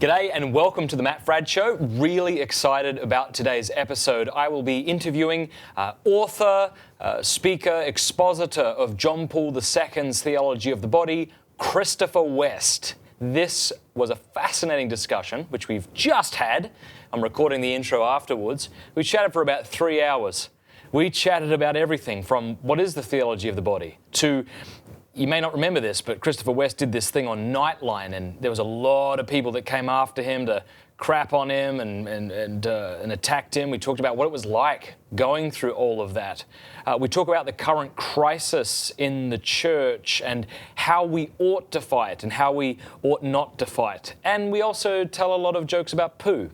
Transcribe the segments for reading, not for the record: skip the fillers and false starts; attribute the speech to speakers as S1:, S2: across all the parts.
S1: G'day and welcome to the Matt Fradd Show. Really excited about today's episode. I will be interviewing author, speaker, expositor of John Paul II's Theology of the Body, Christopher West. This was a fascinating discussion, which we've just had. I'm recording the intro afterwards. We chatted for about 3 hours. We chatted about everything from what is the theology of the body to, you may not remember this, but Christopher West did this thing on Nightline, and there was a lot of people that came after him to crap on him and attacked him. We talked about what it was like going through all of that. We talk about the current crisis in the church and how we ought to fight and how we ought not to fight. And we also tell a lot of jokes about poo.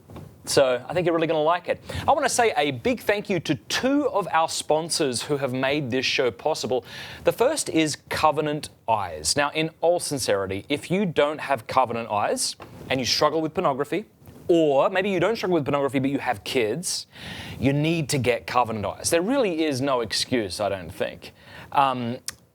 S1: So I think you're really going to like it. I want to say a big thank you to two of our sponsors who have made this show possible. The first is Covenant Eyes. Now, in all sincerity, if you don't have Covenant Eyes and you struggle with pornography, or maybe you don't struggle with pornography but you have kids, you need to get Covenant Eyes. There really is no excuse, I don't think.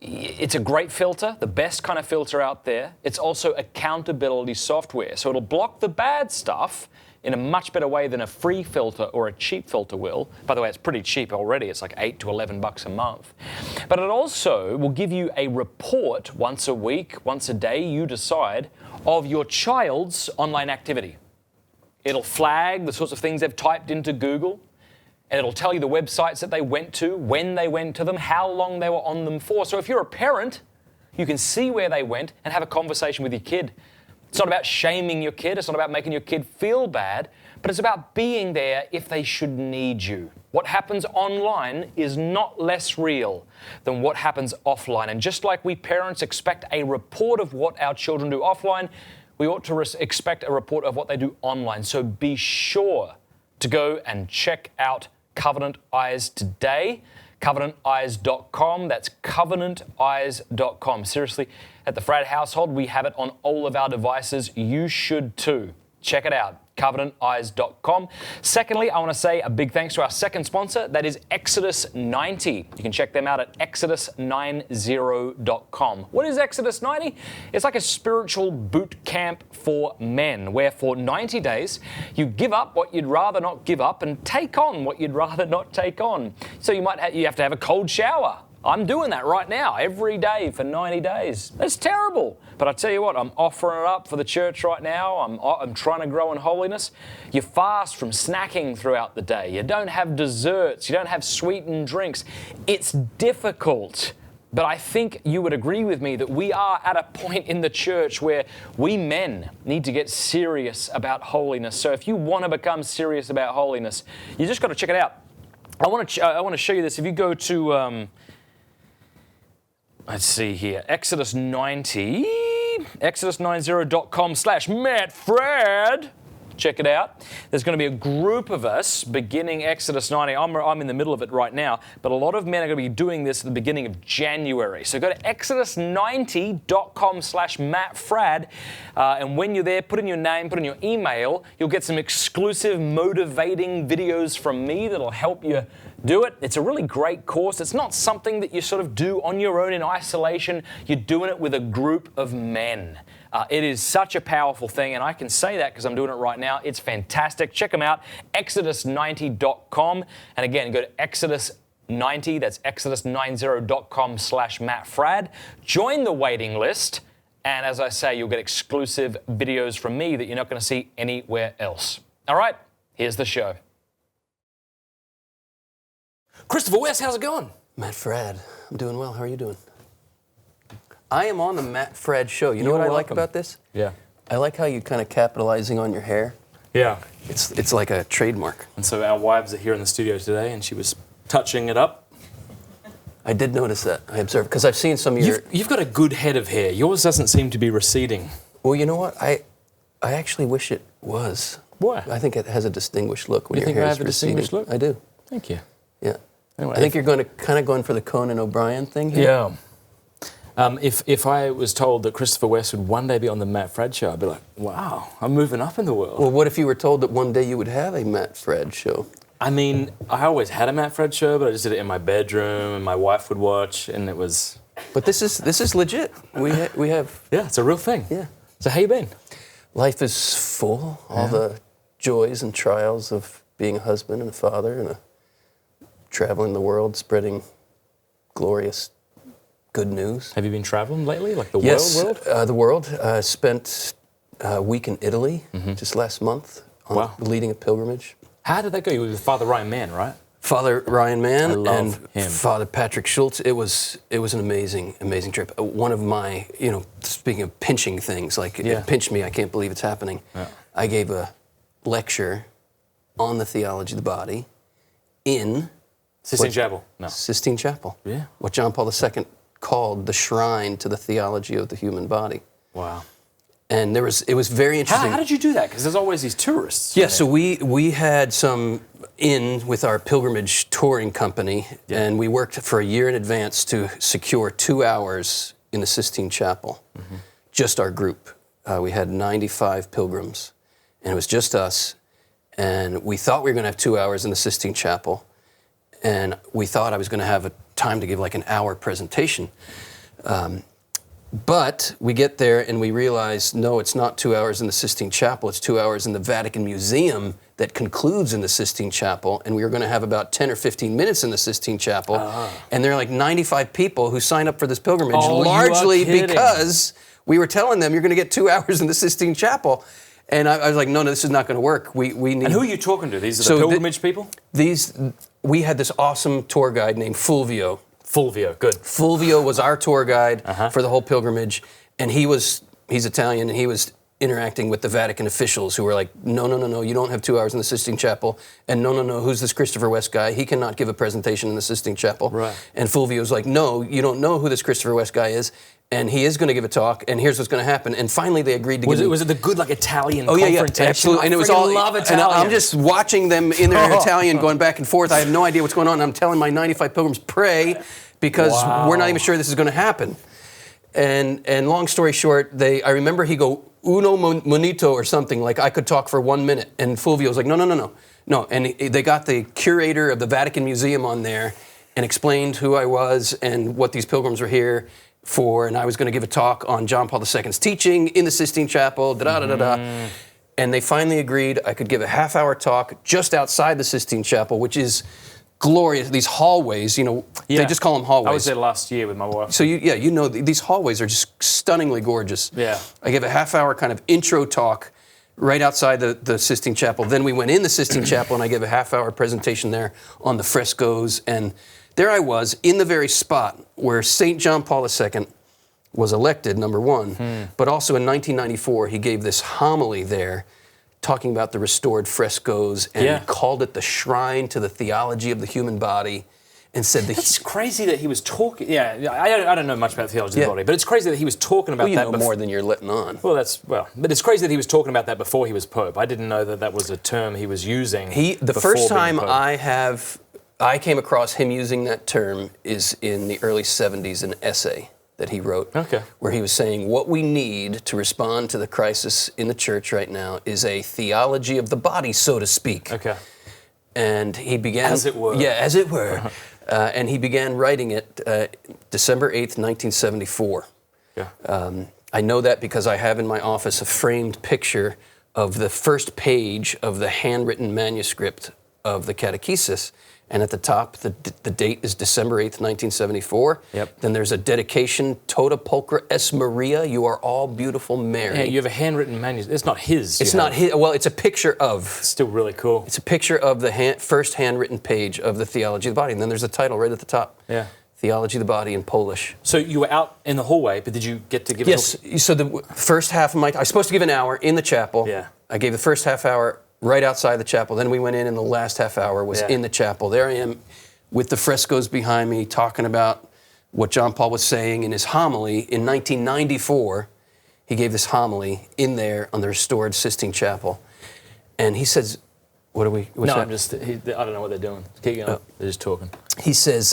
S1: It's a great filter, the best kind of filter out there. It's also accountability software, so it'll block the bad stuff in a much better way than a free filter or a cheap filter will. By the way, it's pretty cheap already. It's like $8 to $11 a month. But it also will give you a report once a week, once a day, you decide, of your child's online activity. It'll flag the sorts of things they've typed into Google, and it'll tell you the websites that they went to, when they went to them, how long they were on them for. So if you're a parent, you can see where they went and have a conversation with your kid. It's not about shaming your kid, it's not about making your kid feel bad, but it's about being there if they should need you. What happens online is not less real than what happens offline. And just like we parents expect a report of what our children do offline, we ought to expect a report of what they do online. So be sure to go and check out Covenant Eyes today. CovenantEyes.com. That's CovenantEyes.com. Seriously, at the Fradd household, we have it on all of our devices. You should too. Check it out. CovenantEyes.com. Secondly, I want to say a big thanks to our second sponsor, that is Exodus 90. You can check them out at Exodus90.com. What is Exodus 90? It's like a spiritual boot camp for men, where for 90 days you give up what you'd rather not give up and take on what you'd rather not take on. So you have to have a cold shower. I'm doing that right now, every day for 90 days. That's terrible. But I tell you what, I'm offering it up for the church right now. I'm trying to grow in holiness. You fast from snacking throughout the day. You don't have desserts. You don't have sweetened drinks. It's difficult. But I think you would agree with me that we are at a point in the church where we men need to get serious about holiness. So if you want to become serious about holiness, you just got to check it out. I want to show you this. If you go to... let's see here, Exodus 90, Exodus90.com/MattFradd. Check it out. There's going to be a group of us beginning Exodus 90. I'm in the middle of it right now, but a lot of men are going to be doing this at the beginning of January. So go to Exodus90.com/MattFradd, and when you're there, put in your name, put in your email. You'll get some exclusive motivating videos from me that'll help you do it. It's a really great course. It's not something that you sort of do on your own in isolation. You're doing it with a group of men. It is such a powerful thing, and I can say that because I'm doing it right now. It's fantastic. Check them out, Exodus90.com. And again, go to Exodus90, that's Exodus90.com/MattFradd. Join the waiting list, and as I say, you'll get exclusive videos from me that you're not going to see anywhere else. All right, here's the show. Christopher West, how's it going?
S2: Matt Fradd, I'm doing well. How are you doing? I am on the Matt Fradd Show. You know what I like about this?
S1: Yeah.
S2: I like how you're kind of capitalizing on your hair.
S1: Yeah.
S2: It's like a trademark.
S1: And so our wives are here in the studio today, and she was touching it up.
S2: I did notice that. I observed, because I've seen some of your...
S1: You've got a good head of hair. Yours doesn't seem to be receding.
S2: Well, you know what? I actually wish it was.
S1: Why?
S2: I think it has a distinguished look when your hair is receding.
S1: You think I have a distinguished look?
S2: I do.
S1: Thank you.
S2: Yeah.
S1: Anyway,
S2: I think you're going for the Conan O'Brien thing here.
S1: Yeah. If I was told that Christopher West would one day be on the Matt Fradd Show, I'd be like, wow, I'm moving up in the world.
S2: Well, what if you were told that one day you would have a Matt Fradd Show?
S1: I mean, I always had a Matt Fradd Show, but I just did it in my bedroom, and my wife would watch, and it was...
S2: But this is legit. We have...
S1: Yeah, it's a real thing.
S2: Yeah.
S1: So how you been?
S2: Life is full, all the joys and trials of being a husband and a father and traveling the world, spreading glorious good news.
S1: Have you been traveling lately, like the world?
S2: Yes, the world. Spent a week in Italy just last month, leading a pilgrimage.
S1: How did that go? You were with Father Ryan Mann, right?
S2: Father Ryan Mann and
S1: him.
S2: Father Patrick Schultz. It was an amazing trip. One of my, speaking of pinching things, like it pinched me. I can't believe it's happening. Yeah. I gave a lecture on the theology of the body in
S1: Sistine Chapel. No.
S2: Sistine Chapel.
S1: Yeah.
S2: What John Paul II called the shrine to the theology of the human body.
S1: Wow.
S2: And it was very interesting.
S1: How did you do that? Because there's always these tourists.
S2: Yeah, so we had some in with our pilgrimage touring company, and we worked for a year in advance to secure 2 hours in the Sistine Chapel. Just our group. We had 95 pilgrims, and it was just us. And we thought we were going to have 2 hours in the Sistine Chapel, and we thought I was going to have a time to give like an hour presentation. But we get there and we realize, no, it's not 2 hours in the Sistine Chapel. It's 2 hours in the Vatican Museum that concludes in the Sistine Chapel. And we were going to have about 10 or 15 minutes in the Sistine Chapel. And there are like 95 people who signed up for this pilgrimage, largely because we were telling them, you're going to get 2 hours in the Sistine Chapel. And I was like, no, this is not going to work. We need.
S1: And who are you talking to? These are the pilgrimage people?
S2: We had this awesome tour guide named Fulvio.
S1: Fulvio, good.
S2: Fulvio was our tour guide for the whole pilgrimage, and he's Italian, and he was interacting with the Vatican officials who were like, no, you don't have 2 hours in the Sistine Chapel, and no, who's this Christopher West guy? He cannot give a presentation in the Sistine Chapel.
S1: Right.
S2: And Fulvio's like, no, you don't know who this Christopher West guy is, and he is going to give a talk, and here's what's going to happen. And finally they agreed to
S1: Was it the good, like, Italian confrontation?
S2: Yeah, absolutely.
S1: And it was all, love Italian.
S2: And I'm just watching them in their Italian going back and forth. I have no idea what's going on. I'm telling my 95 pilgrims, pray, because we're not even sure this is going to happen. And long story short, I remember he go, uno monito or something, like I could talk for 1 minute. And Fulvio was like, no. And they got the curator of the Vatican Museum on there and explained who I was and what these pilgrims were here for. And I was going to give a talk on John Paul II's teaching in the Sistine Chapel, And they finally agreed I could give a half-hour talk just outside the Sistine Chapel, which is glorious. These hallways, they just call them hallways.
S1: I was there last year with my wife.
S2: So these hallways are just stunningly gorgeous.
S1: Yeah.
S2: I gave a half-hour kind of intro talk right outside the Sistine Chapel. Then we went in the Sistine Chapel, and I gave a half-hour presentation there on the frescoes. And there I was in the very spot where St. John Paul II was elected, number one. But also in 1994, he gave this homily there talking about the restored frescoes and called it the shrine to the theology of the human body, and said that
S1: it's crazy that he was talking. Yeah, I don't know much about the theology of the body, but it's crazy that he was talking about that.
S2: You know more than you're letting on.
S1: But it's crazy that he was talking about that before he was Pope. I didn't know that was a term he was using.
S2: The first time I came across him using that term is in the early 70s, an essay that he wrote, where he was saying what we need to respond to the crisis in the church right now is a theology of the body, so to speak.
S1: Okay.
S2: And he began...
S1: As it were.
S2: Yeah, as it were. And he began writing it December 8th, 1974. Yeah. I know that because I have in my office a framed picture of the first page of the handwritten manuscript of the catechesis. And at the top, the date is December 8th, 1974.
S1: Yep.
S2: Then there's a dedication, Tota Pulchra es Maria, you are all beautiful Mary.
S1: Yeah, you have a handwritten manuscript. It's not his.
S2: It's not his. Well, it's a picture of.
S1: It's still really cool.
S2: It's a picture of the first handwritten page of the Theology of the Body. And then there's a title right at the top.
S1: Yeah.
S2: Theology of the Body in Polish.
S1: So you were out in the hallway, but did you get to give a talk?
S2: Yes. So the first half of I was supposed to give an hour in the chapel.
S1: Yeah.
S2: I gave the first half hour right outside the chapel. Then we went in, and the last half hour was in the chapel. There I am with the frescoes behind me, talking about what John Paul was saying in his homily. In 1994, he gave this homily in there on the restored Sistine Chapel. And he says, what are we...
S1: I don't know what they're doing. Keep going. They're just talking.
S2: He says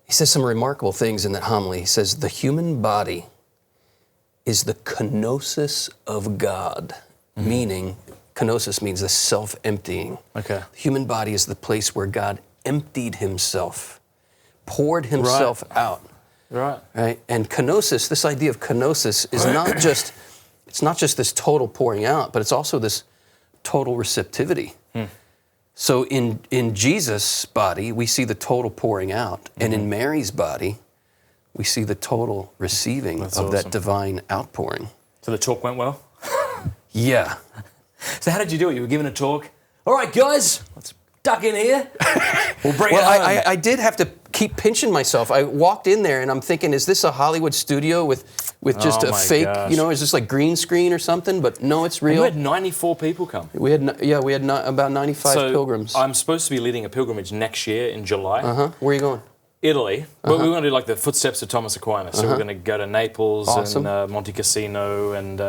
S2: some remarkable things in that homily. He says, the human body is the kenosis of God, meaning... Kenosis means the self-emptying.
S1: Okay.
S2: The human body is the place where God emptied himself, poured himself out.
S1: Right.
S2: Right. And kenosis, this idea of kenosis is not just it's not just this total pouring out, but it's also this total receptivity. So in Jesus' body, we see the total pouring out, and in Mary's body, we see the total receiving of that divine outpouring.
S3: So the talk went well?
S2: Yeah.
S3: So how did you do it? You were giving a talk. All right, guys, let's duck in here. We'll bring it home.
S2: I did have to keep pinching myself. I walked in there and I'm thinking, is this a Hollywood studio with just a fake,
S3: gosh.
S2: you know, is this like green screen or something? But no, it's
S3: And
S2: real.
S3: you had 94 people come.
S2: We had about 95 pilgrims.
S3: I'm supposed to be leading a pilgrimage next year in July.
S2: Where are you going?
S3: Italy. Well, we want to do like the footsteps of Thomas Aquinas. So we're going to go to Naples and Monte Cassino and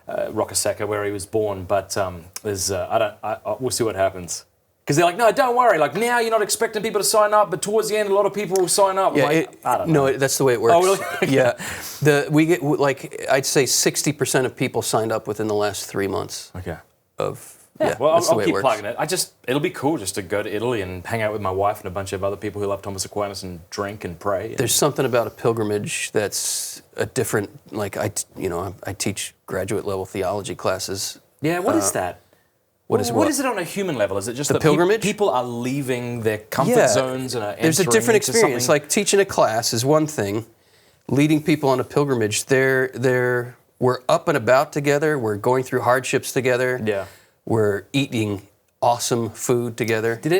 S3: Roccasecca, where he was born. But we'll see what happens. Because they're like, no, don't worry. Like now, you're not expecting people to sign up, but towards the end, a lot of people will sign up.
S2: Yeah,
S3: I don't know.
S2: No, that's the way it works.
S3: Oh, really?
S2: Yeah, we get like I'd say 60% of people signed up within the last 3 months.
S3: Okay.
S2: Well,
S3: I'll keep plugging it. It'll be cool just to go to Italy and hang out with my wife and a bunch of other people who love Thomas Aquinas and drink and pray.
S2: There's something about a pilgrimage that's a different. Like I teach graduate level theology classes.
S3: Yeah, what is that? What is it on a human level? Is it just
S2: the
S3: that
S2: pilgrimage?
S3: People are leaving their comfort zones and are
S2: there's a different experience.
S3: Something?
S2: Like teaching a class is one thing. Leading people on a pilgrimage, we're up and about together. We're going through hardships together.
S3: Yeah.
S2: We're eating awesome food together.
S3: Was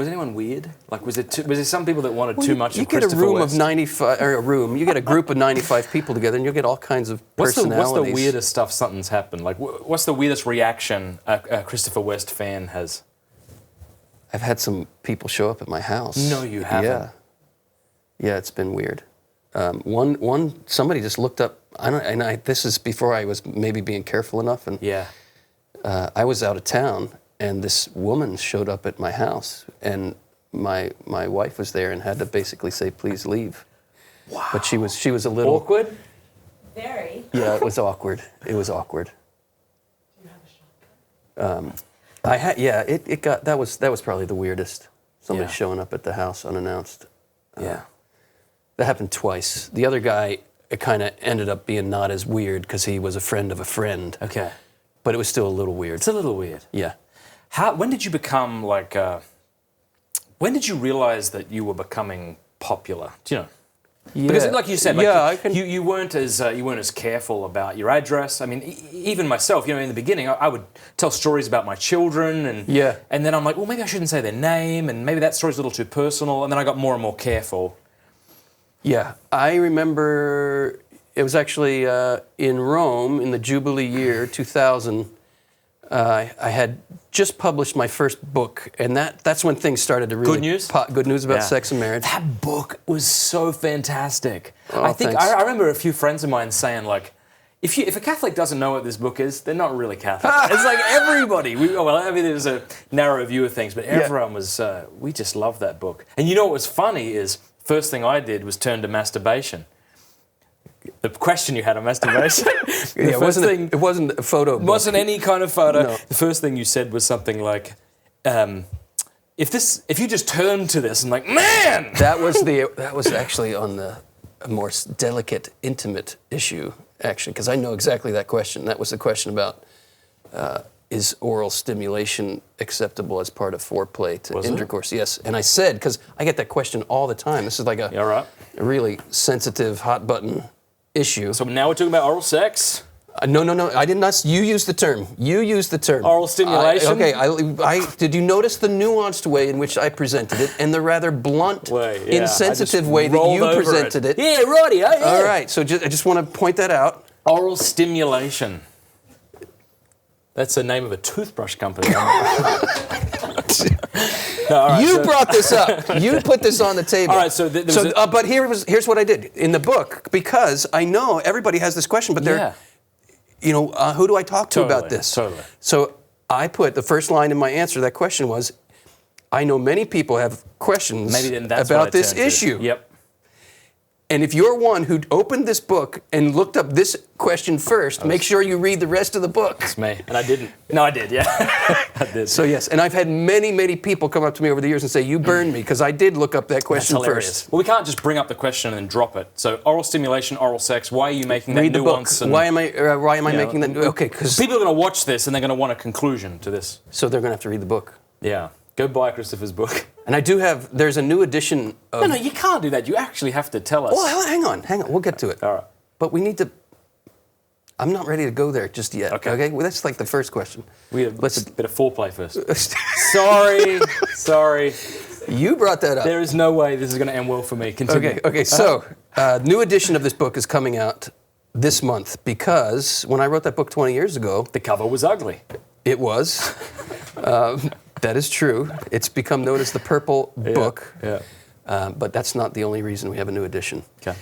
S3: anyone weird? Like, was there some people that wanted too much?
S2: You get a room of 95, or a room. You get a group of 95 people together, and you'll get all kinds of personalities.
S3: What's the weirdest stuff something's happened? Like, what's the weirdest reaction a Christopher West fan has?
S2: I've had some people show up at my house.
S3: No, you haven't.
S2: Yeah, it's been weird. Somebody just looked up. This is before I was maybe being careful enough, and I was out of town. And this woman showed up at my house, and my wife was there and had to basically say, "Please leave." Wow! But she was a little
S3: awkward.
S4: Very.
S2: Yeah, it was awkward. It was awkward.
S4: Do you have a shotgun?
S2: I had. Yeah, it got. That was probably the weirdest. Somebody showing up at the house unannounced. That happened twice. The other guy, it kind of ended up being not as weird because he was a friend of a friend.
S3: Okay.
S2: But it was still a little weird.
S3: It's a little weird.
S2: Yeah.
S3: When did you become like? When did you realize that you were becoming popular? Do you know?
S2: Yeah.
S3: Because, like you said, you weren't as careful about your address. I mean, even myself, in the beginning, I would tell stories about my children, and then I'm like, well, maybe I shouldn't say their name, and maybe that story's a little too personal, and then I got more and more careful.
S2: Yeah, I remember it was actually in Rome in the Jubilee year 2000. I had just published my first book, and that's when things started to really...
S3: Good news?
S2: Good news about sex and marriage.
S3: That book was so fantastic.
S2: Oh,
S3: I think
S2: thanks.
S3: I remember a few friends of mine saying, like, if a Catholic doesn't know what this book is, they're not really Catholic. It's like everybody. There's a narrow view of things, but everyone was... we just loved that book. And you know what was funny is, first thing I did was turn to masturbation. The question you had on masturbation.
S2: It wasn't a photo book.
S3: Wasn't any kind of photo.
S2: No.
S3: The first thing you said was something like, if you just turn to this and like, man!
S2: That was actually on a more delicate, intimate issue, actually, because I know exactly that question. That was the question about, is oral stimulation acceptable as part of foreplay to intercourse? Yes. And I said, because I get that question all the time. This is like a really sensitive, hot button issue.
S3: So now we're talking about oral sex?
S2: No. I did not. You used the term.
S3: Oral stimulation?
S2: Did you notice the nuanced way in which I presented it and the rather blunt, insensitive way that you presented it?
S3: Yeah, righty. Yeah.
S2: All right. So I just want to point that out.
S3: Oral stimulation. That's the name of a toothbrush company.
S2: You brought this up. You put this on the table.
S3: All right,
S2: but here's what I did in the book, because I know everybody has this question, but who do I talk to about this?
S3: Totally.
S2: So I put the first line in my answer to that question was, I know many people have questions about this issue.
S3: Yep.
S2: And if you're one who opened this book and looked up this question first, make sure you read the rest of the book.
S3: It's me. And I didn't. No, I did, yeah. I did.
S2: So yes, and I've had many, many people come up to me over the years and say, you burned me, because I did look up that question first.
S3: Well, we can't just bring up the question and then drop it. So oral stimulation, oral sex, why are you making that
S2: Read the book.
S3: nuance? And,
S2: why am I making that? Okay, because
S3: people are going to watch this and they're going to want a conclusion to this.
S2: So they're going to have to read the book.
S3: Yeah. Go buy Christopher's book.
S2: And I do have, there's a new edition of...
S3: No, you can't do that. You actually have to tell us.
S2: Well, hang on. We'll get to it.
S3: All right.
S2: But we need to... I'm not ready to go there just yet. Okay? Well, that's like the first question.
S3: Let's a bit of foreplay first. Sorry.
S2: You brought that up.
S3: There is no way this is going to end well for me. Continue.
S2: Okay. So, new edition of this book is coming out this month because when I wrote that book 20 years ago...
S3: The cover was ugly.
S2: It was. That is true. It's become known as the Purple Book.
S3: Yeah.
S2: But that's not the only reason we have a new edition.
S3: Okay.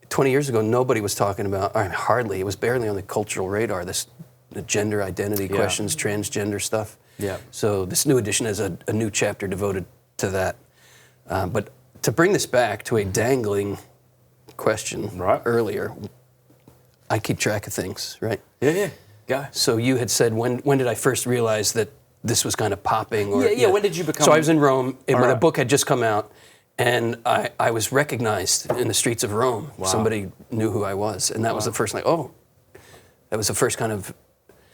S2: 20 years ago, nobody was talking about, hardly, it was barely on the cultural radar, the gender identity questions, transgender stuff.
S3: Yeah.
S2: So this new edition has a new chapter devoted to that. But to bring this back to a dangling question earlier, I keep track of things, right?
S3: Yeah. Go.
S2: So you had said, when did I first realize that this was kind of popping? Or,
S3: when did you become...
S2: So I was in Rome, when the book had just come out, and I was recognized in the streets of Rome. Wow. Somebody knew who I was, and that was the first, that was the first kind of...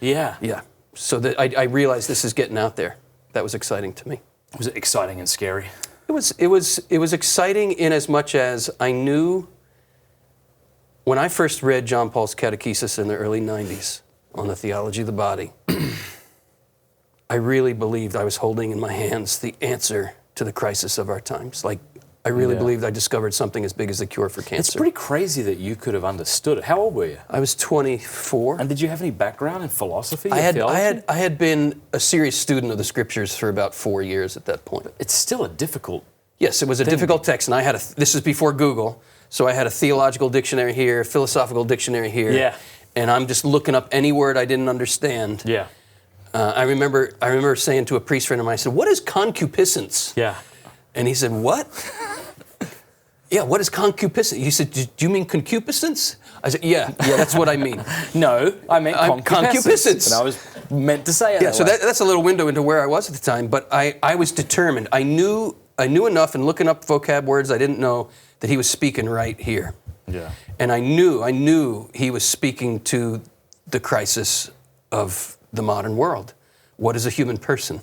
S2: Yeah. So that I realized this is getting out there. That was exciting to me.
S3: Was it exciting and scary?
S2: It was exciting in as much as I knew... When I first read John Paul's catechesis in the early 90s on the Theology of the Body, I really believed I was holding in my hands the answer to the crisis of our times. Like, I really believed I discovered something as big as the cure for cancer.
S3: It's pretty crazy that you could have understood it. How old were you?
S2: I was 24.
S3: And did you have any background in philosophy?
S2: I had been a serious student of the scriptures for about 4 years at that point.
S3: It's still a difficult...
S2: Yes, it was a difficult text, and I had this is before Google, so I had a theological dictionary here, philosophical dictionary here.
S3: Yeah.
S2: And I'm just looking up any word I didn't understand.
S3: Yeah.
S2: I remember saying to a priest friend of mine, I said, "What is concupiscence?"
S3: Yeah.
S2: And he said, "What?" Yeah, what is concupiscence? He said, "Do you mean concupiscence?" I said, yeah, that's what I mean.
S3: No, I meant concupiscence. And I was meant to say it
S2: that way. So that's a little window into where I was at the time, but I was determined. I knew enough in looking up vocab words I didn't know that he was speaking right here.
S3: Yeah.
S2: And I knew he was speaking to the crisis of the modern world. What is a human person?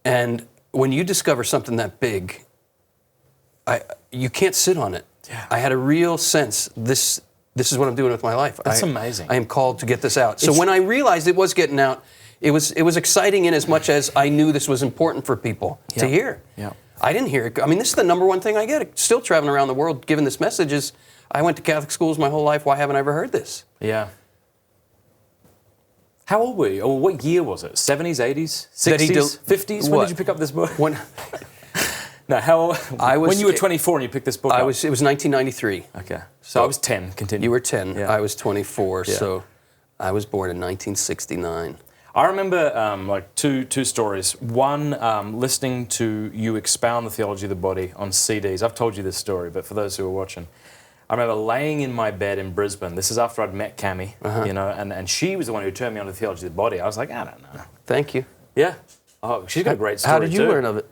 S2: And when you discover something that big, you can't sit on it.
S3: Yeah.
S2: I had a real sense, this is what I'm doing with my life.
S3: That's amazing.
S2: I am called to get this out. So when I realized it was getting out, it was exciting in as much as I knew this was important for people to hear.
S3: Yeah.
S2: I didn't hear it. I mean, this is the number one thing I get. Still traveling around the world giving this message is, I went to Catholic schools my whole life. Why haven't I ever heard this?
S3: Yeah. How old were you? Or what year was it? 70s, 80s, 60s, 50s? When did you pick up this book?
S2: When
S3: you were 24 and you picked this book up?
S2: It was 1993.
S3: Okay. So I was 10. Continue.
S2: You were 10.
S3: Yeah.
S2: I was 24. Yeah. So I was born in 1969.
S3: I remember two stories. One, listening to you expound the theology of the body on CDs. I've told you this story, but for those who are watching, I remember laying in my bed in Brisbane. This is after I'd met Cammie, and she was the one who turned me on to the theology of the body. I was like, I don't know.
S2: Thank you.
S3: Yeah. Oh, she's got a great story.
S2: How did you learn of it?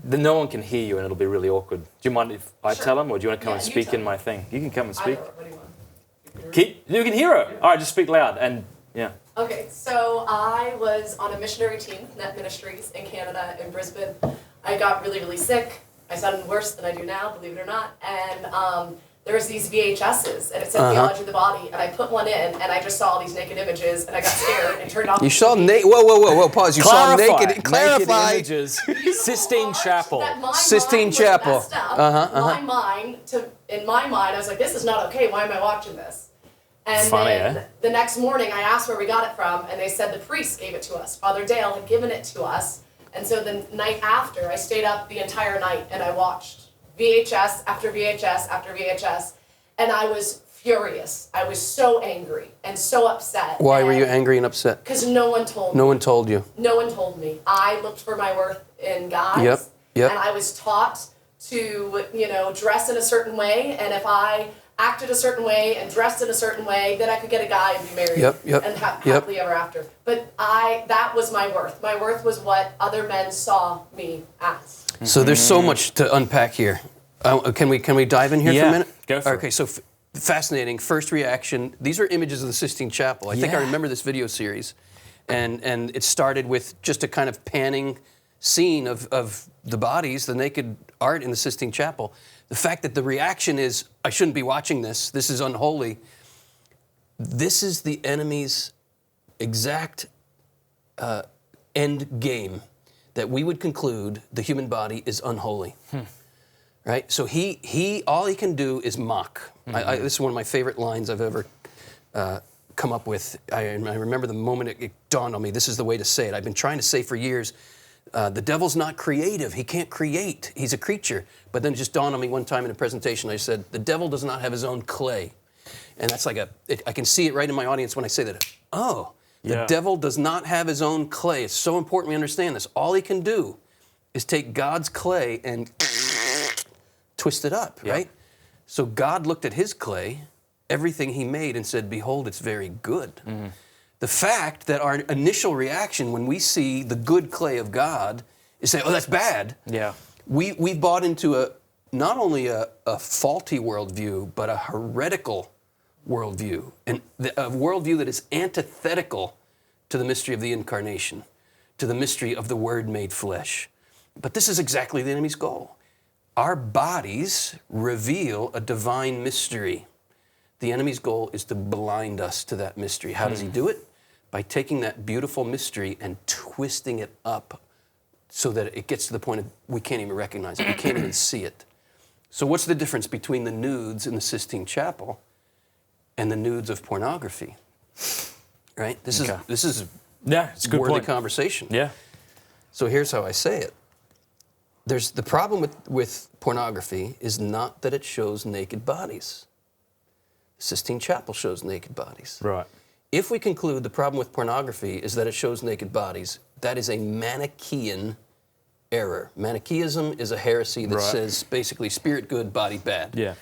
S3: No one can hear you, and it'll be really awkward. Do you mind if I tell them, or do you want to come and speak in my thing? You can come and speak.
S4: What do you want?
S3: You can hear her. All right, just speak loud and. Yeah.
S4: Okay, so I was on a missionary team, Net Ministries, in Canada, in Brisbane. I got really, really sick. I sounded worse than I do now, believe it or not. And there was these VHSs, and it said Theology of the Body, and I put one in, and I just saw all these naked images, and I got scared and turned off.
S2: You saw naked? Whoa! Pause. You saw naked. Clarify.
S3: Naked images. Sistine Chapel.
S2: Sistine Chapel.
S4: In my mind, I was like, this is not okay. Why am I watching this? And
S3: funny,
S4: then the next morning, I asked where we got it from, and they said the priest gave it to us. Father Dale had given it to us. And so the night after, I stayed up the entire night, and I watched VHS after VHS after VHS. And I was furious. I was so angry and so upset.
S2: Why were you angry and upset?
S4: Because no one told me.
S2: No one told you.
S4: No one told me. I looked for my worth in guys.
S2: Yep.
S4: And I was taught to, dress in a certain way, and if I acted a certain way and dressed in a certain way, then I could get a guy and be married and happily ever after. But that was my worth. My worth was what other men saw me as.
S2: So there's so much to unpack here. Can we dive in here for a minute?
S3: Go for it.
S2: Okay, so fascinating. First reaction. These are images of the Sistine Chapel. I think I remember this video series, and it started with just a kind of panning scene of the bodies, the naked art in the Sistine Chapel. The fact that the reaction is, I shouldn't be watching this. This is unholy. This is the enemy's exact end game, that we would conclude the human body is unholy. Right? So all he can do is mock. This is one of my favorite lines I've ever come up with. I remember the moment it dawned on me, this is the way to say it. I've been trying to say for years, the devil's not creative. He can't create. He's a creature. But then it just dawned on me one time in a presentation, I said, the devil does not have his own clay. And that's like I can see it right in my audience when I say that. Oh, the devil does not have his own clay. It's so important we understand this. All he can do is take God's clay and twist it up, right? So God looked at his clay, everything he made, and said, behold, it's very good. The fact that our initial reaction when we see the good clay of God is say, oh, that's bad. We've bought into not only a faulty worldview, but a heretical worldview, and a worldview that is antithetical to the mystery of the incarnation, to the mystery of the Word made flesh. But this is exactly the enemy's goal. Our bodies reveal a divine mystery. The enemy's goal is to blind us to that mystery. How does he do it? By taking that beautiful mystery and twisting it up so that it gets to the point of we can't even recognize it. We can't even see it. So what's the difference between the nudes in the Sistine Chapel and the nudes of pornography? Right? This is
S3: it's a good
S2: worthy
S3: point.
S2: Conversation.
S3: Yeah.
S2: So here's how I say it. There's the problem with pornography is not that it shows naked bodies. The Sistine Chapel shows naked bodies.
S3: Right.
S2: If we conclude the problem with pornography is that it shows naked bodies, that is a Manichaean error. Manichaeism is a heresy that says basically spirit good, body bad.
S3: Yeah.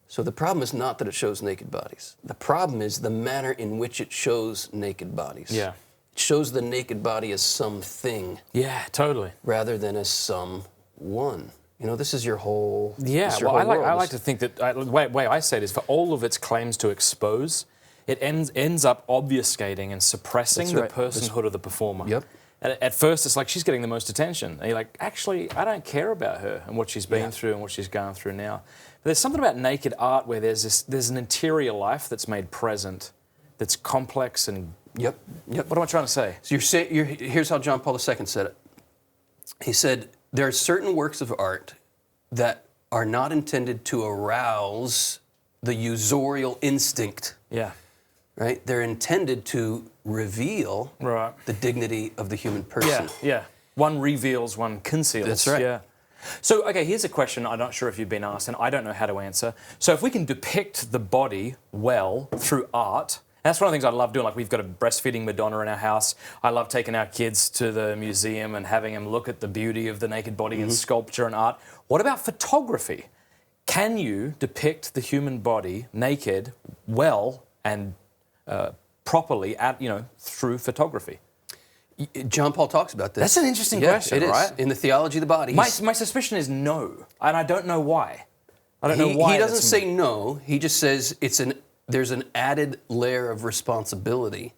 S2: So the problem is not that it shows naked bodies. The problem is the manner in which it shows naked bodies.
S3: Yeah.
S2: It shows the naked body as something.
S3: Yeah, totally.
S2: Rather than as someone. This is your whole.
S3: Yeah, well, I like to think that the way I say it is, for all of its claims to expose, it ends up obfuscating and suppressing the personhood of the performer.
S2: Yep.
S3: At first, it's like she's getting the most attention. And you're like, actually, I don't care about her and what she's been through and what she's going through now. But there's something about naked art where there's an interior life that's made present, that's complex and.
S2: Yep.
S3: What am I trying to say?
S2: So here's how John Paul II said it. He said, there are certain works of art that are not intended to arouse the usorial instinct.
S3: Yeah.
S2: Right? They're intended to reveal the dignity of the human person.
S3: Yeah. One reveals, one conceals.
S2: That's right.
S3: Yeah. So, okay, here's a question I'm not sure if you've been asked, and I don't know how to answer. So if we can depict the body well through art, and that's one of the things I love doing. Like, we've got a breastfeeding Madonna in our house. I love taking our kids to the museum and having them look at the beauty of the naked body in sculpture and art. What about photography? Can you depict the human body naked well and properly through photography?
S2: John Paul talks about this.
S3: That's an interesting question,
S2: it is.
S3: right?
S2: In the Theology of the Body.
S3: My suspicion is no, and I don't know why. I don't know why.
S2: He doesn't say no. He just says there's an added layer of responsibility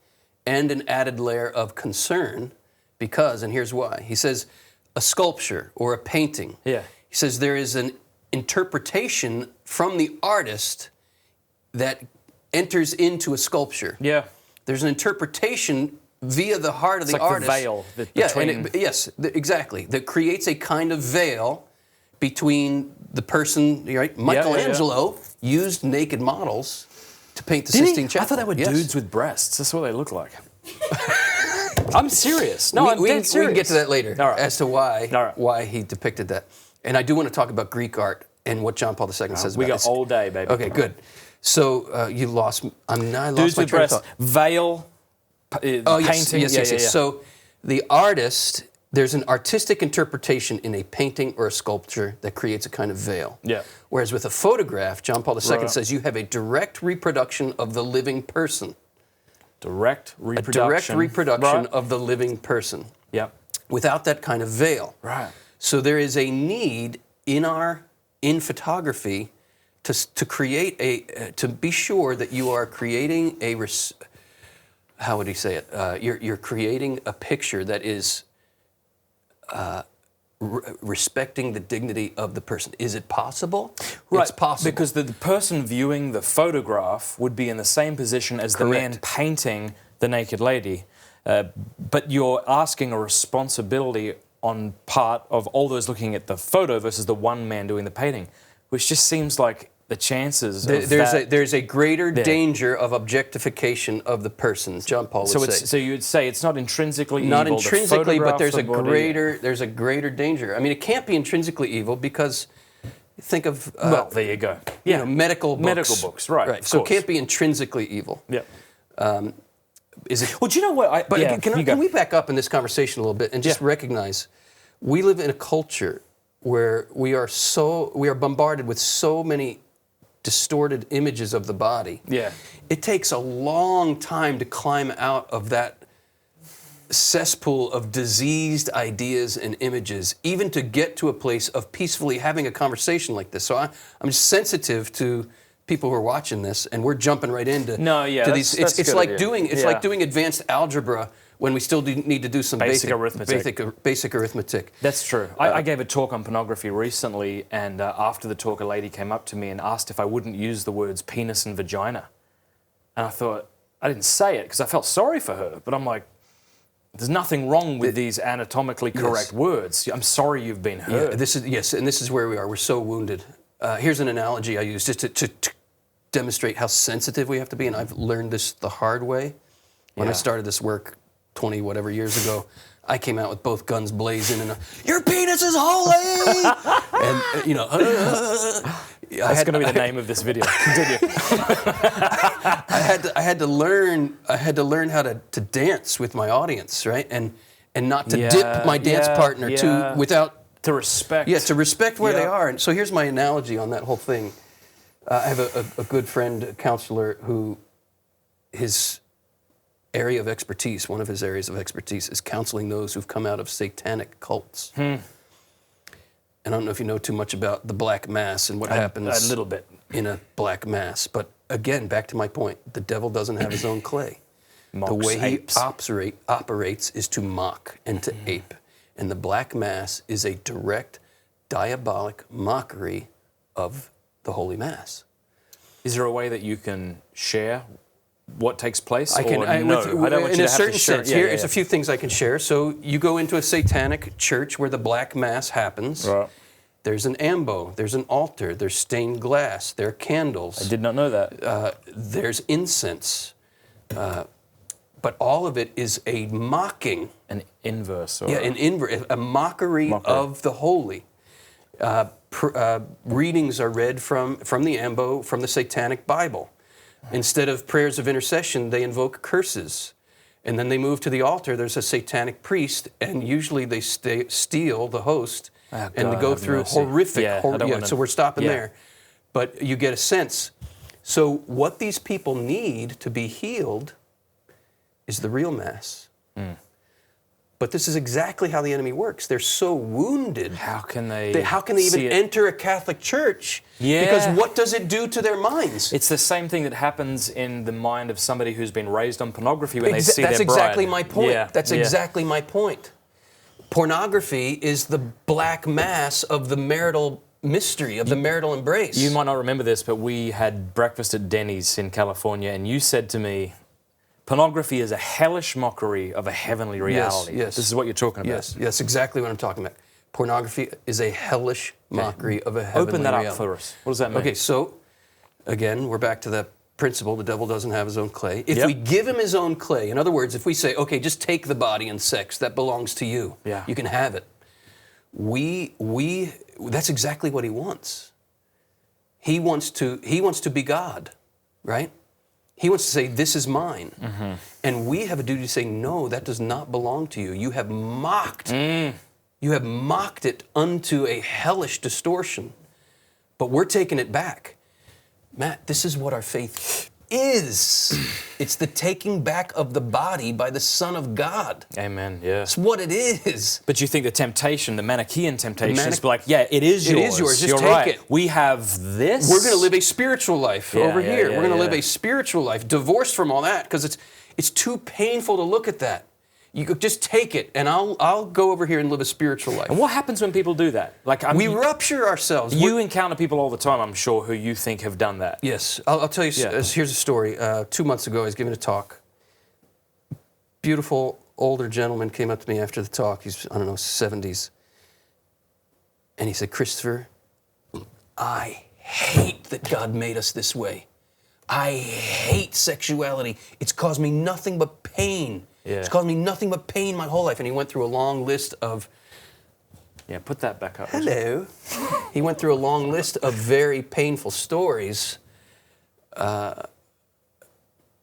S2: and an added layer of concern because, and here's why. He says a sculpture or a painting.
S3: Yeah.
S2: He says there is an interpretation from the artist that enters into a sculpture.
S3: Yeah.
S2: There's an interpretation via the heart of the artist.
S3: The veil
S2: between. Exactly. That creates a kind of veil between the person, right? Michelangelo used naked models to paint the Sistine Chapel.
S3: I thought they were dudes with breasts. That's what they look like. I'm serious. No, I'm dead serious.
S2: We can get to that later as to why he depicted that. And I do want to talk about Greek art and what John Paul II says about it.
S3: We got all day, baby.
S2: Okay, good. So you lost. I lost
S3: dudes
S2: my
S3: with
S2: train of
S3: breasts,
S2: thought.
S3: veil, painting.
S2: Yes. So the artist there's an artistic interpretation in a painting or a sculpture that creates a kind of veil.
S3: Yeah.
S2: Whereas with a photograph, John Paul II
S3: Right.
S2: says you have a direct reproduction of the living person.
S3: Direct
S2: A
S3: reproduction.
S2: direct reproduction
S3: Right.
S2: of the living person.
S3: Yeah.
S2: Without that kind of veil.
S3: Right.
S2: So there is a need in photography to create to be sure that you are creating how would he say it? You're creating a picture that is respecting the dignity of the person. Is it possible?
S3: Right,
S2: It's possible.
S3: because the person viewing the photograph would be in the same position as the man
S2: Correct.
S3: painting the naked lady. But you're asking a responsibility on part of all those looking at the photo versus the one man doing the painting, which just seems like the chances of
S2: there's a greater danger of objectification of the person. John Paul would say.
S3: So you would say it's not intrinsically
S2: Not
S3: evil. the
S2: intrinsically, but
S3: photograph,
S2: there's
S3: the
S2: a
S3: body.
S2: greater danger. I mean, it can't be intrinsically evil because think of
S3: Well, there you go. Yeah,
S2: medical books.
S3: Medical books, right, of
S2: So it
S3: course.
S2: can't be intrinsically evil.
S3: Yeah.
S2: Is it?
S3: Well, do you know what?
S2: But
S3: yeah, you go.
S2: can we back up in this conversation a little bit and just
S3: Yeah.
S2: recognize we live in a culture where we are bombarded with so many distorted images of the body.
S3: Yeah.
S2: It takes a long time to climb out of that cesspool of diseased ideas and images, even to get to a place of peacefully having a conversation like this. So I'm sensitive to people who are watching this, and we're jumping right into to these.
S3: that's
S2: It's
S3: good
S2: like
S3: idea.
S2: like doing advanced algebra when we still need to do some
S3: Basic arithmetic.
S2: Basic arithmetic.
S3: That's true. I gave a talk on pornography recently, and after the talk, a lady came up to me and asked if I wouldn't use the words penis and vagina. And I thought, I didn't say it because I felt sorry for her, but I'm like, there's nothing wrong with these anatomically correct words. I'm sorry you've been hurt.
S2: Yeah, this is where we are. We're so wounded. Here's an analogy I use just to demonstrate how sensitive we have to be, and I've learned this the hard way. When I started this work 20 whatever years ago, I came out with both guns blazing and your penis is holy, and you know.
S3: That's going to be the name of this video. Continue.
S2: I had to learn how to dance with my audience, right, and not to dip my dance partner
S3: to respect.
S2: Yeah, to respect where they are. And so here's my analogy on that whole thing. I have a good friend, a counselor, who his area of expertise, one of his areas of expertise, is counseling those who've come out of satanic cults. And I don't know if you know too much about the Black Mass and what happens
S3: a little bit
S2: in a Black Mass. But again, back to my point, the devil doesn't have his own clay.
S3: Mocks
S2: the way
S3: apes.
S2: he operates is to mock and to ape. And the Black Mass is a direct, diabolic mockery of the Holy Mass.
S3: Is there a way that you can share what takes place?
S2: I can.
S3: Or no? I don't want
S2: in
S3: you to
S2: a
S3: have
S2: certain
S3: to share.
S2: sense, here's a few things I can share. So you go into a satanic church where the Black Mass happens.
S3: Right.
S2: There's an ambo. There's an altar. There's stained glass. There are candles.
S3: I did not know that.
S2: There's incense. But all of it is a mocking.
S3: An inverse. Or
S2: A mockery of the holy. Readings are read from the ambo, from the satanic Bible. Instead of prayers of intercession, they invoke curses. And then they move to the altar. There's a satanic priest, and usually they steal the host, and they go through horrific. So we're stopping there. But you get a sense. So what these people need to be healed is the real Mass. But this is exactly how the enemy works. They're so wounded.
S3: How can they
S2: even enter a Catholic church?
S3: Yeah.
S2: Because what does it do to their minds?
S3: It's the same thing that happens in the mind of somebody who's been raised on pornography when they see their bride.
S2: That's exactly my point.
S3: Yeah.
S2: That's exactly my point. Pornography is the Black Mass of the marital mystery, of the marital embrace.
S3: You might not remember this, but we had breakfast at Denny's in California, and you said to me, pornography is a hellish mockery of a heavenly reality.
S2: Yes.
S3: This is what you're talking about.
S2: Yes, exactly what I'm talking about. Pornography is a hellish mockery of a heavenly reality.
S3: Open that up for us. What does that mean?
S2: Okay, so, again, we're back to that principle, the devil doesn't have his own clay. If we give him his own clay, in other words, if we say, okay, just take the body and sex, that belongs to you.
S3: Yeah.
S2: You can have it. That's exactly what he wants. He wants to be God, right? He wants to say, this is mine. And we have a duty to say, no, that does not belong to you. You have mocked. You have mocked it unto a hellish distortion. But we're taking it back. Matt, this is what our faith is. It's the taking back of the body by the Son of God.
S3: Amen, yeah.
S2: That's what it is.
S3: But you think the temptation, the Manichaean temptation is like, yeah, it is yours.
S2: It is yours. Just
S3: You're
S2: take
S3: right.
S2: it.
S3: We have this.
S2: We're going to live a spiritual life over here. We're going to live
S3: yeah.
S2: a spiritual life, divorced from all that, because it's too painful to look at that. You could just take it, and I'll go over here and live a spiritual life.
S3: And what happens when people do that? Like,
S2: we rupture ourselves.
S3: You encounter people all the time, I'm sure, who you think have done that.
S2: Yes. I'll tell you, here's a story. 2 months ago, I was giving a talk. Beautiful older gentleman came up to me after the talk. He's, 70s. And he said, Christopher, I hate that God made us this way. I hate sexuality. It's caused me nothing but pain.
S3: Yeah.
S2: It's caused me nothing but pain my whole life. And he went through a long list of...
S3: Yeah, put that back up.
S2: Hello. He went through a long list of very painful stories.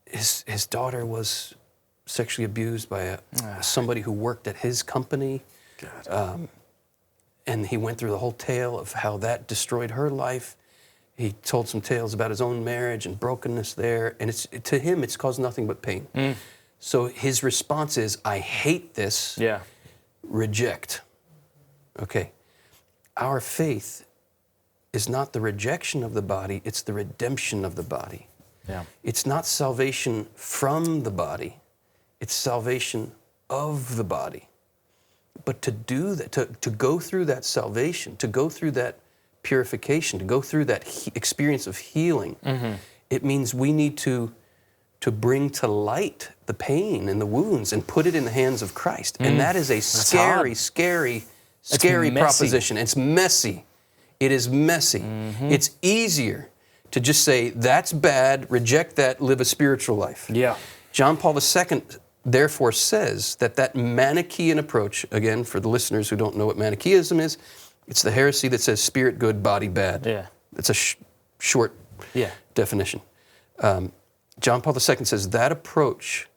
S2: His daughter was sexually abused by somebody who worked at his company. And he went through the whole tale of how that destroyed her life. He told some tales about his own marriage and brokenness there. And to him, it's caused nothing but pain. So his response is, I hate this.
S3: Yeah.
S2: Reject. Okay. Our faith is not the rejection of the body, it's the redemption of the body.
S3: Yeah.
S2: It's not salvation from the body, it's salvation of the body. But to do that, to go through that salvation, to go through that purification, to go through that experience of healing, it means we need to bring to light the pain and the wounds and put it in the hands of Christ. And that is a scary, scary proposition. It's messy. It is messy. It's easier to just say, that's bad, reject that, live a spiritual life.
S3: Yeah.
S2: John Paul II therefore says that Manichaean approach, again, for the listeners who don't know what Manichaeism is, it's the heresy that says spirit good, body bad.
S3: Yeah.
S2: It's a short definition. John Paul II says that approach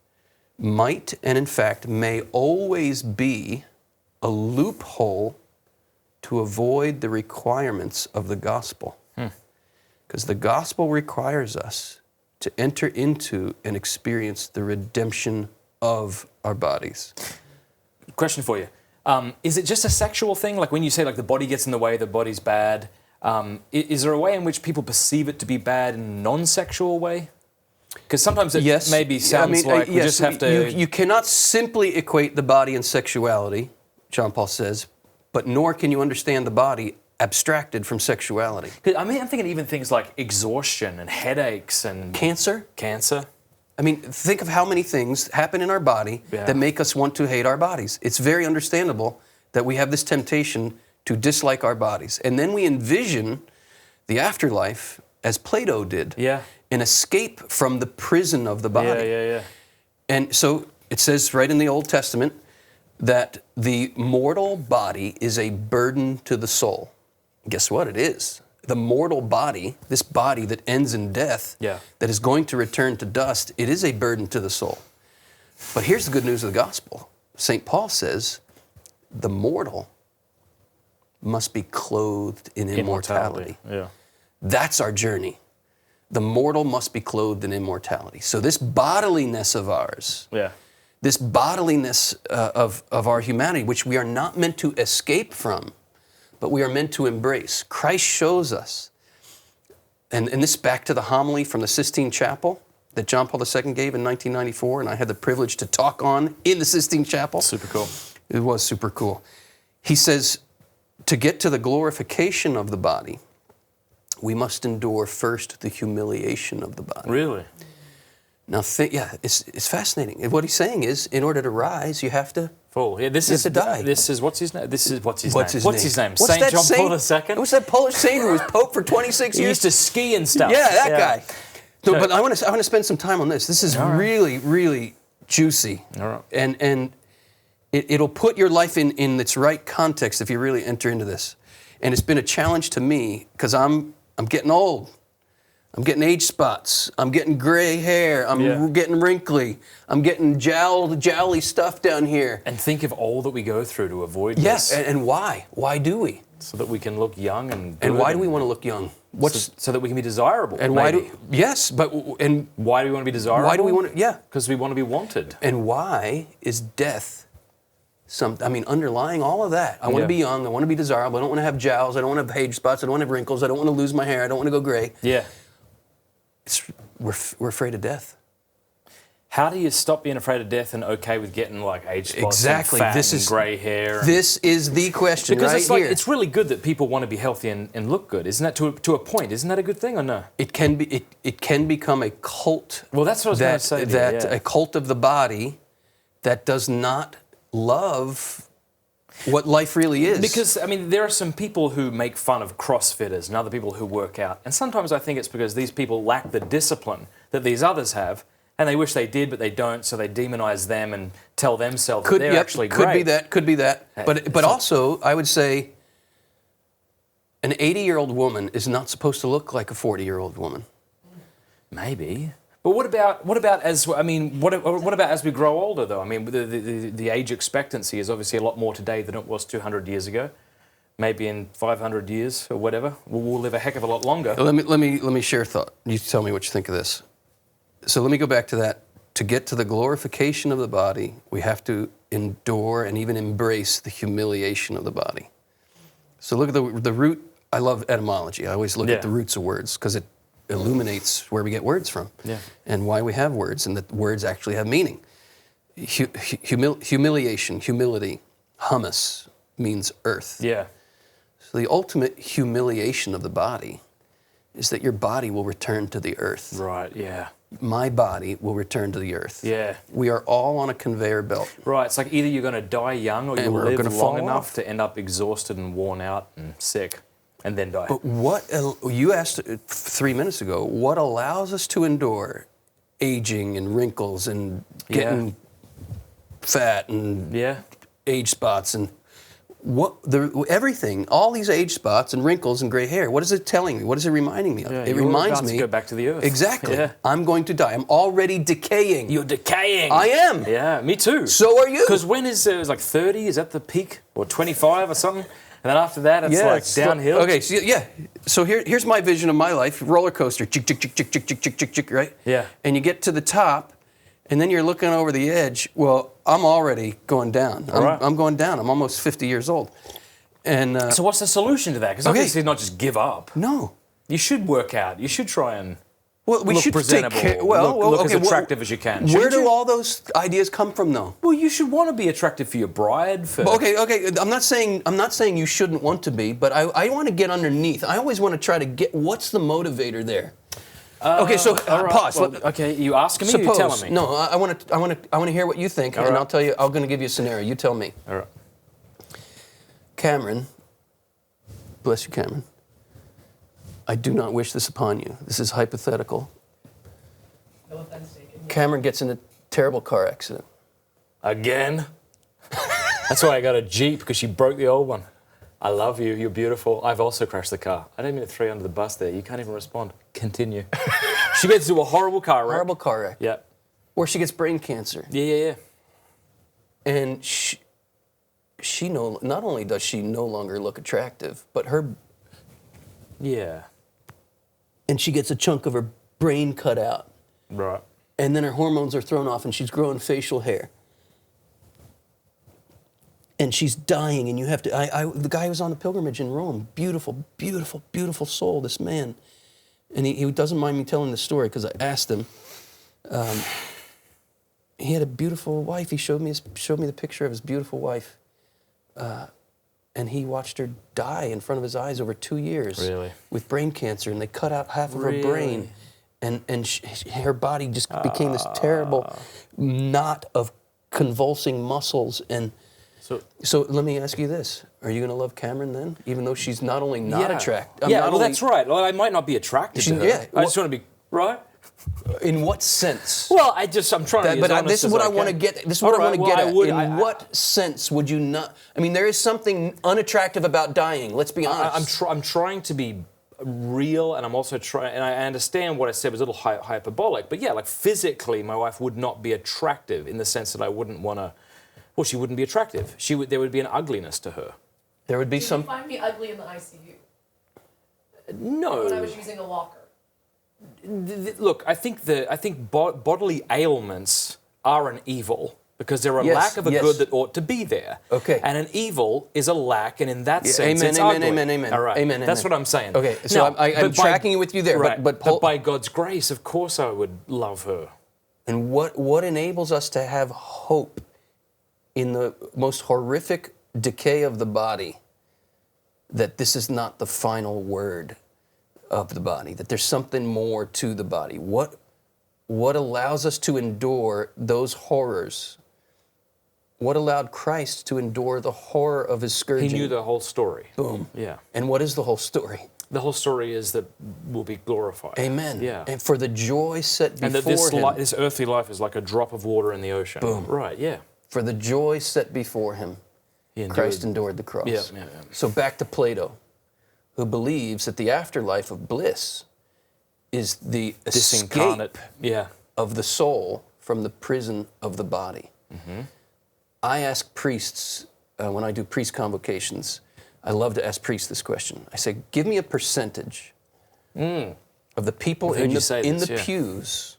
S2: might and in fact may always be a loophole to avoid the requirements of the gospel. Because the gospel requires us to enter into and experience the redemption of our bodies.
S3: Question for you. Is it just a sexual thing? Like when you say like the body gets in the way, the body's bad, is there a way in which people perceive it to be bad in a non-sexual way? Because sometimes it maybe sounds like we just have to...
S2: You cannot simply equate the body and sexuality, John Paul says, but nor can you understand the body abstracted from sexuality.
S3: I mean, I'm thinking even things like exhaustion and headaches and...
S2: Cancer. I mean, think of how many things happen in our body that make us want to hate our bodies. It's very understandable that we have this temptation to dislike our bodies. And then we envision the afterlife, as Plato did, an escape from the prison of the body. And so it says right in the Old Testament that the mortal body is a burden to the soul. Guess what? It is. The mortal body, this body that ends in death, that is going to return to dust, it is a burden to the soul. But here's the good news of the gospel. St. Paul says the mortal must be clothed in immortality. That's our journey. The mortal must be clothed in immortality. So this bodiliness of ours, this bodiliness of our humanity, which we are not meant to escape from, but we are meant to embrace. Christ shows us, and this back to the homily from the Sistine Chapel that John Paul II gave in 1994, and I had the privilege to talk on in the Sistine Chapel.
S3: Super cool.
S2: It was super cool. He says, to get to the glorification of the body, we must endure first the humiliation of the body.
S3: Really?
S2: Now, it's fascinating. What he's saying is, in order to rise, you have to
S3: fall. Yeah,
S2: this is to die.
S3: This is what's his name? What's his name?
S2: What's
S3: Saint John Paul II.
S2: What's that Polish saint who was Pope for 26 years?
S3: He used to ski and stuff.
S2: Yeah, that guy. So, but I want to spend some time on this. This is really, really juicy, and it'll put your life in its right context if you really enter into this. And it's been a challenge to me because I'm getting old. I'm getting age spots. I'm getting gray hair. I'm getting wrinkly. I'm getting jowly stuff down here.
S3: And think of all that we go through to avoid
S2: Yes,
S3: this.
S2: and why? Why do we?
S3: So that we can look young and good.
S2: And why do we want to look young?
S3: So that we can be desirable.
S2: And
S3: maybe.
S2: why do? Yes, but and
S3: why do we want to be desirable?
S2: why do we want to? Yeah,
S3: because we want to be wanted.
S2: And why is death? Underlying all of that, I want to be young. I want to be desirable. I don't want to have jowls. I don't want to have age spots. I don't want to have wrinkles. I don't want to lose my hair. I don't want to go gray.
S3: Yeah.
S2: We're afraid of death.
S3: How do you stop being afraid of death and okay with getting like age spots and fat and grey hair?
S2: This is the question
S3: because
S2: right
S3: it's like,
S2: here.
S3: it's really good that people want to be healthy and look good. Isn't that to a point? Isn't that a good thing or no?
S2: It can be. It can become a cult.
S3: Well, that's what I was going to say.
S2: A cult of the body that does not love what life really is.
S3: Because, there are some people who make fun of CrossFitters and other people who work out. And sometimes I think it's because these people lack the discipline that these others have. And they wish they did, but they don't, so they demonize them and tell themselves that they're actually great.
S2: Could be that. But also, I would say, an 80-year-old woman is not supposed to look like a 40-year-old woman.
S3: Maybe. But what about as we grow older though? The age expectancy is obviously a lot more today than it was 200 years ago. Maybe in 500 years or whatever, we'll live a heck of a lot longer.
S2: Let me share a thought. You tell me what you think of this. So let me go back to that. To get to the glorification of the body, we have to endure and even embrace the humiliation of the body. So look at the root. I love etymology. I always look at the roots of words because it illuminates where we get words from and why we have words, and that words actually have meaning. Humiliation, humility, humus means earth.
S3: Yeah.
S2: So the ultimate humiliation of the body is that your body will return to the earth.
S3: Right, yeah.
S2: My body will return to the earth.
S3: Yeah.
S2: We are all on a conveyor belt.
S3: Right, it's like either you're going to die young or you'll live long enough to end up exhausted and worn out and sick and then die.
S2: But what, you asked 3 minutes ago, what allows us to endure aging and wrinkles and getting fat and age spots and everything, all these age spots and wrinkles and gray hair, what is it telling me? What is it reminding me of? It reminds me
S3: to go back to the earth.
S2: Exactly.
S3: Yeah.
S2: I'm going to die. I'm already decaying.
S3: You're decaying.
S2: I am.
S3: Yeah, me too.
S2: So are you.
S3: Because when is it was like 30? Is that the peak? Or 25 or something? And then after that, it's downhill.
S2: Okay, so here's my vision of my life. Roller coaster, right?
S3: Yeah.
S2: And you get to the top, and then you're looking over the edge. Well, I'm already going down. I'm going down. I'm almost 50 years old. And
S3: so what's the solution to that? Because obviously not just give up.
S2: No.
S3: You should work out. You should try and
S2: we
S3: look
S2: should
S3: presentable.
S2: Take care.
S3: Look as attractive as you can.
S2: Where do all those ideas come from, though?
S3: Well, you should want to be attractive for your bride.
S2: Okay. I'm not saying you shouldn't want to be, but I want to get underneath. I always want to try to get what's the motivator there. Okay, so pause.
S3: Well, okay, you asking me? Or you telling me?
S2: No, I want to hear what you think, and I'll tell you. I'm going to give you a scenario. You tell me.
S3: All right.
S2: Cameron, bless you, Cameron. I do not wish this upon you. This is hypothetical.
S4: No offense taken.
S2: Cameron gets in a terrible car accident.
S3: Again? That's why I got a Jeep, because she broke the old one. I love you. You're beautiful. I've also crashed the car. I didn't mean to throw you under the bus there. You can't even respond. Continue. She gets into a horrible car wreck.
S2: Horrible car wreck.
S3: Yeah.
S2: Or she gets brain cancer.
S3: Yeah.
S2: And not only does she no longer look attractive, but her...
S3: Yeah.
S2: And she gets a chunk of her brain cut out.
S3: Right.
S2: And then her hormones are thrown off and she's growing facial hair. And she's dying, and you have to... the guy was on a pilgrimage in Rome. Beautiful, beautiful, beautiful soul, this man. And he doesn't mind me telling the story because I asked him. He had a beautiful wife. He showed me the picture of his beautiful wife. And he watched her die in front of his eyes over 2 years.
S3: Really?
S2: With brain cancer, and they cut out half of her brain. And her body just became this terrible knot of convulsing muscles. And so let me ask you this. Are you going to love Cameron then? Even though she's not only not attractive.
S3: That's right. Well, I might not be attracted to her.
S2: Yeah.
S3: I just want to be... Right?
S2: In what sense?
S3: Well, I'm trying to be as honest
S2: this is what
S3: as
S2: I want to get. This is what I want to get at. In what sense would you not? I mean, there is something unattractive about dying. Let's be honest.
S3: I'm trying to be real, and I'm also trying, and I understand what I said was a little hyperbolic, but yeah, like physically, my wife would not be attractive in the sense that I wouldn't want to. Well, she wouldn't be attractive. There would be an ugliness to her.
S2: There would be
S4: Did
S2: some.
S4: you find me ugly in the ICU?
S3: No.
S4: When I was using a walker.
S3: Look, I think bodily ailments are an evil because they're a
S2: Yes,
S3: lack of a
S2: yes.
S3: good that ought to be there.
S2: Okay.
S3: And an evil is a lack, and in that sense,
S2: amen,
S3: it's
S2: amen,
S3: ugly.
S2: amen, amen.
S3: All right.
S2: Amen,
S3: That's
S2: amen.
S3: what I'm saying.
S2: Okay, so
S3: Now,
S2: I'm
S3: but by-
S2: tracking you with you there,
S3: right,
S2: but
S3: by God's grace, of course, I would love her.
S2: And what enables us to have hope in the most horrific decay of the body, that this is not the final word of the body, that there's something more to the body? What allows us to endure those horrors? What allowed Christ to endure the horror of his scourging?
S3: He knew the whole story.
S2: Boom.
S3: Yeah.
S2: And what is the whole story?
S3: The whole story is that we'll be glorified.
S2: Amen.
S3: Yeah.
S2: And for the joy set before
S3: And that this,
S2: him.
S3: this earthly life is like a drop of water in the ocean.
S2: Boom.
S3: Right, yeah.
S2: For the joy set before him,
S3: He endured.
S2: Christ endured the cross.
S3: Yeah, yeah, yeah.
S2: So back to Plato, who believes that the afterlife of bliss is the
S3: Disincarnate.
S2: escape
S3: Yeah.
S2: of the soul from the prison of the body.
S3: Mm-hmm.
S2: I ask priests, when I do priest convocations, I love to ask priests this question. I say, give me a percentage of the people
S3: I've heard
S2: in
S3: you
S2: the,
S3: say
S2: in
S3: this,
S2: the
S3: yeah.
S2: pews,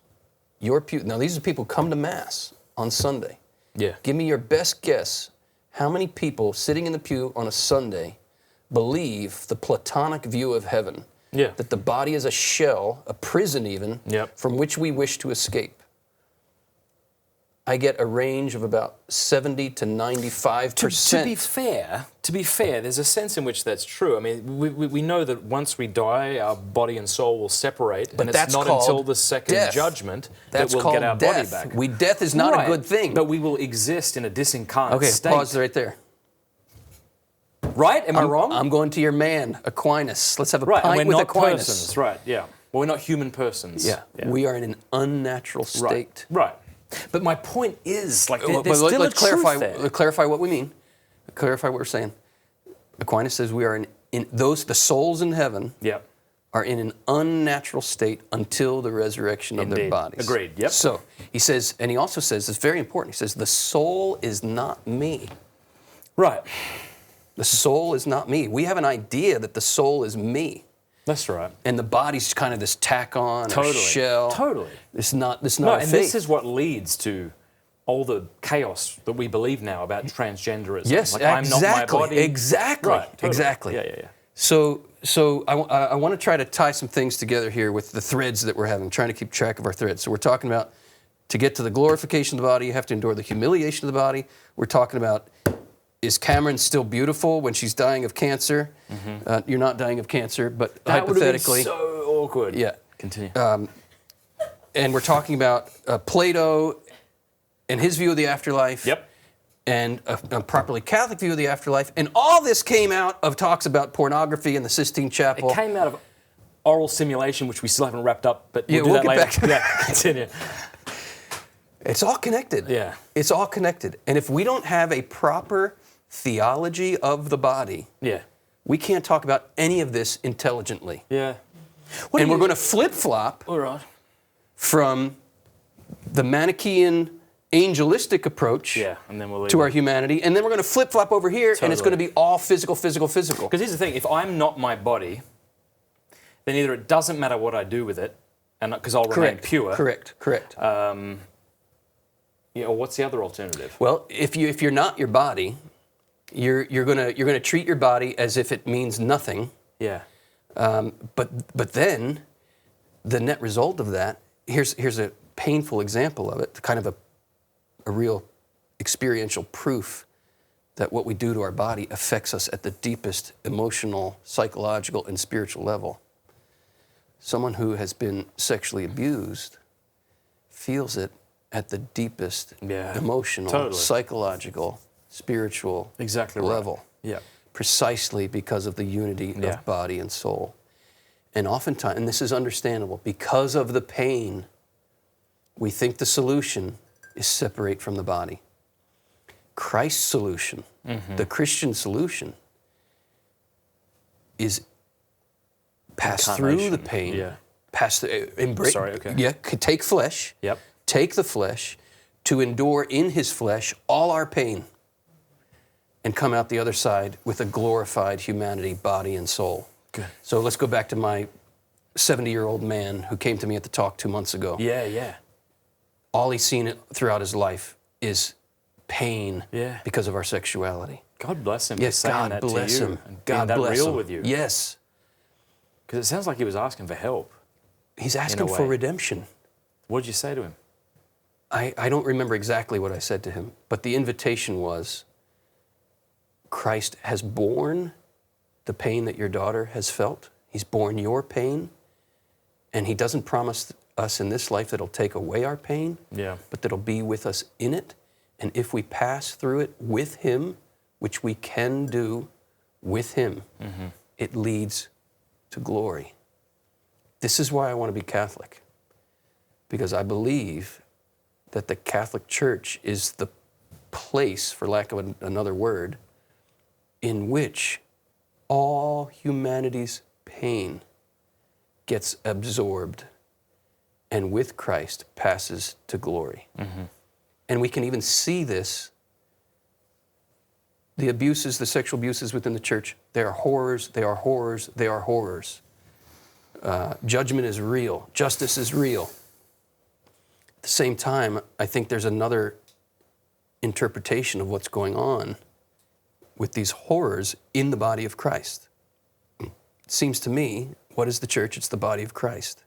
S2: your pew. Now, these are people who come to Mass on Sunday.
S3: Yeah.
S2: Give me your best guess. How many people sitting in the pew on a Sunday believe the Platonic view of heaven?
S3: Yeah.
S2: That the body is a shell, a prison even,
S3: Yep.
S2: from which we wish to escape. I get a range of about 70 to 95%.
S3: To be fair, there's a sense in which that's true. I mean, we know that once we die, our body and soul will separate,
S2: But
S3: and it's
S2: that's
S3: not
S2: called
S3: until the second
S2: death.
S3: judgment
S2: That's
S3: that we'll
S2: called
S3: get our
S2: death.
S3: body back.
S2: Death is not
S3: Right.
S2: a good thing.
S3: But we will exist in a disincarnate
S2: Okay,
S3: state.
S2: pause right there.
S3: Right? Am I wrong?
S2: I'm going to your man, Aquinas. Let's have a
S3: right, and
S2: pint
S3: we're
S2: with
S3: not
S2: Aquinas.
S3: persons. Right, yeah. Well, we're not human persons.
S2: Yeah. We are in an unnatural state.
S3: Right. But my point is, like,
S2: But
S3: there's still
S2: let's
S3: a truth
S2: clarify.
S3: there.
S2: Let's clarify what we mean. Clarify what we're saying. Aquinas says we are the souls in heaven
S3: Yeah.
S2: are in an unnatural state until the resurrection of their
S3: Indeed.
S2: bodies.
S3: Agreed, yep.
S2: So he says, and he also says, it's very important. He says, the soul is not me.
S3: Right.
S2: The soul is not me. We have an idea that the soul is me.
S3: That's right.
S2: And the body's kind of this tack on or
S3: Totally.
S2: shell.
S3: Totally.
S2: It's not
S3: No,
S2: a
S3: and
S2: faith.
S3: this is what leads to all the chaos that we believe now about transgenderism.
S2: Yes,
S3: like,
S2: exactly.
S3: I'm not my body.
S2: Exactly.
S3: Right, totally.
S2: Exactly.
S3: Yeah.
S2: So I want to try to tie some things together here with the threads that we're having, trying to keep track of our threads. So we're talking about, to get to the glorification of the body, you have to endure the humiliation of the body. We're talking about, is Cameron still beautiful when she's dying of cancer? Mm-hmm. You're not dying of cancer, but
S3: That
S2: hypothetically.
S3: would have been so awkward.
S2: Yeah.
S3: Continue.
S2: And we're talking about Plato and his view of the afterlife.
S3: Yep.
S2: And a properly Catholic view of the afterlife. And all this came out of talks about pornography in the Sistine Chapel.
S3: It came out of oral simulation, which we still haven't wrapped up, but
S2: Yeah,
S3: we'll do
S2: we'll
S3: that
S2: get
S3: later.
S2: back.
S3: Yeah, continue.
S2: It's all connected.
S3: Yeah.
S2: It's all connected. And if we don't have a proper theology of the body,
S3: Yeah.
S2: we can't talk about any of this intelligently.
S3: Yeah.
S2: And we're going to flip-flop
S3: All right.
S2: from the Manichaean angelistic approach
S3: Yeah, and then we'll leave
S2: to our
S3: it.
S2: humanity, and then we're going to flip-flop over here, and it's
S3: Totally.
S2: going to be all physical.
S3: Because here's the thing, if I'm not my body, then either it doesn't matter what I do with it, and because I'll remain pure.
S2: Correct.
S3: Yeah, or what's the other alternative?
S2: Well, if you're not your body, you're gonna treat your body as if it means nothing.
S3: Yeah.
S2: But then the net result of that, here's a painful example of it, kind of a real experiential proof that what we do to our body affects us at the deepest emotional, psychological, and spiritual level. Someone who has been sexually abused feels it at the deepest emotional,
S3: totally.
S2: psychological, spiritual
S3: Exactly right.
S2: level.
S3: Yeah.
S2: Precisely because of the unity of body and soul. And oftentimes, and this is understandable, because of the pain, we think the solution is separate from the body. Christ's solution, the Christian solution, is pass through the pain,
S3: Yeah.
S2: pass the embrace.
S3: Sorry, okay.
S2: Yeah, could take flesh.
S3: Yep.
S2: Take the flesh, to endure in his flesh all our pain, and come out the other side with a glorified humanity, body and soul.
S3: Good.
S2: So let's go back to my 70-year-old man who came to me at the talk 2 months ago.
S3: Yeah.
S2: All he's seen throughout his life is pain because of our sexuality.
S3: God bless him.
S2: Yes,
S3: for saying
S2: God
S3: that
S2: bless
S3: to you
S2: him.
S3: and
S2: God
S3: being that
S2: bless
S3: real
S2: him.
S3: with you.
S2: Yes.
S3: Because it sounds like he was asking for help.
S2: He's asking for
S3: way.
S2: redemption.
S3: What did you say to him?
S2: I don't remember exactly what I said to him, but the invitation was, Christ has borne the pain that your daughter has felt. He's borne your pain, and he doesn't promise us in this life that he'll take away our pain, but that he'll be with us in it. And if we pass through it with him, which we can do with him, it leads to glory. This is why I want to be Catholic, because I believe that the Catholic Church is the place, for lack of another word, in which all humanity's pain gets absorbed and with Christ passes to glory. And we can even see this. The abuses, the sexual abuses within the church, they are horrors, they are horrors, they are horrors. Judgment is real. Justice is real. At the same time, I think there's another interpretation of what's going on with these horrors in the body of Christ. It seems to me, what is the church? It's the body of Christ.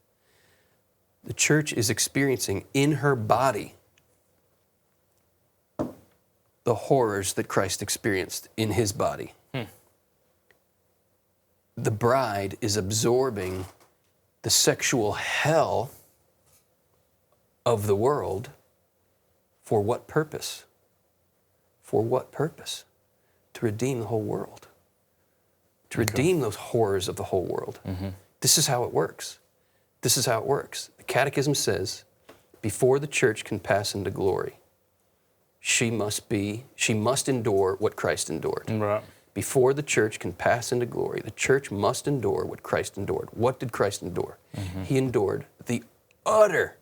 S2: The church is experiencing in her body the horrors that Christ experienced in his body. The bride is absorbing the sexual hell of the world. For what purpose? For what purpose? To redeem the whole world. To redeem those horrors of the whole world. This is how it works. This is how it works. The Catechism says, before the church can pass into glory, she must endure what Christ endured.
S3: Right.
S2: Before the church can pass into glory, the church must endure what Christ endured. What did Christ endure? He endured the utter,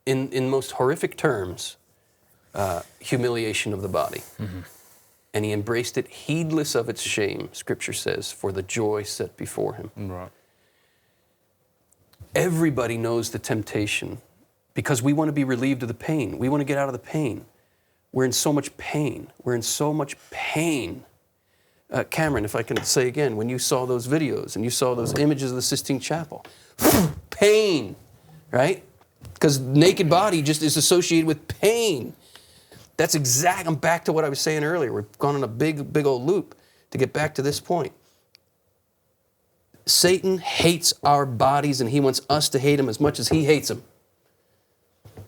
S2: in most horrific terms, humiliation of the body. And he embraced it heedless of its shame, Scripture says, for the joy set before him.
S3: Right.
S2: Everybody knows the temptation because we want to be relieved of the pain. We want to get out of the pain. We're in so much pain. We're in so much pain. Cameron, if I can say again, when you saw those videos and you saw those images of the Sistine Chapel, pain, right? Because naked body just is associated with pain. That's I'm back to what I was saying earlier. We've gone on a big old loop to get back to this point. Satan hates our bodies, and he wants us to hate him as much as he hates them.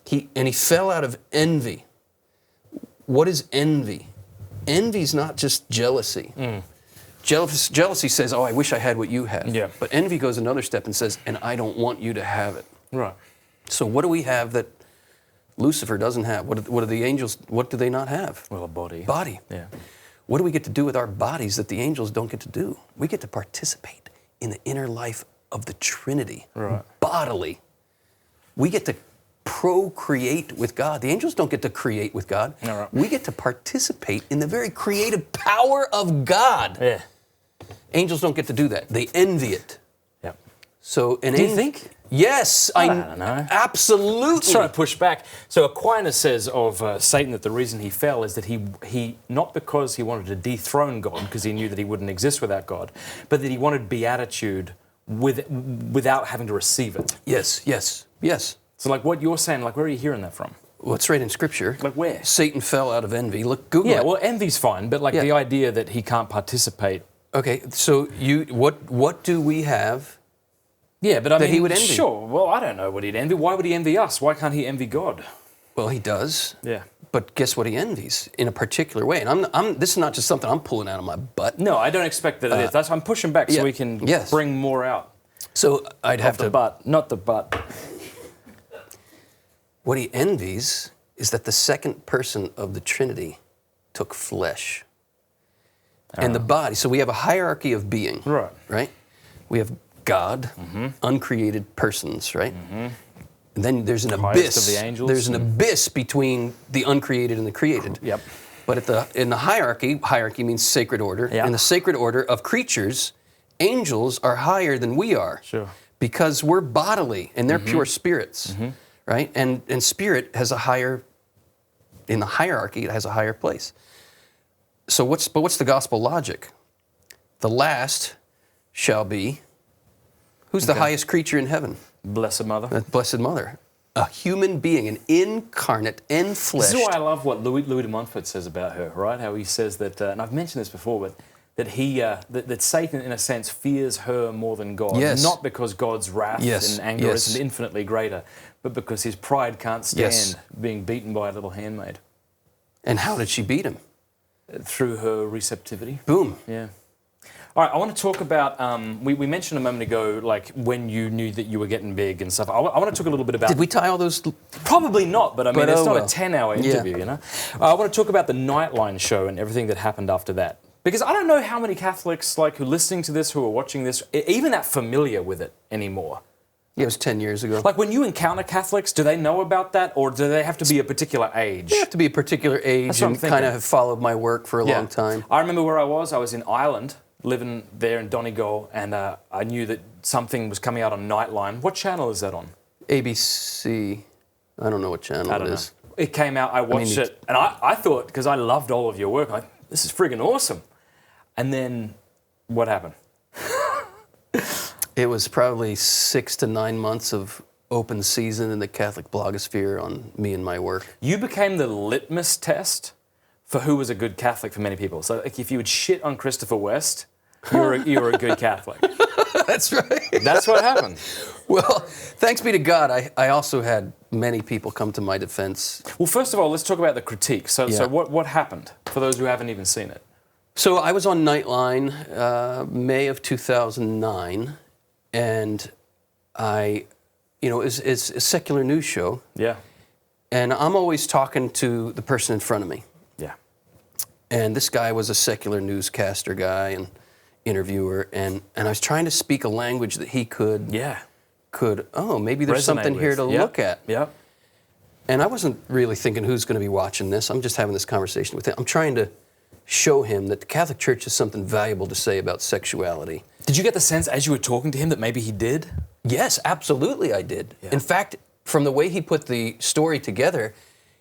S2: He fell out of envy. What is envy? Envy is not just jealousy. Jealousy says, oh, I wish I had what you have.
S3: Yeah.
S2: But envy goes another step and says, and I don't want you to have it.
S3: Right.
S2: So what do we have that Lucifer doesn't have? What do the angels, what do they not have?
S3: Well, a body.
S2: Body.
S3: Yeah.
S2: What do we get to do with our bodies that the angels don't get to do? We get to participate in the inner life of the Trinity.
S3: Right.
S2: Bodily. We get to procreate with God. The angels don't get to create with God.
S3: No, right.
S2: We get to participate in the very creative power of God.
S3: Yeah.
S2: Angels don't get to do that. They envy it.
S3: Yep.
S2: So,
S3: Do you think?
S2: Yes,
S3: I don't know.
S2: Absolutely.
S3: Let's try to push back. So Aquinas says of Satan that the reason he fell is that he not because he wanted to dethrone God, because he knew that he wouldn't exist without God, but that he wanted beatitude without having to receive it.
S2: Yes.
S3: So like what you're saying, like where are you hearing that from?
S2: Well, it's right in Scripture.
S3: Like where?
S2: Satan fell out of envy. Look, Google
S3: Yeah,
S2: it.
S3: well, envy's fine, but like the idea that he can't participate.
S2: Okay, so what do we have?
S3: Yeah, but I mean,
S2: he would envy?
S3: Sure. Well, I don't know what he'd envy. Why would he envy us? Why can't he envy God?
S2: Well, he does.
S3: Yeah.
S2: But guess what he envies in a particular way? And this is not just something I'm pulling out of my butt.
S3: No, I don't expect that it is. That's I'm pushing back so we can bring more out.
S2: So I'd have
S3: Of the butt, not the butt.
S2: What he envies is that the second person of the Trinity took flesh. and the body. So we have a hierarchy of being.
S3: Right.
S2: Right? We have God, uncreated persons, right? And then there's an
S3: Highest
S2: abyss.
S3: of the angels.
S2: There's an abyss between the uncreated and the created.
S3: Yep.
S2: But in the hierarchy means sacred order.
S3: Yeah.
S2: In the sacred order of creatures, angels are higher than we are.
S3: Sure.
S2: Because we're bodily and they're pure spirits, right? And spirit has a higher, in the hierarchy, it has a higher place. So what's the gospel logic? The last shall be, who's the highest creature in heaven?
S3: Blessed Mother.
S2: The Blessed Mother. A human being, an incarnate, enfleshed.
S3: This is why I love what Louis de Montfort says about her, right? How he says that, and I've mentioned this before, but that Satan, in a sense, fears her more than God.
S2: Yes.
S3: Not because God's wrath and anger isn't infinitely greater, but because his pride can't stand being beaten by a little handmaid.
S2: And how did she beat him?
S3: Through her receptivity.
S2: Boom.
S3: Yeah. All right, I want to talk about, we mentioned a moment ago, like, when you knew that you were getting big and stuff. I want to talk a little bit about...
S2: Did we tie all those?
S3: Probably not, but I mean, it's not a 10-hour
S2: Yeah.
S3: interview, you know? I want to talk about the Nightline show and everything that happened after that. Because I don't know how many Catholics, like, who are listening to this, who are watching this, even that familiar with it anymore.
S2: Yeah, it was 10 years ago.
S3: Like, when you encounter Catholics, do they know about that, or do they have to be a particular age?
S2: You have to be a particular age
S3: That's what I'm
S2: and
S3: thinking.
S2: kind of have followed my work for a long time.
S3: I remember where I was in Ireland, living there in Donegal, and I knew that something was coming out on Nightline. What channel is that on?
S2: ABC. I don't know what channel it is.
S3: It came out, I watched it, and I thought, because I loved all of your work, this is friggin' awesome. And then, what happened?
S2: It was probably 6 to 9 months of open season in the Catholic blogosphere on me and my work.
S3: You became the litmus test for who was a good Catholic for many people. So like, if you would shit on Christopher West, you were a good Catholic.
S2: That's right.
S3: That's what happened.
S2: Well, thanks be to God, I also had many people come to my defense.
S3: Well, first of all, let's talk about the critique. So what happened, for those who haven't even seen it?
S2: So I was on Nightline May of 2009, and it's a secular news show.
S3: Yeah.
S2: And I'm always talking to the person in front of me.
S3: Yeah.
S2: And this guy was a secular newscaster guy and interviewer, and I was trying to speak a language that he could, maybe there's something here to look at.
S3: Yeah.
S2: And I wasn't really thinking who's going to be watching this. I'm just having this conversation with him. I'm trying to show him that the Catholic Church has something valuable to say about sexuality.
S3: Did you get the sense as you were talking to him that maybe he did?
S2: Yes, absolutely I did.
S3: Yeah.
S2: In fact, from the way he put the story together,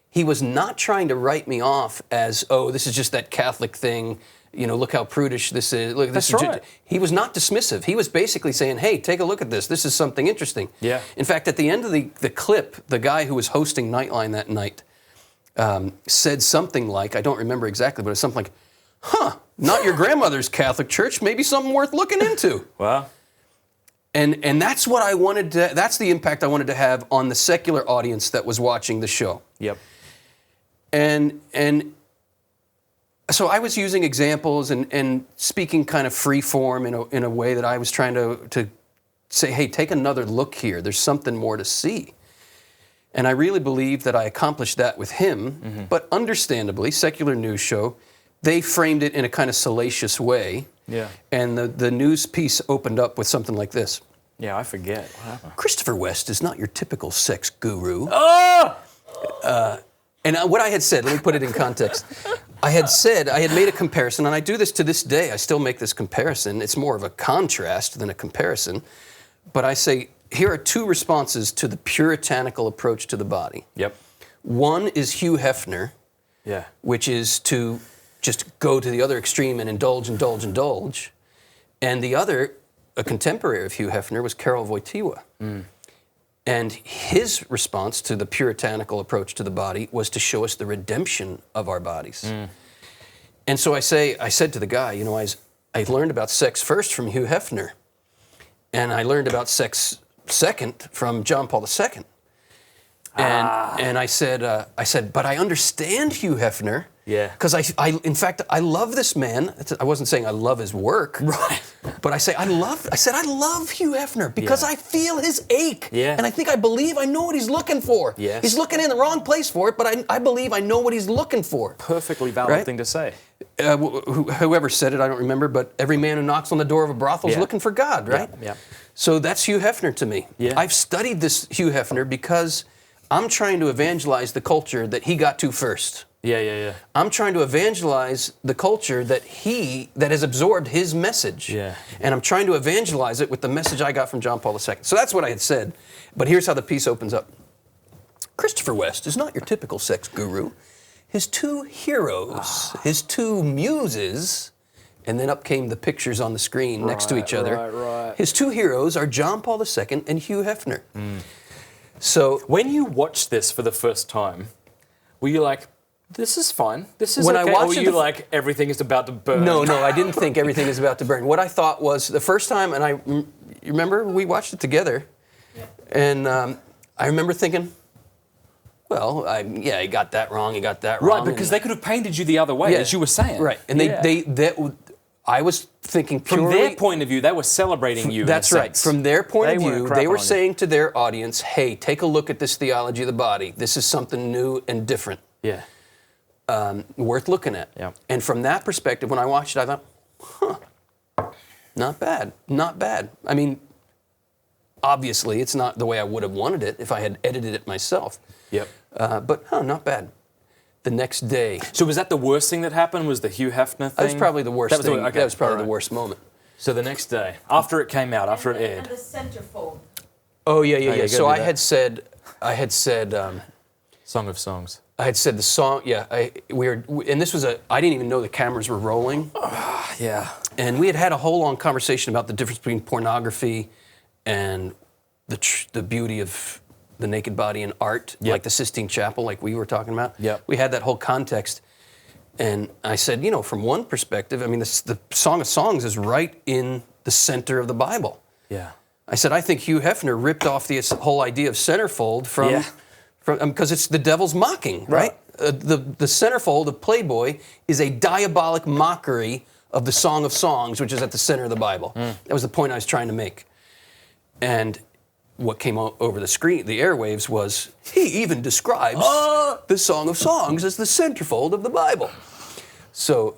S2: he was not trying to write me off as, oh, this is just that Catholic thing, look how prudish this is. Look, this
S3: That's
S2: is
S3: right.
S2: He was not dismissive. He was basically saying, hey, take a look at this. This is something interesting.
S3: Yeah.
S2: In fact, at the end of the clip, the guy who was hosting Nightline that night said something like, I don't remember exactly, but it was something like, not your grandmother's Catholic Church, maybe something worth looking into.
S3: Well.
S2: And that's what I wanted to, that's the impact I wanted to have on the secular audience that was watching the show.
S3: Yep.
S2: And so I was using examples and speaking kind of free form in a way that I was trying to say, hey, take another look here. There's something more to see. And I really believe that I accomplished that with him. But understandably, secular news show, they framed it in a kind of salacious way.
S3: Yeah.
S2: And the news piece opened up with something like this.
S3: Yeah, I forget. What happened?
S2: Christopher West is not your typical sex guru.
S3: Oh!
S2: And what I had said, let me put it in context. I had made a comparison, and I do this to this day. I still make this comparison. It's more of a contrast than a comparison. But I say, here are two responses to the puritanical approach to the body.
S3: Yep.
S2: One is Hugh Hefner,
S3: Yeah.
S2: which is to just go to the other extreme and indulge. And the other, a contemporary of Hugh Hefner, was Karol Wojtyła. And his response to the puritanical approach to the body was to show us the redemption of our bodies. And so I said to the guy, I learned about sex first from Hugh Hefner, and I learned about sex second from John Paul II. And I said, but I understand Hugh Hefner
S3: Yeah.
S2: Because in fact, I love this man. I wasn't saying I love his work.
S3: Right.
S2: But I said I love Hugh Hefner because I feel his ache.
S3: Yeah.
S2: And I believe I know what he's looking for.
S3: Yes.
S2: He's looking in the wrong place for it, but I believe I know what he's looking for.
S3: Perfectly valid thing to say.
S2: Whoever said it, I don't remember, but every man who knocks on the door of a brothel is looking for God, right?
S3: Yeah.
S2: So that's Hugh Hefner to me.
S3: Yeah.
S2: I've studied this Hugh Hefner because I'm trying to evangelize the culture that he got to first.
S3: Yeah.
S2: I'm trying to evangelize the culture that has absorbed his message.
S3: Yeah.
S2: And I'm trying to evangelize it with the message I got from John Paul II. So that's what I had said. But here's how the piece opens up. Christopher West is not your typical sex guru. His two heroes, his two muses, and then up came the pictures on the screen next to each other.
S3: Right.
S2: His two heroes are John Paul II and Hugh Hefner. So
S3: when you watched this for the first time, were you like, this is fine, this is
S2: when
S3: okay?
S2: I watched
S3: or were you like, everything is about to burn?
S2: No, I didn't think everything is about to burn. What I thought was the first time, and you remember we watched it together, and I remember thinking, well, he got that wrong, he got that wrong.
S3: Right, because they could have painted you the other way, as you were saying.
S2: Right, and I was thinking purely...
S3: From their point of view, they were celebrating you.
S2: That's right. From their point of view, they were saying to their audience, hey, take a look at this theology of the body. This is something new and different.
S3: Yeah.
S2: Worth looking at.
S3: Yeah.
S2: And from that perspective, when I watched it, I thought, not bad. I mean, obviously, it's not the way I would have wanted it if I had edited it myself.
S3: Yep.
S2: But not bad. The next day.
S3: So was that the worst thing that happened? Was the Hugh Hefner thing?
S2: That was probably the worst thing. That was probably the worst moment.
S3: So the next day, after it came out, after it aired.
S4: And the centerfold.
S2: Oh, yeah. So I had said,
S3: Song of Songs.
S2: I had said the song, and this was I didn't even know the cameras were rolling.
S3: Yeah.
S2: And we had a whole long conversation about the difference between pornography and the beauty of the naked body in art, like the Sistine Chapel, like we were talking about.
S3: Yep.
S2: We had that whole context. And I said, from one perspective, I mean, the Song of Songs is right in the center of the Bible.
S3: Yeah.
S2: I said, I think Hugh Hefner ripped off the whole idea of centerfold from because it's the devil's mocking, right? The centerfold of Playboy is a diabolic mockery of the Song of Songs, which is at the center of the Bible. That was the point I was trying to make. And what came over the screen, the airwaves, was he even describes the Song of Songs as the centerfold of the Bible. So,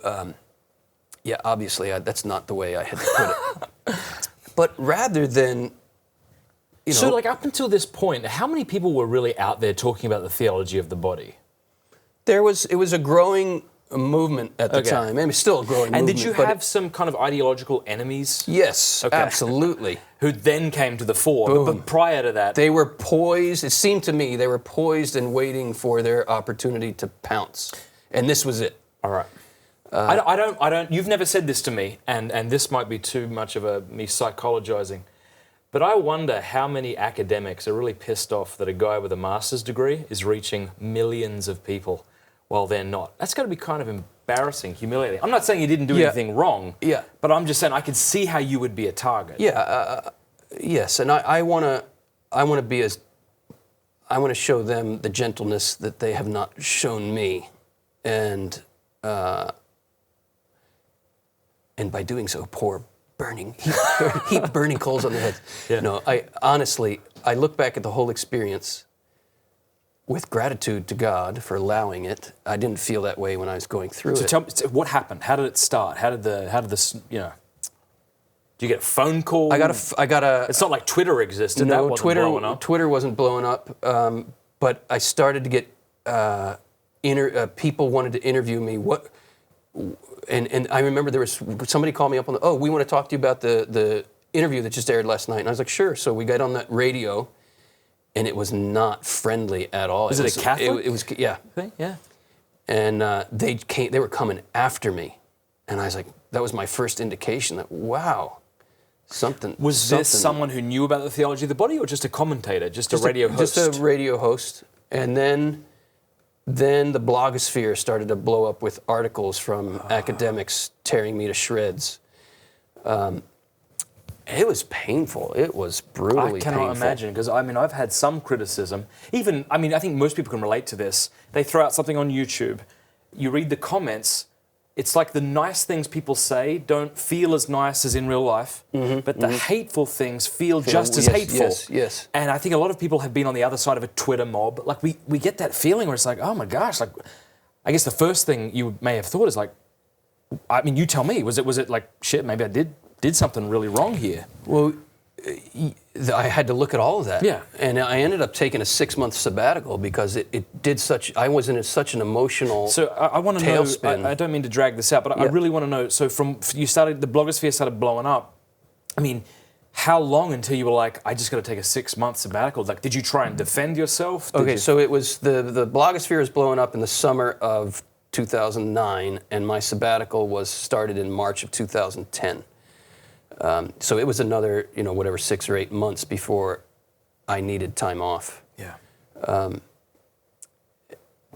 S2: obviously that's not the way I had to put it. But rather than,
S3: So, up until this point, how many people were really out there talking about the theology of the body?
S2: It was a growing movement at the time. And it's still a growing movement.
S3: And did you have some kind of ideological enemies?
S2: Yes, absolutely.
S3: Who then came to the fore. But prior to that...
S2: They were poised, it seemed to me, they were poised and waiting for their opportunity to pounce. And this was it.
S3: All right. I don't, you've never said this to me, and this might be too much of me psychologizing, but I wonder how many academics are really pissed off that a guy with a master's degree is reaching millions of people while they're not. That's got to be kind of embarrassing, humiliating. I'm not saying you didn't do anything wrong, but I'm just saying I could see how you would be a target.
S2: Yes, and I want to show them the gentleness that they have not shown me, and by doing so, pour heap burning coals on their heads. Yeah. No, I honestly look back at the whole experience with gratitude to God for allowing it. I didn't feel that way when I was going through it.
S3: Tell me, what happened? How did it start? How did this, do you get a phone call?
S2: I got a.
S3: It's not like Twitter existed.
S2: No,
S3: that wasn't blowing up.
S2: Twitter wasn't blowing up. But I started to get people wanted to interview me. And I remember there was somebody called me up on we want to talk to you about the interview that just aired last night. And I was like, sure. So we got on that radio, and it was not friendly at all.
S3: Was it a Catholic?
S2: It was, yeah.
S3: Okay, yeah.
S2: And they were coming after me. And I was like, that was my first indication that, wow, something.
S3: Was this someone who knew about the theology of the body, or just a commentator, just a radio host?
S2: Just a radio host. And then the blogosphere started to blow up with articles from academics tearing me to shreds. It was painful. It was brutally painful. I cannot
S3: imagine, because I've had some criticism. I think most people can relate to this. They throw out something on YouTube, you read the comments, it's like the nice things people say don't feel as nice as in real life, but the hateful things feel just as hateful.
S2: Yes.
S3: And I think a lot of people have been on the other side of a Twitter mob. Like we get that feeling where it's like, oh my gosh, like I guess the first thing you may have thought is like, I mean, you tell me, was it like, shit, maybe I did something really wrong here?
S2: Well, I had to look at all of that.
S3: Yeah.
S2: And I ended up taking a 6-month sabbatical because it did I was in such an emotional
S3: So I want to know,
S2: tailspin.
S3: I don't mean to drag this out, but I really want to know, so the blogosphere started blowing up. I mean, how long until you were like, I just got to take a 6-month sabbatical? Like, did you try and defend yourself?
S2: So it was the blogosphere was blowing up in the summer of 2009, and my sabbatical was started in March of 2010. So it was another, 6 or 8 months before I needed time off.
S3: Yeah.
S2: And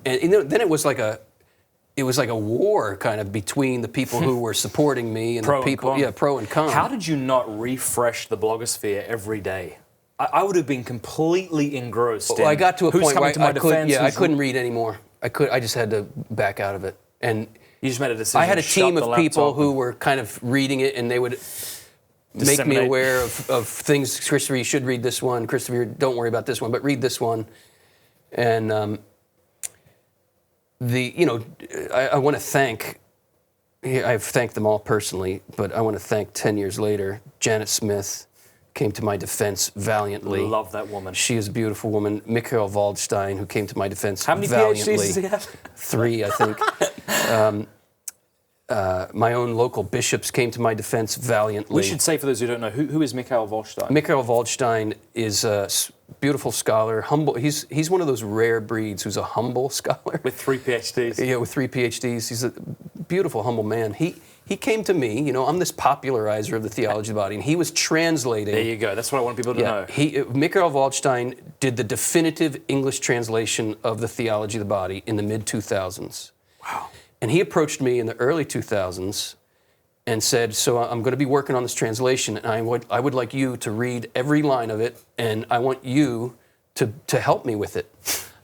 S2: then it was like a war kind of between the people who were supporting me and
S3: Pro
S2: the people,
S3: and con.
S2: pro and con.
S3: How did you not refresh the blogosphere every day? I would have been completely engrossed.
S2: Well, I got to a point where I
S3: couldn't
S2: couldn't read anymore. I just had to back out of it. And
S3: you just made a decision.
S2: I had a
S3: to shut
S2: team
S3: the
S2: of people
S3: laptop
S2: who were kind of reading it, and they would make me aware of things. Christopher, you should read this one. Christopher, don't worry about this one, but read this one. And I want to thank. I've thanked them all personally, but I want to thank 10 years later, Janet Smith came to my defense valiantly.
S3: Love that woman.
S2: She is a beautiful woman. Mikhail Waldstein, who came to my defense
S3: How many
S2: valiantly.
S3: PhDs does he have?
S2: 3, I think. My own local bishops came to my defense valiantly.
S3: We should say, for those who don't know, who is Mikhail Waldstein?
S2: Mikhail Waldstein is a beautiful scholar, humble. He's one of those rare breeds who's a humble scholar.
S3: With 3 PhDs.
S2: Yeah, with 3 PhDs. He's a beautiful, humble man. He came to me, I'm this popularizer of the theology of the body, and he was translating.
S3: There you go. That's what I want people to know.
S2: Mikhail Waldstein did the definitive English translation of the theology of the body in the mid-2000s.
S3: Wow.
S2: And he approached me in the early 2000s and said, so I'm going to be working on this translation, and I would like you to read every line of it, and I want you to help me with it.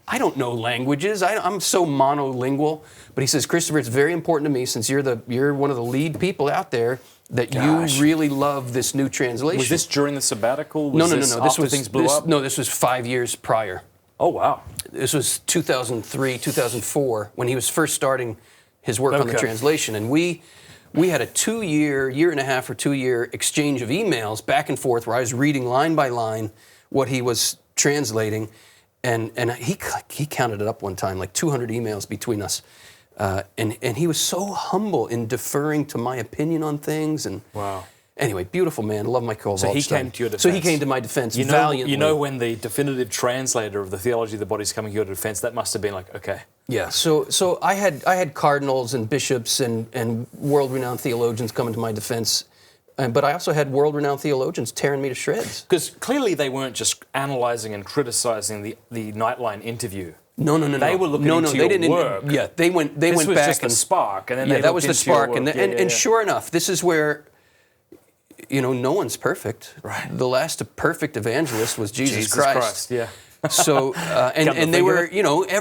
S2: I don't know languages. I'm so monolingual. But he says, Christopher, it's very important to me, since you're one of the lead people out there, that you really love this new translation.
S3: Was this during the sabbatical?
S2: No.
S3: This was things blew up?
S2: No, this was 5 years prior.
S3: Oh, wow.
S2: This was 2003, 2004, when he was first starting his work on the translation. And we had a 2-year, 2 year exchange of emails back and forth where I was reading line by line what he was translating. And he counted it up one time, like 200 emails between us. And he was so humble in deferring to my opinion on things. And
S3: wow.
S2: Anyway, beautiful man. Love my Waldstein.
S3: So he came to your defense.
S2: So he came to my defense valiantly.
S3: You know when the definitive translator of the theology of the body is coming to your defense, that must have been like, okay.
S2: Yeah. So I had cardinals and bishops and world-renowned theologians coming to my defense. But I also had world-renowned theologians tearing me to shreds.
S3: Because clearly they weren't just analysing and criticising the Nightline interview.
S2: No.
S3: They were looking into your work.
S2: Yeah, they went back.
S3: This was just the spark, and then they
S2: that was
S3: looked
S2: the
S3: into
S2: spark.
S3: your work.
S2: And sure enough, this is where, no one's perfect.
S3: Right.
S2: The last perfect evangelist was Jesus Christ.
S3: Yeah.
S2: So, and they were,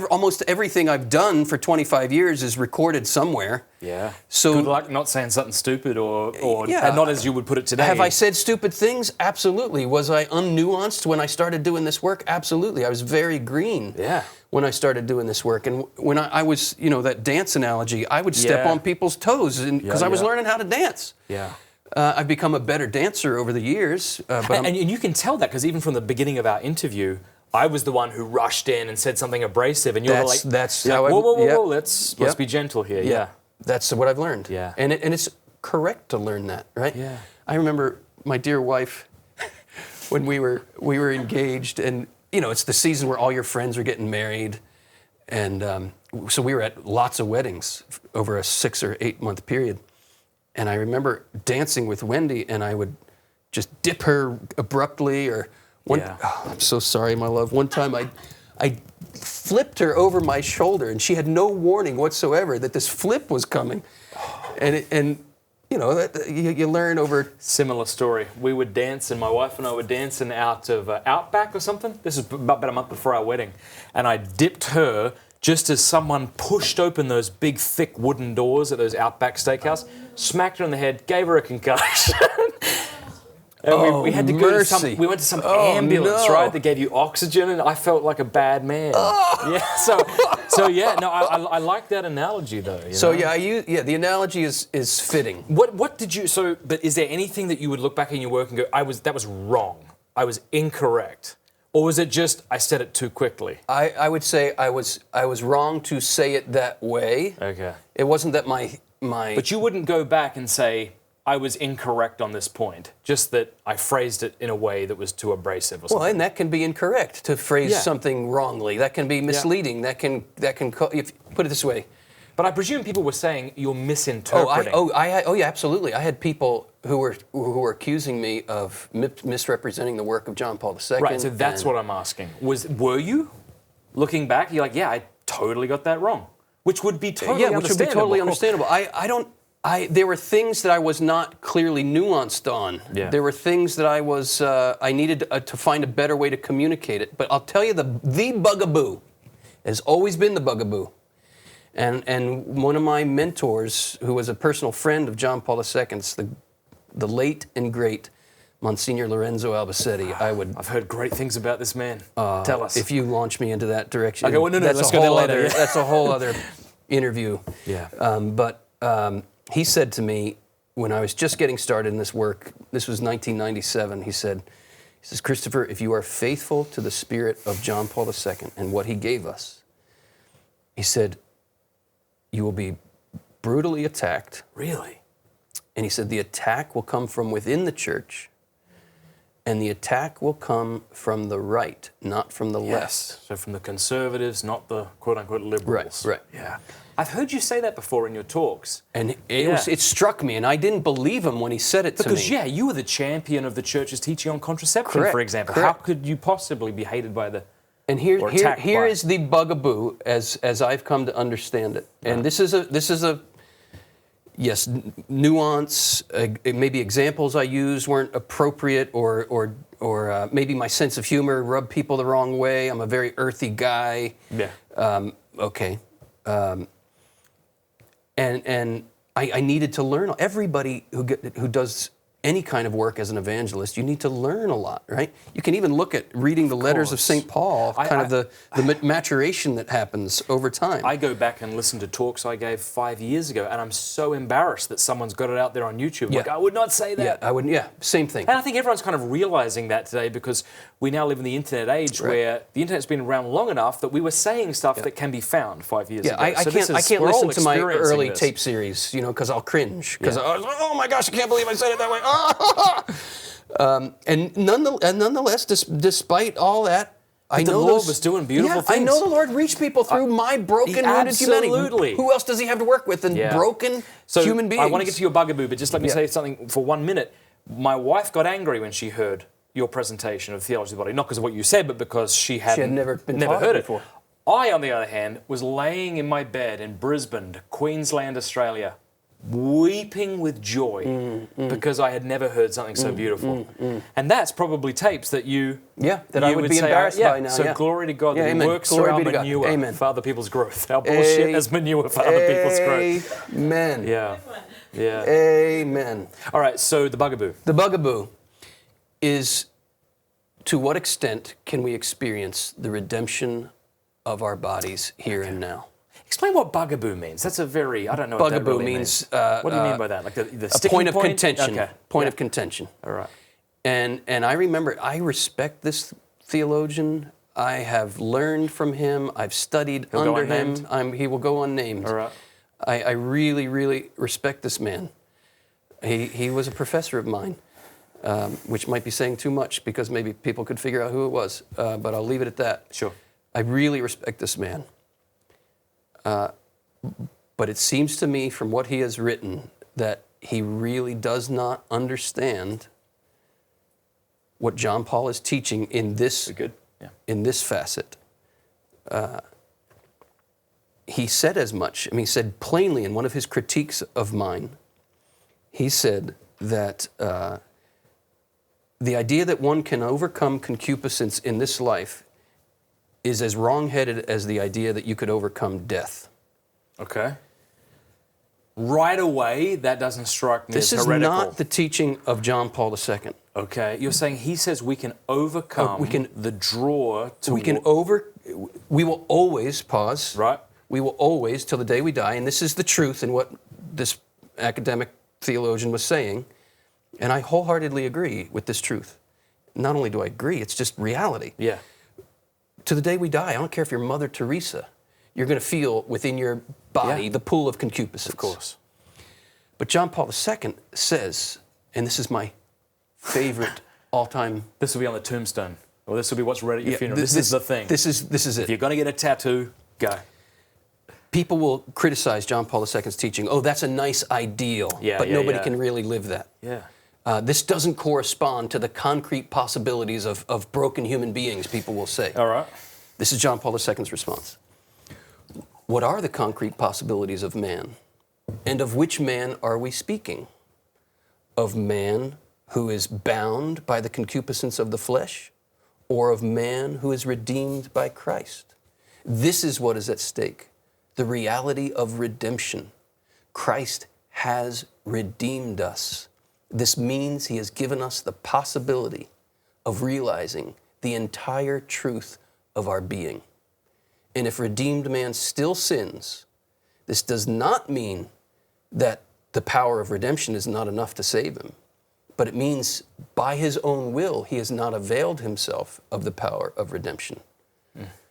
S2: almost everything I've done for 25 years is recorded somewhere.
S3: Yeah.
S2: So
S3: good luck not saying something stupid or not as you would put it today.
S2: Have I said stupid things? Absolutely. Was I unnuanced when I started doing this work? Absolutely. I was very green.
S3: Yeah.
S2: When I started doing this work. And when I was, that dance analogy, I would step on people's toes because I was learning how to dance.
S3: Yeah.
S2: I've become a better dancer over the years.
S3: And you can tell that because even from the beginning of our interview, I was the one who rushed in and said something abrasive, and you were like, whoa, let's be gentle here. Yeah.
S2: That's what I've learned.
S3: Yeah.
S2: And it's correct to learn that, right?
S3: Yeah.
S2: I remember my dear wife, when we were engaged, and it's the season where all your friends are getting married, and so we were at lots of weddings over a 6 or 8 month period. And I remember dancing with Wendy, and I would just dip her abruptly, or I'm so sorry, my love. One time I flipped her over my shoulder, and she had no warning whatsoever that this flip was coming. And you learn over.
S3: Similar story. We would dance, and my wife and I were dancing out of Outback or something. This is about a month before our wedding, and I dipped her just as someone pushed open those big, thick wooden doors at those Outback Steakhouse, smacked her on the head, gave her a concussion. And we had to go to some. We went to some ambulance, right? That gave you oxygen, and I felt like a bad man. Yeah. So yeah. No, I like that analogy though. You
S2: So
S3: know?
S2: the analogy is fitting.
S3: What did you? So, but is there anything that you would look back in your work and go, that was wrong. I was incorrect. Or was it just I said it too quickly?
S2: I would say I was wrong to say it that way.
S3: Okay.
S2: It wasn't that my.
S3: But you wouldn't go back and say I was incorrect on this point. Just that I phrased it in a way that was too abrasive or something.
S2: Well, and that can be incorrect to phrase something wrongly. That can be misleading. That can if put it this way.
S3: But I presume people were saying you're misinterpreting.
S2: Yeah, absolutely. I had people who were accusing me of misrepresenting the work of John Paul II.
S3: Right. So that's what I'm asking. Were you looking back? You're like, yeah, I totally got that wrong, which would be totally understandable.
S2: Which would be totally understandable. There were things that I was not clearly nuanced on.
S3: Yeah.
S2: There were things that I needed to find a better way to communicate it. But I'll tell you, the bugaboo has always been the bugaboo. And one of my mentors, who was a personal friend of John Paul II's, the late and great Monsignor Lorenzo Albacete,
S3: I've heard great things about this man. Tell us.
S2: If you launch me into that direction,
S3: okay, well, no, let's go there later.
S2: That's a whole other interview.
S3: Yeah.
S2: But he said to me when I was just getting started in this work, this was 1997, he says, Christopher, if you are faithful to the spirit of John Paul II and what he gave us, he said, you will be brutally attacked.
S3: Really?
S2: And he said the attack will come from within the church, and the attack will come from the right, not from the left.
S3: So from the conservatives, not the quote-unquote liberals.
S2: Right.
S3: Yeah. I've heard you say that before in your talks.
S2: And it struck me, and I didn't believe him when he said it to me.
S3: Because, you were the champion of the church's teaching on contraception, for example.
S2: Correct.
S3: How could you possibly be hated by the...
S2: And here is the bugaboo as I've come to understand it. And this is a nuance. Maybe examples I used weren't appropriate, or maybe my sense of humor rubbed people the wrong way. I'm a very earthy guy.
S3: Yeah.
S2: Okay. And I needed to learn. Everybody who does any kind of work as an evangelist, you need to learn a lot, right? You can even look at reading the letters of St. Paul, the maturation that happens over time.
S3: I go back and listen to talks I gave 5 years ago, and I'm so embarrassed that someone's got it out there on YouTube. Like, I would not say that.
S2: Yeah, I wouldn't. Yeah, same thing.
S3: And I think everyone's kind of realizing that today, because we now live in the internet age where the internet's been around long enough that we were saying stuff that can be found 5 years ago.
S2: I can't listen to my early tape series, because I'll cringe. Because oh my gosh, I can't believe I said it that way. And nonetheless, despite all that, I know
S3: the Lord was doing beautiful things.
S2: I know the Lord reached people through my broken, wounded humanity.
S3: Absolutely.
S2: Who else does he have to work with than broken human beings?
S3: I want to get to your bugaboo, but just let me say something for 1 minute. My wife got angry when she heard your presentation of Theology of the Body, not because of what you said, but because she had
S2: never
S3: heard it
S2: before.
S3: I, on the other hand, was laying in my bed in Brisbane, Queensland, Australia, weeping with joy because I had never heard something so beautiful. And that's probably tapes that you...
S2: Yeah, that I would be embarrassed by now.
S3: So glory to God that
S2: amen.
S3: He works
S2: Glory
S3: through our
S2: be to
S3: manure
S2: God.
S3: for other people's growth. Our bullshit as manure for other people's growth.
S2: Amen.
S3: Yeah.
S2: Amen.
S3: All right, so the bugaboo.
S2: The bugaboo is, to what extent can we experience the redemption of our bodies here and now?
S3: Explain what bugaboo means. That's a very, I don't know what that
S2: Bugaboo
S3: really
S2: means...
S3: what do you mean by that? Like the sticking
S2: point of contention.
S3: Okay.
S2: Point of contention.
S3: All right.
S2: And I remember, I respect this theologian. I have learned from him. I've studied under him. He will go unnamed.
S3: All right.
S2: I really, really respect this man. He was a professor of mine, which might be saying too much because maybe people could figure out who it was, but I'll leave it at that.
S3: Sure.
S2: I really respect this man. But it seems to me from what he has written that he really does not understand what John Paul is teaching in this, in this facet. He said as much. I mean, he said plainly in one of his critiques of mine, he said that the idea that one can overcome concupiscence in this life is as wrong-headed as the idea that you could overcome death.
S3: Okay. Right away, that doesn't strike me
S2: This
S3: as
S2: is
S3: heretical.
S2: not the teaching of John Paul II.
S3: Okay, you're saying he says we can overcome the draw to...
S2: We will always, pause.
S3: Right.
S2: We will always, till the day we die, and this is the truth in what this academic theologian was saying, and I wholeheartedly agree with this truth. Not only do I agree, it's just reality.
S3: Yeah.
S2: To the day we die, I don't care if you're Mother Teresa, you're going to feel within your body the pool of concupiscence.
S3: Of course.
S2: But John Paul II says, and this is my favorite all-time...
S3: This will be on the tombstone. Or this will be what's read at your funeral. This is the thing.
S2: This is it.
S3: If you're going to get a tattoo, go.
S2: People will criticize John Paul II's teaching. Oh, that's a nice ideal, but nobody can really live that.
S3: Yeah.
S2: This doesn't correspond to the concrete possibilities of broken human beings, people will say.
S3: All right.
S2: This is John Paul II's response. What are the concrete possibilities of man? And of which man are we speaking? Of man who is bound by the concupiscence of the flesh, or of man who is redeemed by Christ? This is what is at stake, the reality of redemption. Christ has redeemed us. This means he has given us the possibility of realizing the entire truth of our being. And if redeemed man still sins, this does not mean that the power of redemption is not enough to save him, but it means by his own will, he has not availed himself of the power of redemption.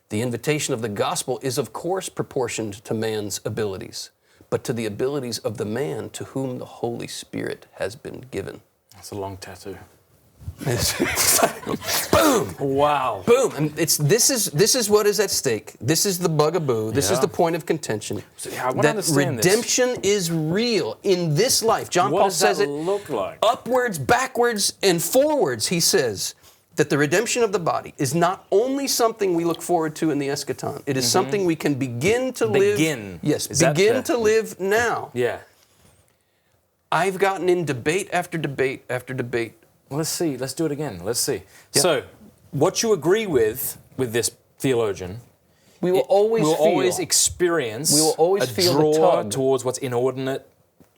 S2: The invitation of the gospel is, of course, proportioned to man's abilities, but to the abilities of the man to whom the Holy Spirit has been given.
S3: That's a long tattoo.
S2: Boom!
S3: Wow.
S2: Boom! And this is what is at stake. This is the bugaboo. This is the point of contention.
S3: So, I want to
S2: that
S3: understand
S2: redemption is real in this life. John Paul says it.
S3: What does that look like?
S2: Upwards, backwards, and forwards, he says that the redemption of the body is not only something we look forward to in the eschaton. It is something we can begin to live. Yes, begin to live now.
S3: Yeah.
S2: I've gotten in debate after debate after debate.
S3: Well, let's see. Let's do it again. Let's see. Yep. So, what you agree with this theologian,
S2: we will always
S3: experience
S2: we will always
S3: a
S2: feel
S3: draw
S2: the tug
S3: towards what's inordinate,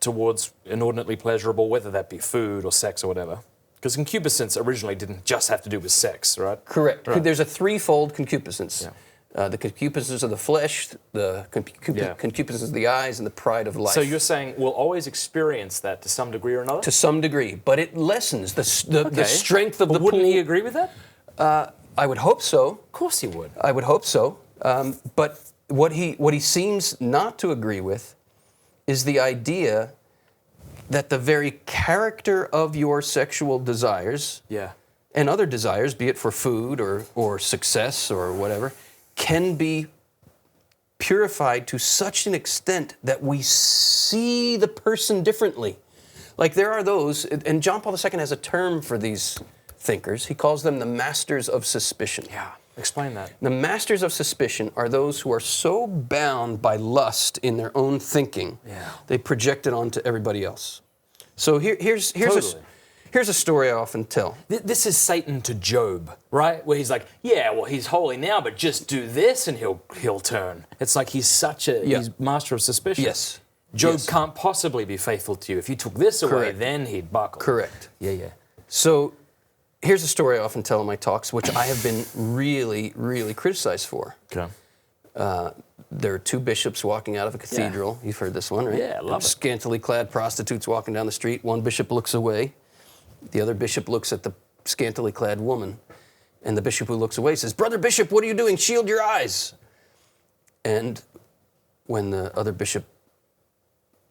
S3: towards inordinately pleasurable, whether that be food or sex or whatever. Because concupiscence originally didn't just have to do with sex, right?
S2: Correct.
S3: Right.
S2: There's a threefold concupiscence.
S3: Yeah.
S2: The concupiscence of the flesh, the concupiscence of the eyes, and the pride of life.
S3: So you're saying we'll always experience that to some degree or another?
S2: To some degree, but it lessens the strength of the pool.
S3: Wouldn't he agree with that?
S2: I would hope so.
S3: Of course he would.
S2: I would hope so. But what he seems not to agree with is the idea that the very character of your sexual desires and other desires, be it for food or success or whatever, can be purified to such an extent that we see the person differently. Like there are those, and John Paul II has a term for these thinkers. He calls them the masters of suspicion.
S3: Yeah, explain that.
S2: The masters of suspicion are those who are so bound by lust in their own thinking, they project it onto everybody else. So here's a story I often tell.
S3: This is Satan to Job, right? Where he's like, yeah, well, he's holy now, but just do this and he'll turn. It's like he's he's master of suspicion.
S2: Yes.
S3: Job can't possibly be faithful to you. If you took this away, then he'd buckle.
S2: Correct.
S3: Yeah.
S2: So here's a story I often tell in my talks, which I have been really, really criticized for.
S3: Okay.
S2: There are two bishops walking out of a cathedral. You've heard this one, right?
S3: Yeah, I love it.
S2: Scantily clad prostitutes walking down the street. One bishop looks away. The other bishop looks at the scantily clad woman. And the bishop who looks away says, "Brother Bishop, what are you doing? Shield your eyes." And when the other bishop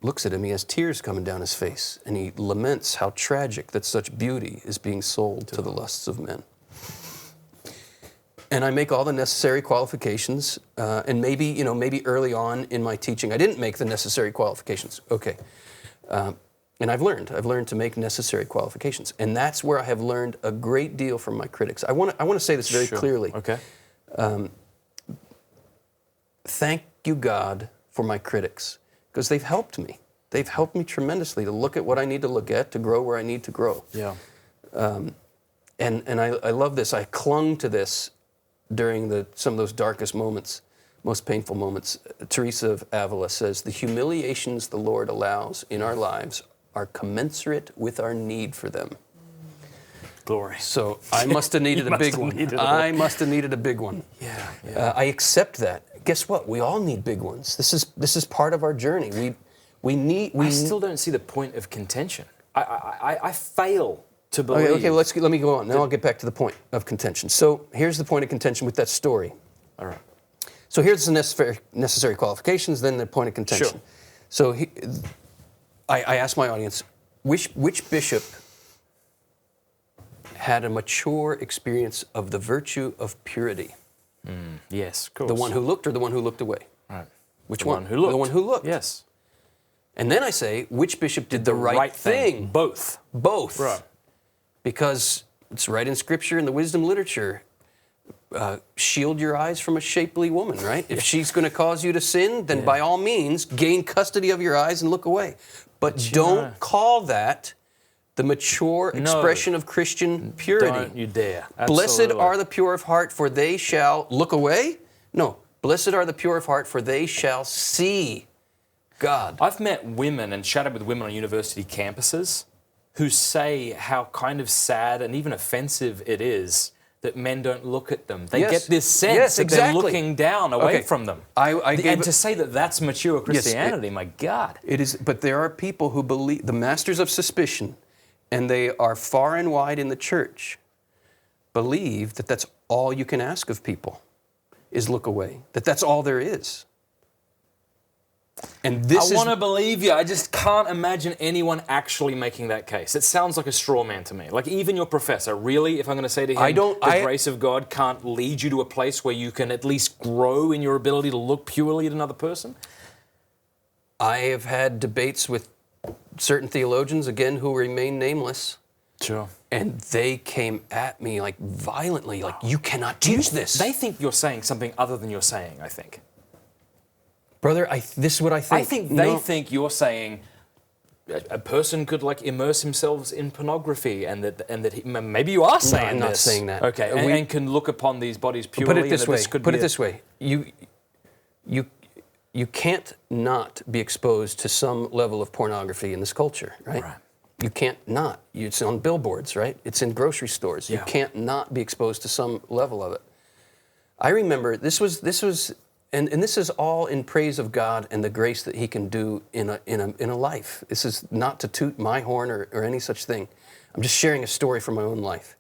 S2: looks at him, he has tears coming down his face. And he laments how tragic that such beauty is being sold to the lusts of men. And I make all the necessary qualifications, and maybe early on in my teaching, I didn't make the necessary qualifications. Okay. And I've learned to make necessary qualifications. And that's where I have learned a great deal from my critics. I want to say this very clearly.
S3: Okay.
S2: Thank you, God, for my critics, because they've helped me. They've helped me tremendously to look at what I need to look at, to grow where I need to grow.
S3: Yeah.
S2: And I love this. I clung to this during some of those darkest moments, most painful moments. Teresa of Avila says, "The humiliations the Lord allows in our lives are commensurate with our need for them."
S3: Glory.
S2: So I must have needed a big one. I must have needed a big one.
S3: Yeah.
S2: I accept that. Guess what? We all need big ones. This is part of our journey. I
S3: still don't see the point of contention. I fail to believe.
S2: Okay. Let me go on. Then I'll get back to the point of contention. So here's the point of contention with that story.
S3: All right.
S2: So here's the necessary qualifications. Then the point of contention.
S3: Sure.
S2: So I asked my audience, which bishop had a mature experience of the virtue of purity?
S3: Yes, of course.
S2: The one who looked or the one who looked away?
S3: Right.
S2: Which
S3: The
S2: one?
S3: one who looked.
S2: The one who looked.
S3: Yes.
S2: And then I say, which bishop did the right thing?
S3: Both.
S2: Both.
S3: Right.
S2: Because it's right in Scripture and the wisdom literature. Shield your eyes from a shapely woman, right? If she's going to cause you to sin, then by all means, gain custody of your eyes and look away. But don't call that the mature expression of Christian purity.
S3: Don't you dare.
S2: Blessed
S3: Absolutely.
S2: are the pure of heart, for they shall look away? No. Blessed are the pure of heart, for they shall see God.
S3: I've met women and chatted with women on university campuses who say how kind of sad and even offensive it is that men don't look at them. They get this sense that they're looking down away from them. And to say that that's mature Christianity, my God.
S2: It is, but there are people who believe, the masters of suspicion, and they are far and wide in the church, believe that that's all you can ask of people is look away, that that's all there is. And
S3: I want to believe you. I just can't imagine anyone actually making that case. It sounds like a straw man to me. Like even your professor, really, if I'm going to say to him, the grace of God can't lead you to a place where you can at least grow in your ability to look purely at another person?
S2: I have had debates with certain theologians, again, who remain nameless.
S3: Sure.
S2: And they came at me like violently, like, you cannot teach this.
S3: They think you're saying something other than you're saying, I think.
S2: Brother, this is what I think.
S3: I think they think you're saying a person could like immerse themselves in pornography, and that maybe you are saying
S2: I'm not
S3: this.
S2: saying that.
S3: Okay, and can look upon these bodies purely.
S2: Put it this way.
S3: Put
S2: it this way. You can't not be exposed to some level of pornography in this culture, right? You can't not. It's on billboards, right? It's in grocery stores. You can't not be exposed to some level of it. I remember this was, and this is all in praise of God and the grace that He can do in a life. This is not to toot my horn or any such thing. I'm just sharing a story from my own life.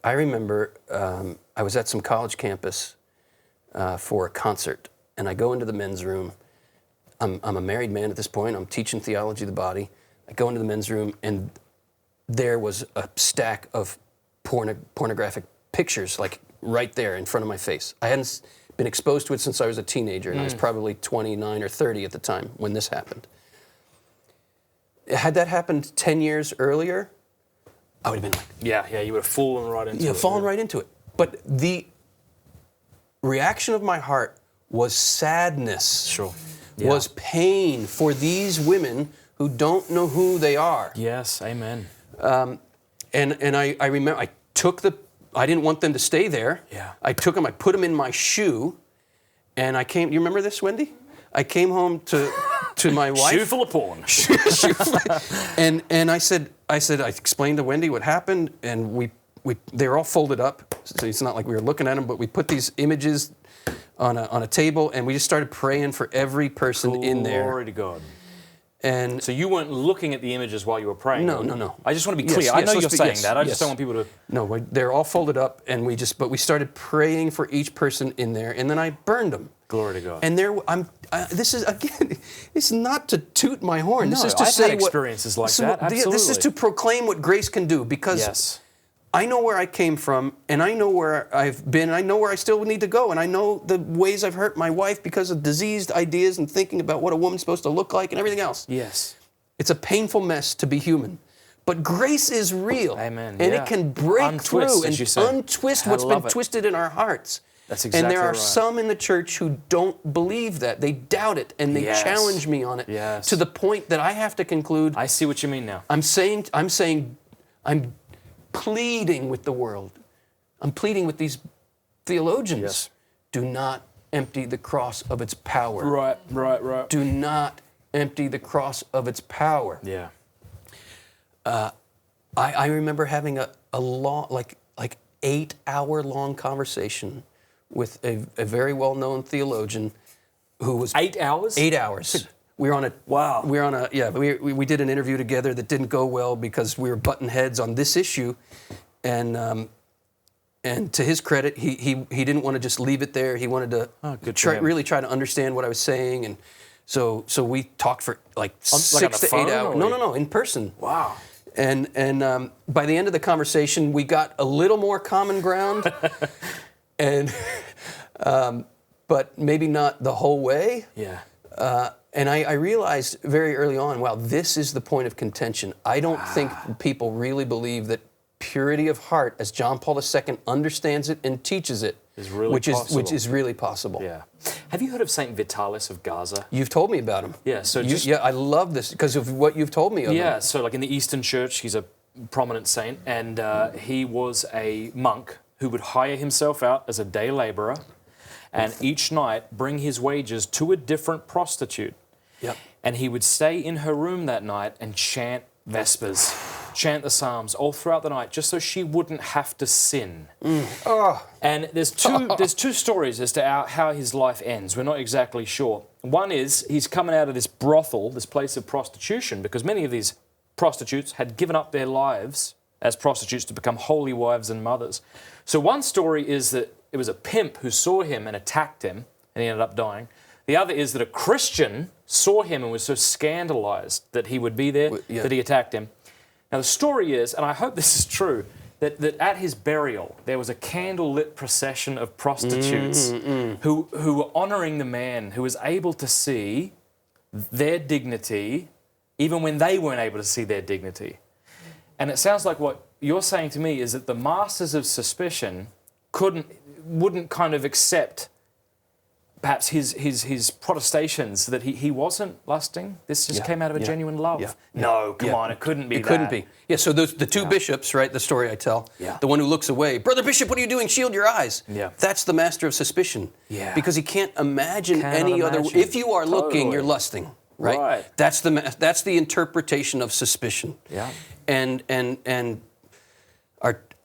S2: I remember I was at some college campus for a concert, and I go into the men's room. I'm a married man at this point. I'm teaching theology of the body. I go into the men's room, and there was a stack of pornographic pictures, like right there in front of my face. I hadn't been exposed to it since I was a teenager, and I was probably 29 or 30 at the time when this happened. Had that happened 10 years earlier, I would have been like...
S3: Yeah, you would have fallen right into it.
S2: Yeah, fallen right into it. But the reaction of my heart was sadness.
S3: Sure.
S2: Was pain for these women who don't know who they are.
S3: Yes, amen.
S2: And I remember, I didn't want them to stay there.
S3: Yeah.
S2: I took them, I put them in my shoe, and I came, you remember this, Wendy? I came home to my wife.
S3: Shoe full of porn.
S2: and I explained to Wendy what happened, and they were all folded up, so it's not like we were looking at them, but we put these images on a table, and we just started praying for every person in there.
S3: Glory to God.
S2: And
S3: so you weren't looking at the images while you were praying?
S2: No.
S3: I just want to be clear. I know you're saying that. I just don't want people to...
S2: No, they're all folded up, and we started praying for each person in there, and then I burned them.
S3: Glory to God.
S2: And this is, again, it's not to toot my horn. This is to
S3: I've
S2: say
S3: had experiences like that, absolutely.
S2: This is to proclaim what grace can do, because I know where I came from, and I know where I've been, and I know where I still need to go, and I know the ways I've hurt my wife because of diseased ideas and thinking about what a woman's supposed to look like and everything else.
S3: Yes.
S2: It's a painful mess to be human. But grace is real.
S3: Amen.
S2: And it can break through and untwist what's been twisted in our hearts.
S3: That's exactly right.
S2: And there are some in the church who don't believe that. They doubt it, and they challenge me on it to the point that I have to conclude.
S3: I see what you mean now.
S2: I'm pleading with the world. I'm pleading with these theologians, do not empty the cross of its power.
S3: Right.
S2: Do not empty the cross of its power.
S3: Yeah.
S2: I remember having a long, like 8-hour-long conversation with a very well-known theologian who was
S3: 8 hours?
S2: 8 hours. We were on a
S3: Wow.
S2: We did an interview together that didn't go well because we were butting heads on this issue, and to his credit, he didn't want to just leave it there. He wanted to really try to understand what I was saying, and so we talked for like 6 to 8 hours. No, in person.
S3: Wow.
S2: And by the end of the conversation, we got a little more common ground, and but maybe not the whole way.
S3: Yeah.
S2: And I realized very early on, wow, this is the point of contention. I don't think people really believe that purity of heart, as John Paul II understands it and teaches it,
S3: is really
S2: which is really possible.
S3: Yeah. Have you heard of Saint Vitalis of Gaza?
S2: You've told me about him.
S3: Yeah. So
S2: I love this because of what you've told me of him.
S3: Yeah. So like in the Eastern Church, he's a prominent saint, and he was a monk who would hire himself out as a day laborer, and each night bring his wages to a different prostitute.
S2: Yep.
S3: And he would stay in her room that night and chant Vespers, chant the Psalms all throughout the night, just so she wouldn't have to sin. And there's two stories as to how his life ends. We're not exactly sure. One is he's coming out of this brothel, this place of prostitution, because many of these prostitutes had given up their lives as prostitutes to become holy wives and mothers. So one story is that it was a pimp who saw him and attacked him, and he ended up dying. The other is that a Christian saw him and was so scandalized that he would be there that he attacked him. Now the story is, and I hope this is true, that at his burial there was a candlelit procession of prostitutes who were honouring the man who was able to see their dignity even when they weren't able to see their dignity. And it sounds like what you're saying to me is that the masters of suspicion wouldn't kind of accept perhaps his protestations that he wasn't lusting. This just came out of a genuine love.
S2: Yeah.
S3: No, come on, it couldn't be that.
S2: It couldn't be. Yeah, so the two bishops, right, the story I tell, the one who looks away, Brother Bishop, what are you doing? Shield your eyes.
S3: Yeah.
S2: That's the master of suspicion.
S3: Yeah.
S2: Because he can't imagine other. If you are looking, you're lusting. Right. That's the interpretation of suspicion.
S3: Yeah.
S2: And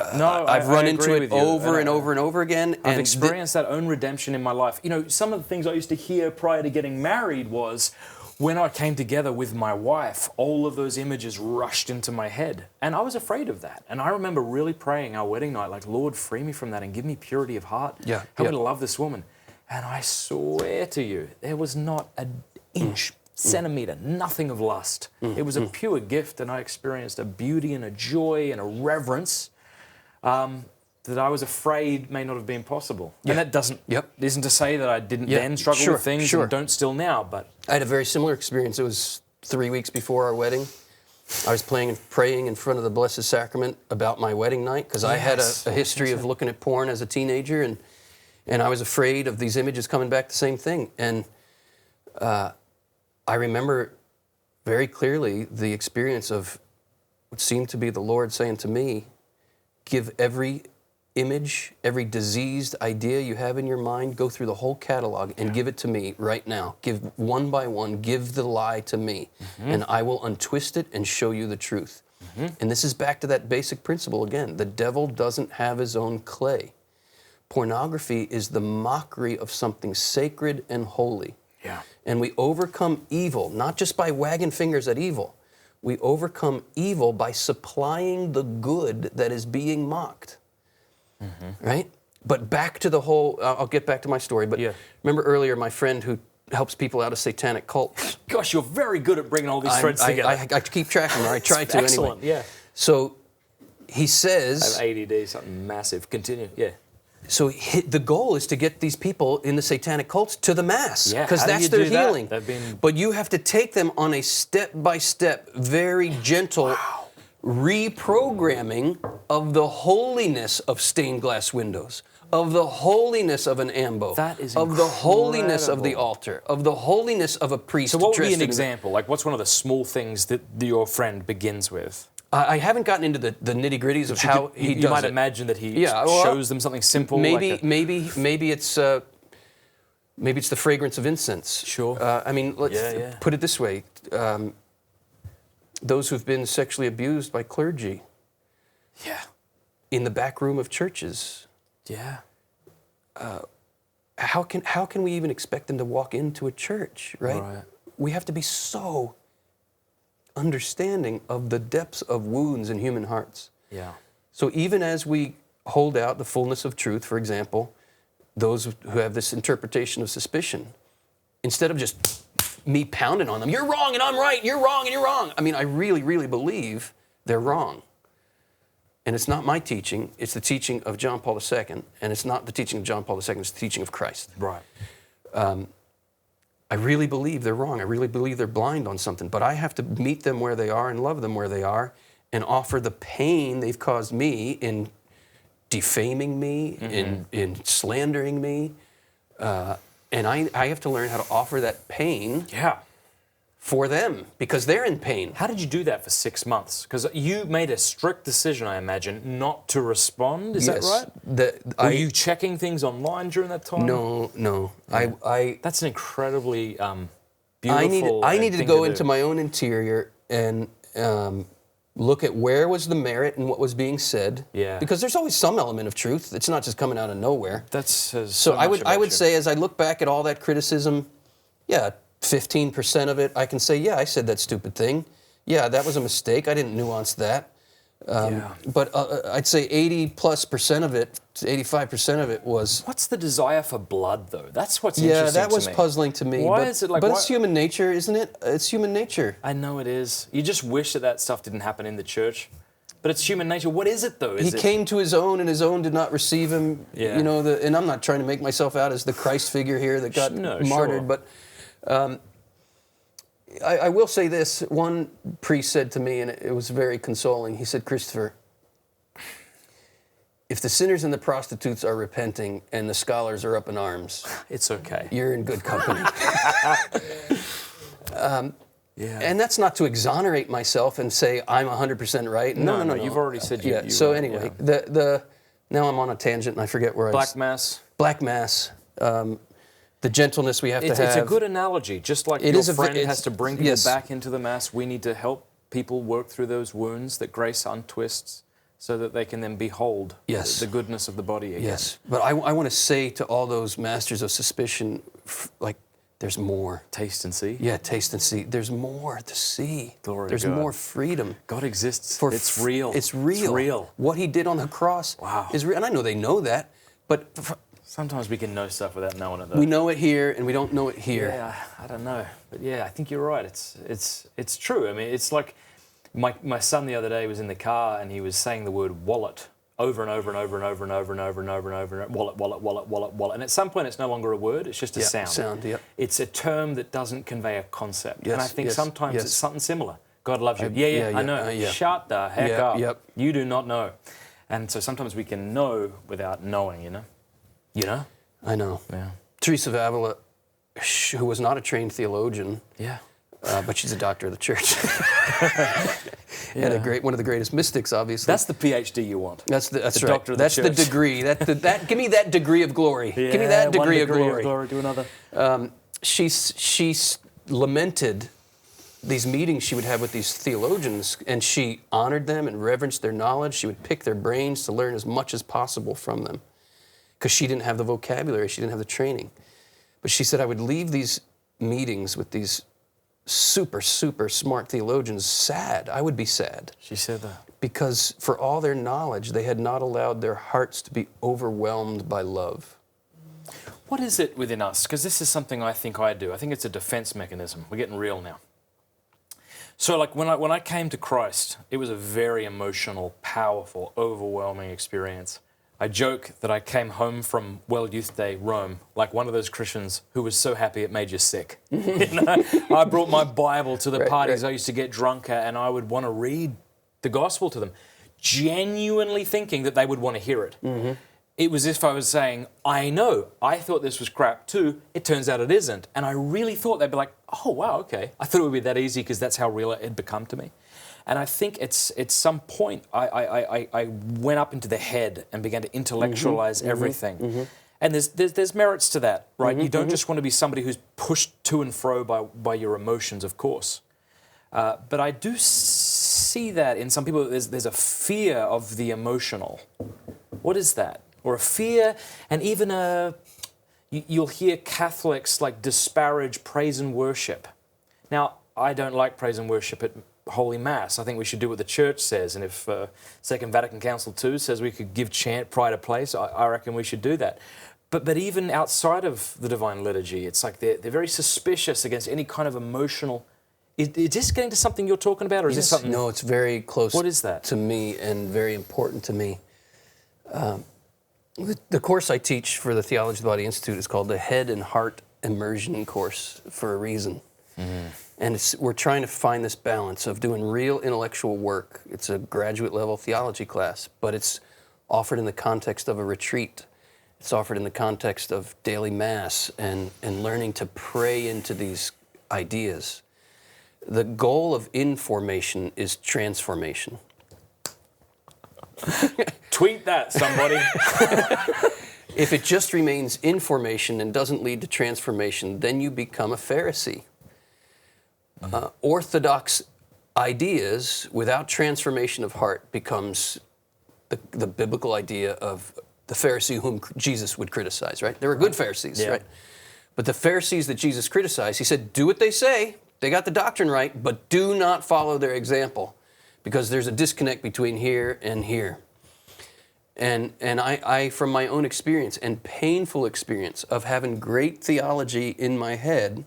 S2: I've run into it over and over and over again.
S3: I've experienced that own redemption in my life. You know, some of the things I used to hear prior to getting married was when I came together with my wife, all of those images rushed into my head. And I was afraid of that. And I remember really praying our wedding night, like, Lord, free me from that and give me purity of heart.
S2: Yeah.
S3: Help me to love this woman. And I swear to you, there was not an inch, centimetre, nothing of lust. It was a pure gift, and I experienced a beauty and a joy and a reverence that I was afraid may not have been possible. And that isn't to say that I didn't then struggle with things and don't still now, but...
S2: I had a very similar experience. It was 3 weeks before our wedding. I was praying in front of the Blessed Sacrament about my wedding night, because I had a history of looking at porn as a teenager, and I was afraid of these images coming back the same thing. And I remember very clearly the experience of what seemed to be the Lord saying to me, give every image, every diseased idea you have in your mind, go through the whole catalog and give it to me right now. Give one by one, give the lie to me, and I will untwist it and show you the truth. And this is back to that basic principle again. The devil doesn't have his own clay. Pornography is the mockery of something sacred and holy.
S3: Yeah.
S2: And we overcome evil, not just by wagging fingers at evil. We overcome evil by supplying the good that is being mocked. Right? But back to the whole, I'll get back to my story, but remember earlier my friend who helps people out of satanic cults.
S3: Gosh, you're very good at bringing all these threads together.
S2: I keep track of them, or I try to
S3: excellent,
S2: anyway.
S3: Yeah.
S2: So he says...
S3: I have ADD, something massive. Continue, yeah.
S2: So the goal is to get these people in the satanic cults to the Mass, because that's their healing. But you have to take them on a step-by-step, very gentle reprogramming of the holiness of stained glass windows, of the holiness of an ambo, of the holiness of the altar, of the holiness of a priest.
S3: So what would be an example? Like, what's one of the small things that your friend begins with?
S2: I haven't gotten into the nitty-gritties of how he does
S3: You might
S2: it.
S3: imagine that he shows them something simple.
S2: Maybe
S3: like
S2: it's the fragrance of incense.
S3: Sure.
S2: I mean, let's put it this way: those who've been sexually abused by clergy.
S3: Yeah.
S2: In the back room of churches.
S3: Yeah.
S2: How can we even expect them to walk into a church, right? We have to be so understanding of the depths of wounds in human hearts.
S3: Yeah.
S2: So even as we hold out the fullness of truth, for example, those who have this interpretation of suspicion, instead of just me pounding on them, you're wrong and I'm right, you're wrong and you're wrong. I mean, I really, really believe they're wrong. And it's not my teaching, it's the teaching of John Paul II, and it's not the teaching of John Paul II, it's the teaching of Christ.
S3: Right.
S2: I really believe they're wrong. I really believe they're blind on something. But I have to meet them where they are and love them where they are and offer the pain they've caused me in defaming me, in slandering me. And I have to learn how to offer that pain for them because they're in pain.
S3: How did you do that for 6 months? Because you made a strict decision, I imagine, not to respond. Is that right? Were you checking things online during that time?
S2: No.
S3: Yeah. That's an incredibly beautiful
S2: I needed to go into my own interior and look at where was the merit in what was being said.
S3: Yeah.
S2: Because there's always some element of truth. It's not just coming out of nowhere.
S3: That says
S2: so I would say as I look back at all that criticism, 15% of it, I can say, I said that stupid thing. Yeah, that was a mistake. I didn't nuance that. But I'd say 80+% of it, 85% of it was...
S3: What's the desire for blood, though? That's what's interesting to me.
S2: Yeah, that was puzzling to me.
S3: Why is it like...
S2: But it's human nature, isn't it? It's human nature.
S3: I know it is. You just wish that stuff didn't happen in the church. But it's human nature. What is it, though?
S2: He came to his own, and his own did not receive him.
S3: Yeah.
S2: You know, and I'm not trying to make myself out as the Christ figure here that got martyred, but... I will say this. One priest said to me, and it was very consoling. He said, Christopher, if the sinners and the prostitutes are repenting and the scholars are up in arms,
S3: it's okay.
S2: You're in good company. And that's not to exonerate myself and say I'm 100% right. No.
S3: You've already said you.
S2: So anyway, now I'm on a tangent and I forget where
S3: Black Mass.
S2: Black Mass. The gentleness we have to have.
S3: It's a good analogy. Just like your friend has to bring people back into the Mass, we need to help people work through those wounds that grace untwists so that they can then behold the goodness of the body again.
S2: Yes, but I want to say to all those masters of suspicion, there's more.
S3: Taste and see?
S2: Yeah, taste and see. There's more to see. There's more freedom.
S3: God exists. It's real.
S2: It's real.
S3: It's real.
S2: What he did on the cross is real. And I know they know that, but...
S3: Sometimes we can know stuff without knowing it, though.
S2: We know it here, and we don't know it here.
S3: Yeah, I don't know. But I think you're right. It's true. I mean, it's like my son the other day was in the car, and he was saying the word wallet over and over and over and over and over and over and over and over. Wallet. And at some point, it's no longer a word. It's just a sound. It's a term that doesn't convey a concept. And I think sometimes it's something similar. God loves you. I know. Shut the heck up.
S2: Yep.
S3: You do not know. And so sometimes we can know without knowing, You know?
S2: I know.
S3: Yeah.
S2: Teresa of Avila, who was not a trained theologian, but she's a doctor of the church, and one of the greatest mystics, obviously.
S3: That's the PhD you want.
S2: That's right.
S3: Doctor of the
S2: That's
S3: church.
S2: the degree. Give me that degree of glory. Give me that degree of glory.
S3: To another.
S2: She lamented these meetings she would have with these theologians, and she honored them and reverenced their knowledge. She would pick their brains to learn as much as possible from them, because she didn't have the vocabulary, she didn't have the training. But she said, I would leave these meetings with these super, super smart theologians sad. I would be sad.
S3: She said that.
S2: Because for all their knowledge, they had not allowed their hearts to be overwhelmed by love.
S3: What is it within us? Because this is something I think I do. I think it's a defense mechanism. We're getting real now. So like when I came to Christ, it was a very emotional, powerful, overwhelming experience. I joke that I came home from World Youth Day, Rome, like one of those Christians who was so happy it made you sick. I brought my Bible to the parties. I used to get drunk at, and I would want to read the gospel to them, genuinely thinking that they would want to hear it. Mm-hmm. It was as if I was saying, I know, I thought this was crap too. It turns out it isn't. And I really thought they'd be like, oh, wow, okay. I thought it would be that easy because that's how real it had become to me. And I think it's at some point I went up into the head and began to intellectualize everything. And there's merits to that, right? You don't just want to be somebody who's pushed to and fro by your emotions, of course. But I do see that in some people, there's a fear of the emotional. What is that? Or a fear, and even you'll hear Catholics like disparage praise and worship. Now, I don't like praise and worship at Holy Mass. I think we should do what the Church says, and if Second Vatican Council II says we could give chant pride of place, I reckon we should do that. But even outside of the Divine Liturgy, it's like they're very suspicious against any kind of emotional. Is this getting to something you're talking about, or is this something?
S2: No, it's very close.
S3: What is that?
S2: To me, and very important to me. The course I teach for the Theology of the Body Institute is called the Head and Heart Immersion Course for a reason. And we're trying to find this balance of doing real intellectual work. It's a graduate level theology class, but it's offered in the context of a retreat. It's offered in the context of daily Mass and learning to pray into these ideas. The goal of information is transformation.
S3: Tweet that, somebody.
S2: If it just remains information and doesn't lead to transformation, then you become a Pharisee. Orthodox ideas without transformation of heart becomes the biblical idea of the Pharisee whom Jesus would criticize, right? There were good Pharisees, right? But the Pharisees that Jesus criticized, he said, do what they say. They got the doctrine right, but do not follow their example, because there's a disconnect between here and here. And I, from my own experience and painful experience of having great theology in my head,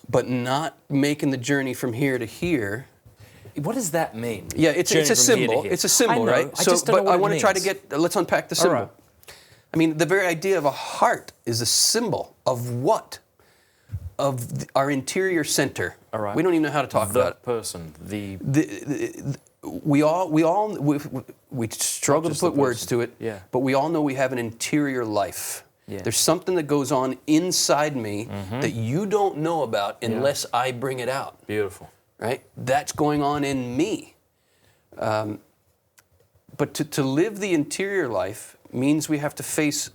S2: but not making the journey from here to here.
S3: What does that mean?
S2: Yeah, it's a symbol. It's a symbol, right?
S3: I just don't know what
S2: I
S3: it
S2: want to try
S3: means.
S2: to let's unpack the symbol.
S3: All right.
S2: I mean, the very idea of a heart is a symbol of what? Of our interior center.
S3: All right.
S2: We don't even know how to talk about it.
S3: Person,
S2: We struggle to put words to it, but we all know we have an interior life. Yeah. There's something that goes on inside me that you don't know about unless I bring it out.
S3: Beautiful.
S2: Right? That's going on in me. But to live the interior life means we have to face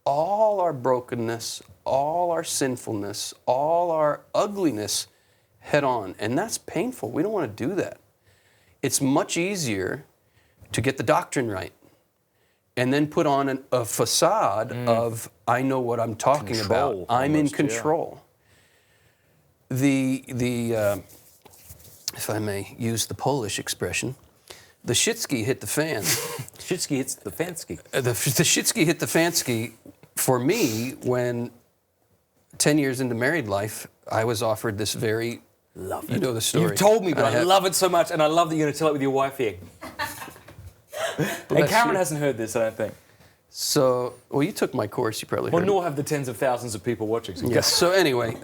S2: all our brokenness, all our sinfulness, all our ugliness head on. And that's painful. We don't want to do that. It's much easier to get the doctrine right and then put on a facade of, I know what I'm talking about. I'm in control. Yeah. If I may use the Polish expression, the shitski hit the fan.
S3: Shitski hits the fanski.
S2: The shitski hit the fanski for me when 10 years into married life, I was offered this very, you know the story.
S3: You told me, but I love it so much, and I love that you're going to tell it with your wife here. And Cameron hasn't heard this, I don't think.
S2: So, well, you took my course, you probably heard
S3: nor have the tens of thousands of people watching. So
S2: yes, so anyway,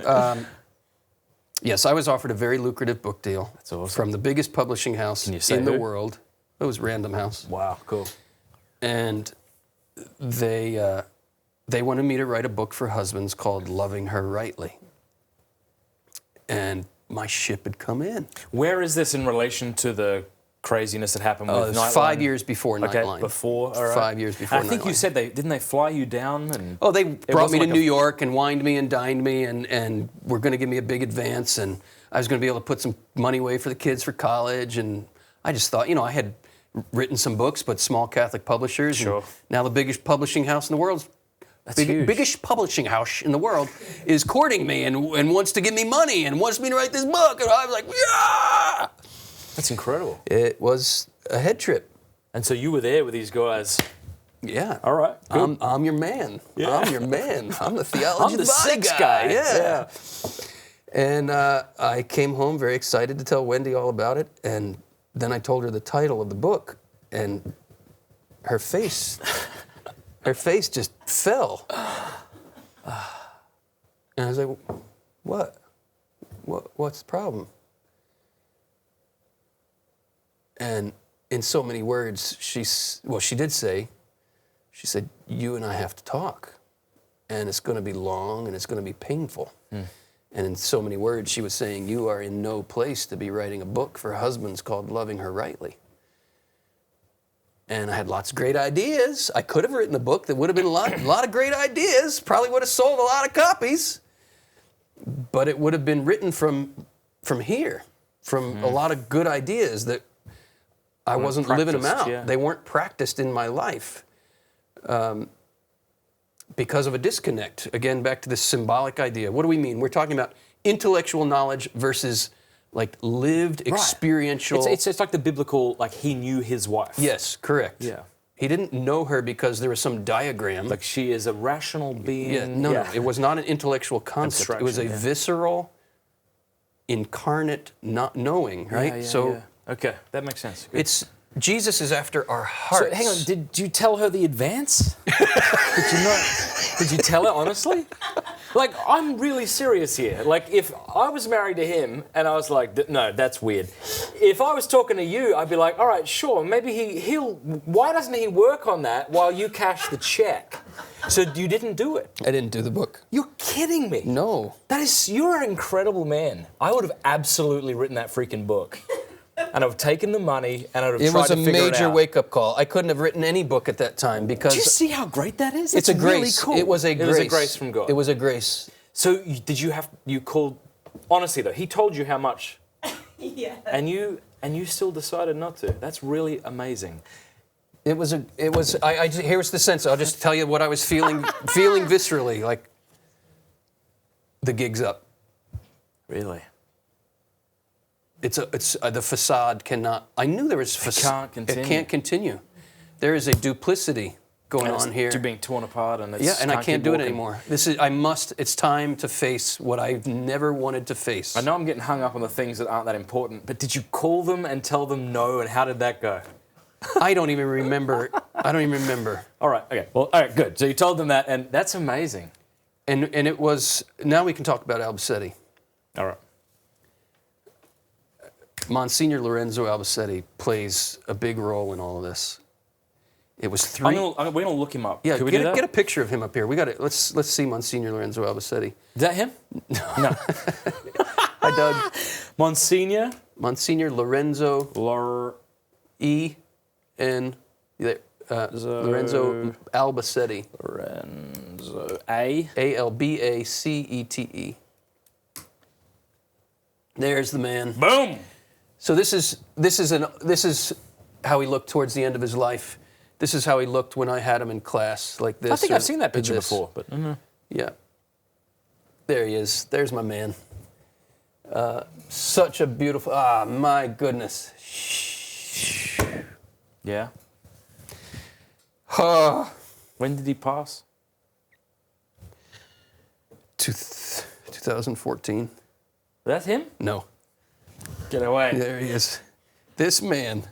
S2: yes, I was offered a very lucrative book deal.
S3: That's awesome.
S2: From the biggest publishing house in the world. It was Random House.
S3: Wow, cool.
S2: And they wanted me to write a book for husbands called Loving Her Rightly. And my ship had come in.
S3: Where is this in relation to the craziness that happened with Nightline?
S2: 5 years before Nightline.
S3: Okay, before, all right.
S2: 5 years before Nightline.
S3: I think you said didn't they fly you down? And
S2: they brought me to New York and wined me and dined me and were going to give me a big advance, and I was going to be able to put some money away for the kids for college. And I just thought, I had written some books, but small Catholic publishers.
S3: Sure.
S2: And now the biggest publishing house in the world. Biggest publishing house in the world is courting me and wants to give me money and wants me to write this book. And I was like, yeah!
S3: That's incredible.
S2: It was a head trip.
S3: And so you were there with these guys.
S2: Yeah.
S3: All right.
S2: I'm your man. Yeah. I'm your man. I'm the theology
S3: I'm the
S2: body
S3: sex guy.
S2: Yeah. And I came home very excited to tell Wendy all about it. And then I told her the title of the book. And her face just fell. And I was like, what? What's the problem? And in so many words, she did say, she said, you and I have to talk. And it's going to be long and it's going to be painful. And in so many words, she was saying, you are in no place to be writing a book for husbands called Loving Her Rightly. And I had lots of great ideas. I could have written a book that would have been a lot of great ideas, probably would have sold a lot of copies. But it would have been written from here, from a lot of good ideas that I wasn't living them out.
S3: Yeah.
S2: They weren't practiced in my life because of a disconnect. Again, back to this symbolic idea. What do we mean? We're talking about intellectual knowledge versus like lived experiential.
S3: It's like the biblical, like he knew his wife.
S2: Yes, correct.
S3: Yeah.
S2: He didn't know her because there was some diagram.
S3: Like she is a rational being.
S2: Yeah, no, it was not an intellectual concept. It was a visceral, incarnate not knowing, right?
S3: Okay, that makes sense. Good.
S2: It's Jesus is after our hearts.
S3: So hang on, did you tell her the advance? Did you not? Did you tell her honestly? Like, I'm really serious here. Like, if I was married to him and I was like, no, that's weird. If I was talking to you, I'd be like, all right, sure, maybe he'll. Why doesn't he work on that while you cash the check? So you didn't do it.
S2: I didn't do the book.
S3: You're kidding me.
S2: No.
S3: You're an incredible man. I would have absolutely written that freaking book. And I've taken the money and I'd have tried to figure it out.
S2: It was a major wake-up call. I couldn't have written any book at that time because...
S3: Do you see how great that is?
S2: It's a
S3: really
S2: grace.
S3: Cool.
S2: It was a grace.
S3: It was a grace from God.
S2: It was a grace.
S3: So you called... Honestly, though, he told you how much.
S4: Yeah.
S3: And you still decided not to. That's really amazing.
S2: Here's the sense. I'll just tell you what I was feeling viscerally. Like, the gig's up.
S3: Really?
S2: The facade cannot. I knew there was facade.
S3: It can't continue.
S2: It can't continue. There is a duplicity going on here.
S3: You're being torn apart, and
S2: I can't do it anymore. It's time to face what I've never wanted to face.
S3: I know I'm getting hung up on the things that aren't that important, but did you call them and tell them no, and how did that go?
S2: I don't even remember.
S3: All right. Okay. Well. All right. Good. So you told them that, and that's amazing.
S2: And it was. Now we can talk about Albacete.
S3: All right.
S2: Monsignor Lorenzo Albacete plays a big role in all of this. It was three.
S3: We're gonna look him up.
S2: Yeah,
S3: Can we do that?
S2: Get a picture of him up here. We got it. Let's see Monsignor Lorenzo Albacete.
S3: Is that him? No.
S2: Hi, Doug.
S3: Monsignor
S2: Lorenzo Lorenzo Albacete.
S3: Lorenzo
S2: Albacete. There's the man.
S3: Boom.
S2: So this is how he looked towards the end of his life. This is how he looked when I had him in class, like this.
S3: I think I've seen that picture before, but
S2: yeah. There he is. There's my man. Such a beautiful. Ah, my goodness.
S3: yeah.
S2: Ah.
S3: When did he pass?
S2: 2014.
S3: That's him?
S2: No.
S3: Get away.
S2: There he is. This man.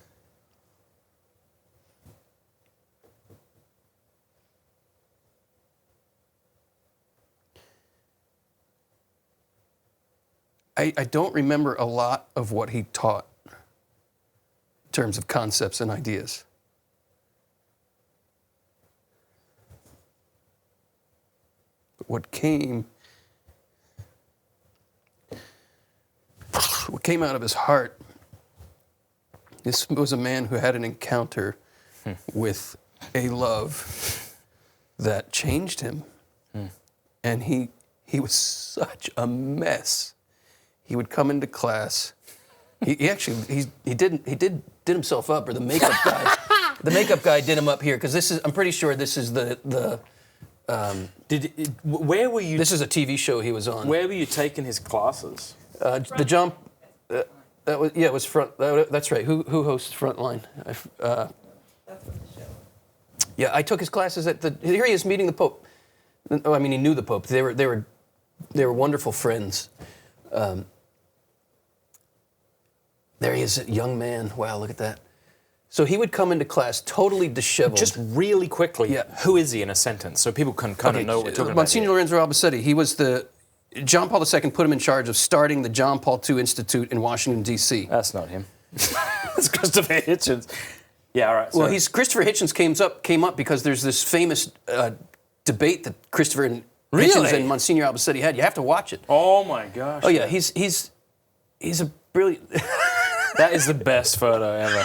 S2: I don't remember a lot of what he taught in terms of concepts and ideas. But what came out of his heart, this was a man who had an encounter with a love that changed him. And he was such a mess. He would come into class. He did himself up, or the makeup guy. The makeup guy did him up here because I'm pretty sure this is
S3: where were you?
S2: This is a TV show he was on.
S3: Where were you taking his classes?
S2: The jump. It was Front. That's right. Who hosts Frontline?
S4: That's the show.
S2: Yeah, I took his classes at the. Here he is meeting the Pope. Oh, I mean, he knew the Pope. They were wonderful friends. There he is, a young man. Wow, look at that. So he would come into class totally disheveled.
S3: Just really quickly.
S2: Yeah.
S3: Who is he in a sentence so people can kind of know what we're talking about?
S2: Monsignor Lorenzo Albacete. He was John Paul II put him in charge of starting the John Paul II Institute in Washington, D.C.
S3: That's not him. That's Christopher Hitchens. Yeah, all right.
S2: Well, Christopher Hitchens came up because there's this famous debate that Christopher Hitchens and Monsignor Albacete had. You have to watch it.
S3: Oh my gosh.
S2: Oh yeah, he's a brilliant.
S3: That is the best photo ever.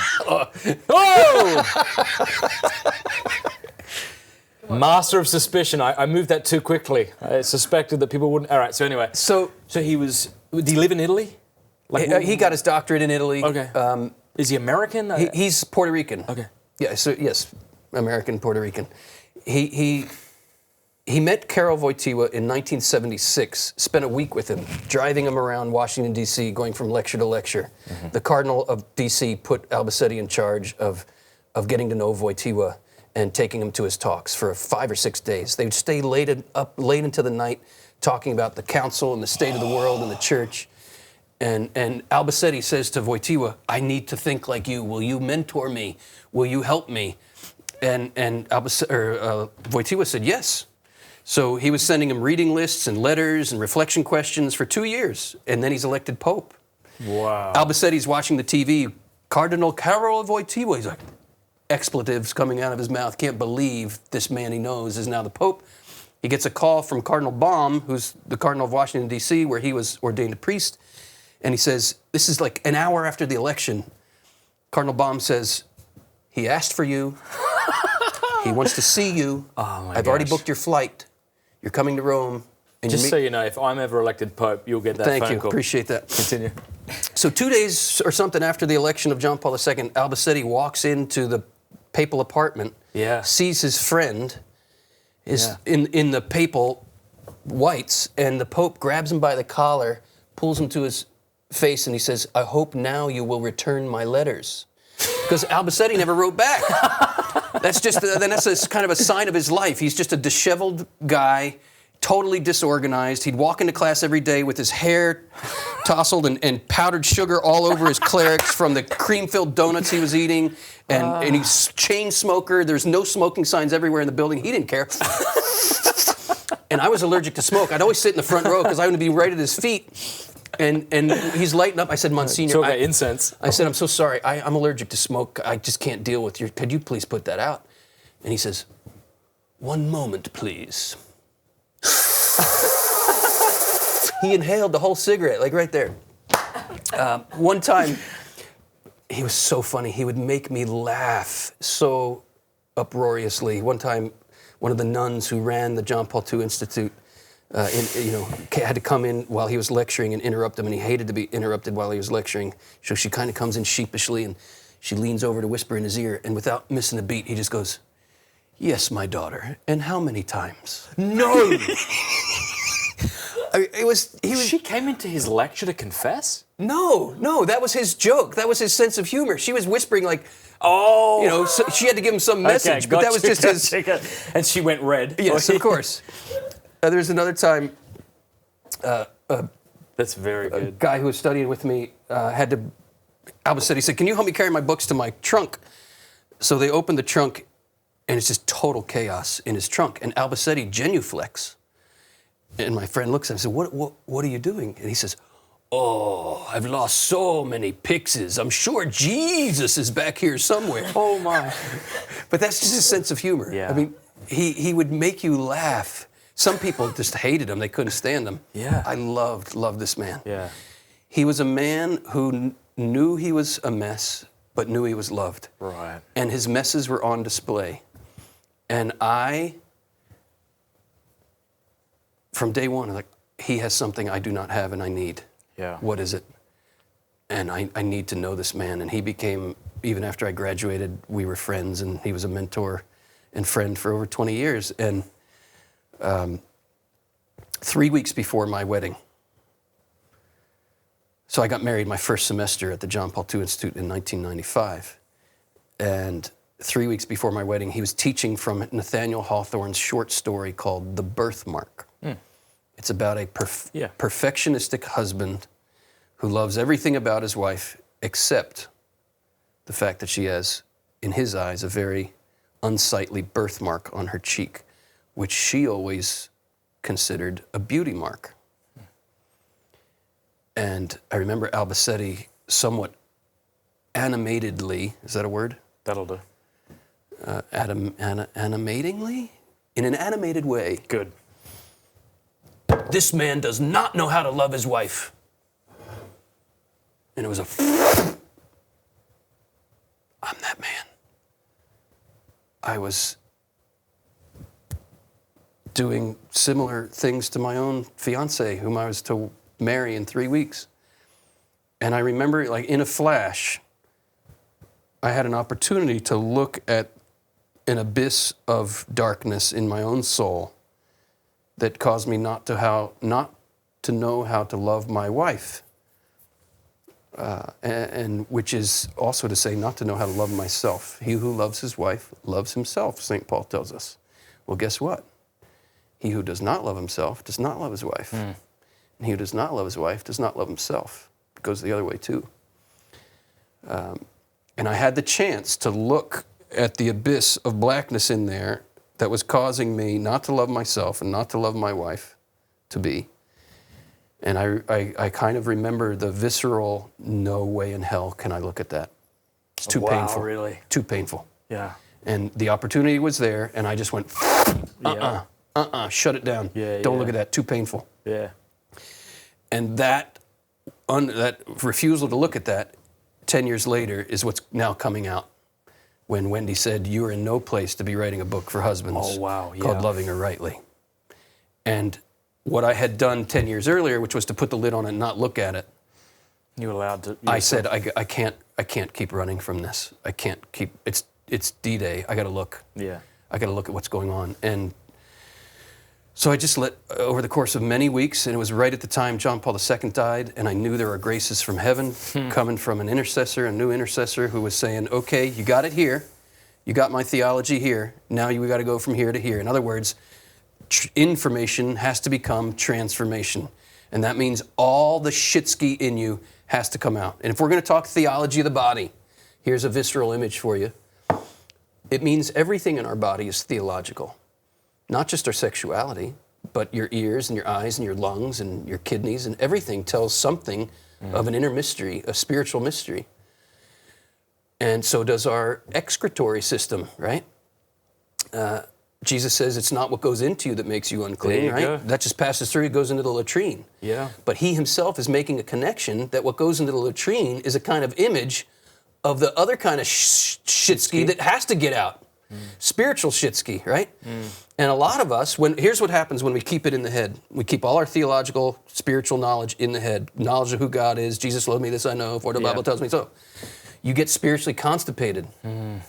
S3: Oh! Master of suspicion. I moved that too quickly. I suspected that people wouldn't. All right. So anyway.
S2: So
S3: he was. Did he live in Italy?
S2: he got his doctorate in Italy.
S3: Okay. Is he American?
S2: He's Puerto Rican.
S3: Okay.
S2: Yeah. So yes, American Puerto Rican. He met Karol Wojtyła in 1976, spent a week with him, driving him around Washington, D.C., going from lecture to lecture. Mm-hmm. The Cardinal of D.C. put Albacete in charge of getting to know Wojtyła and taking him to his talks for 5 or 6 days. They would stay up late into the night talking about the council and the state of the world and the church. And Albacete says to Wojtyła, I need to think like you. Will you mentor me? Will you help me? And Wojtyła said yes. So he was sending him reading lists and letters and reflection questions for 2 years, and then he's elected Pope.
S3: Wow.
S2: Albacete's watching the TV. Cardinal Karol Wojtyła. He's like, expletives coming out of his mouth. Can't believe this man he knows is now the Pope. He gets a call from Cardinal Baum, who's the Cardinal of Washington, D.C., where he was ordained a priest. And he says, this is like an hour after the election. Cardinal Baum says, he asked for you. He wants to see you.
S3: Oh my
S2: I've already booked your flight. You're coming to Rome. And
S3: just so you know, if I'm ever elected Pope, you'll get that
S2: phone call.
S3: Thank you.
S2: Appreciate that.
S3: Continue.
S2: So 2 days or something after the election of John Paul II, Albacete walks into the papal apartment, sees his friend in the papal whites, and the Pope grabs him by the collar, pulls him to his face, and he says, I hope now you will return my letters. Because Albacete never wrote back. That's kind of a sign of his life. He's just a disheveled guy, totally disorganized. He'd walk into class every day with his hair tousled and powdered sugar all over his clerics from the cream-filled donuts he was eating. And he's chain smoker. There's no smoking signs everywhere in the building. He didn't care. And I was allergic to smoke. I'd always sit in the front row because I would be right at his feet. And he's lighting up. I said, Monsignor,
S3: incense.
S2: I said, I'm so sorry. I'm allergic to smoke. I just can't deal with your. Could you please put that out? And he says, 1 moment, please. He inhaled the whole cigarette, like right there. One time, he was so funny. He would make me laugh so uproariously. One time, one of the nuns who ran the John Paul II Institute had to come in while he was lecturing and interrupt him, and he hated to be interrupted while he was lecturing. So she kind of comes in sheepishly, and she leans over to whisper in his ear, and without missing a beat, he just goes, yes, my daughter, and how many times?
S3: No!
S2: She
S3: came into his lecture to confess?
S2: No, that was his joke. That was his sense of humor. She was whispering like, so she had to give him some message, but that was just his...
S3: And she went red.
S2: Yes, of course. There's another time,
S3: that's very good.
S2: A guy who was studying with me Albacete said, can you help me carry my books to my trunk? So they opened the trunk, and it's just total chaos in his trunk. And Albacete genuflects. And my friend looks at him and says, what are you doing? And he says, oh, I've lost so many pyxes. I'm sure Jesus is back here somewhere.
S3: Oh, my.
S2: But that's just his sense of humor.
S3: Yeah.
S2: I mean, he would make you laugh. Some people just hated him. They couldn't stand him.
S3: Yeah.
S2: I loved this man.
S3: Yeah.
S2: He was a man who knew he was a mess, but knew he was loved.
S3: Right.
S2: And his messes were on display. And from day one, I'm like, he has something I do not have and I need.
S3: Yeah.
S2: What is it? And I need to know this man. And he became, even after I graduated, we were friends, and he was a mentor and friend for over 20 years. And 3 weeks before my wedding, so I got married my first semester at the John Paul II Institute in 1995. And 3 weeks before my wedding, he was teaching from Nathaniel Hawthorne's short story called The Birthmark. Mm. It's about a perfectionistic husband who loves everything about his wife except the fact that she has, in his eyes, a very unsightly birthmark on her cheek, which she always considered a beauty mark. And I remember Albacete somewhat animatedly, is that a word?
S3: That'll do.
S2: Animatingly? In an animated way.
S3: Good.
S2: this man does not know how to love his wife. And it was I'm that man. I was doing similar things to my own fiance, whom I was to marry in 3 weeks. And I remember, like in a flash, I had an opportunity to look at an abyss of darkness in my own soul that caused me not to know how to love my wife. And which is also to say not to know how to love myself. He who loves his wife loves himself, St. Paul tells us. Well, guess what? He who does not love himself does not love his wife. And he who does not love his wife does not love himself. It goes the other way too. And I had the chance to look at the abyss of blackness in there that was causing me not to love myself and not to love my wife to be. And I kind of remember the visceral, no way in hell can I look at that. It's too painful.
S3: Really?
S2: Too painful.
S3: Yeah.
S2: And the opportunity was there, and I just went, shut it down. Don't look at that, too painful.
S3: Yeah.
S2: And that refusal to look at that 10 years later is what's now coming out. When Wendy said, you are in no place to be writing a book for husbands called Loving Her Rightly. And what I had done 10 years earlier, which was to put the lid on it and not look at it,
S3: you allowed to.
S2: I said, I can't keep running from this. I can't keep, it's D-Day. I got to look.
S3: Yeah.
S2: I got to look at what's going on. And so I just let, over the course of many weeks, and it was right at the time John Paul II died, and I knew there were graces from heaven coming from an intercessor, a new intercessor who was saying, okay, you got it here. You got my theology here. Now we got to go from here to here. In other words, information has to become transformation. And that means all the shitski in you has to come out. And if we're going to talk theology of the body, here's a visceral image for you. It means everything in our body is theological. Not just our sexuality, but your ears and your eyes and your lungs and your kidneys and everything tells something of an inner mystery, a spiritual mystery. And so does our excretory system, right? Jesus says it's not what goes into you that makes you unclean, right? Go. That just passes through, it goes into the latrine.
S3: Yeah.
S2: But he himself is making a connection that what goes into the latrine is a kind of image of the other kind of shitski that has to get out. Spiritual shitski, right? And a lot of us, here's what happens when we keep it in the head. We keep all our theological, spiritual knowledge in the head. Knowledge of who God is. Jesus loved me, this I know, for the Bible tells me so. You get spiritually constipated. And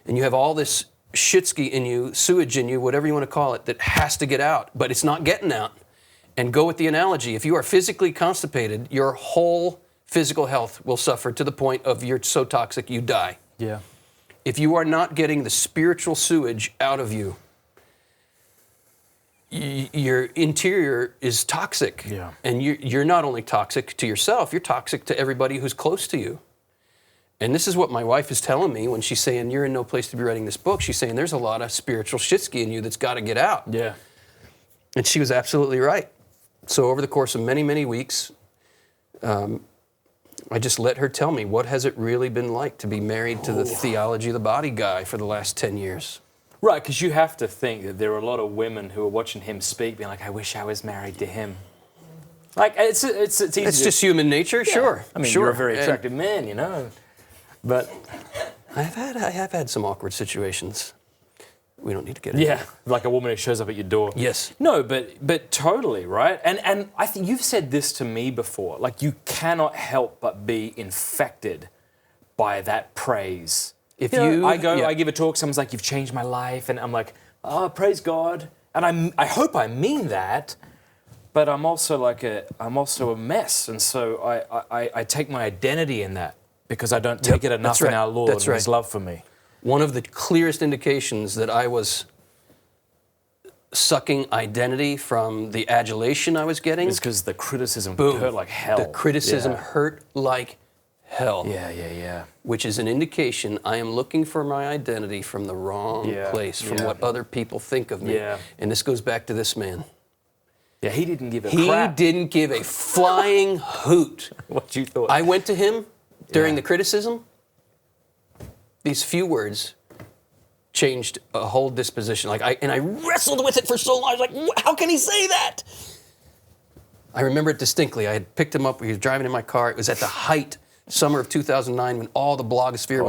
S2: you have all this shitski in you, sewage in you, whatever you want to call it, that has to get out, but it's not getting out. And go with the analogy. If you are physically constipated, your whole physical health will suffer to the point of you're so toxic you die.
S3: Yeah.
S2: If you are not getting the spiritual sewage out of you, your interior is toxic.
S3: Yeah.
S2: And you're not only toxic to yourself, you're toxic to everybody who's close to you. And this is what my wife is telling me when she's saying, you're in no place to be writing this book. She's saying, there's a lot of spiritual shitski in you that's got to get out.
S3: Yeah.
S2: And she was absolutely right. So over the course of many, many weeks, I just let her tell me, what has it really been like to be married to the theology of the body guy for the last 10 years?
S3: Right, because you have to think that there are a lot of women who are watching him speak, being like, I wish I was married to him. Like, it's easy.
S2: It's just human nature, sure.
S3: I mean,
S2: sure.
S3: you're a very attractive man, you know. But
S2: I have had some awkward situations. We don't need to get into
S3: yeah, like a woman who shows up at your door.
S2: Yes.
S3: No, but totally, right? And I think you've said this to me before. Like, you cannot help but be infected by that praise.
S2: If
S3: I give a talk, someone's like, you've changed my life, and I'm like, oh, praise God. And I hope I mean that, but I'm also a mess, and so I take my identity in that because I don't take it enough in our Lord and His love for me.
S2: One of the clearest indications that I was sucking identity from the adulation I was getting
S3: is because the criticism hurt like hell.
S2: The criticism hurt like hell.
S3: Yeah.
S2: Which is an indication I am looking for my identity from the wrong place, from what other people think of me.
S3: Yeah.
S2: And this goes back to this man.
S3: Yeah, he didn't give a crap.
S2: He didn't give a flying hoot.
S3: What you thought.
S2: I went to him during the criticism. These few words changed a whole disposition. And I wrestled with it for so long. I was like, how can he say that? I remember it distinctly. I had picked him up. He was driving in my car. It was at the height, summer of 2009, when all the blogosphere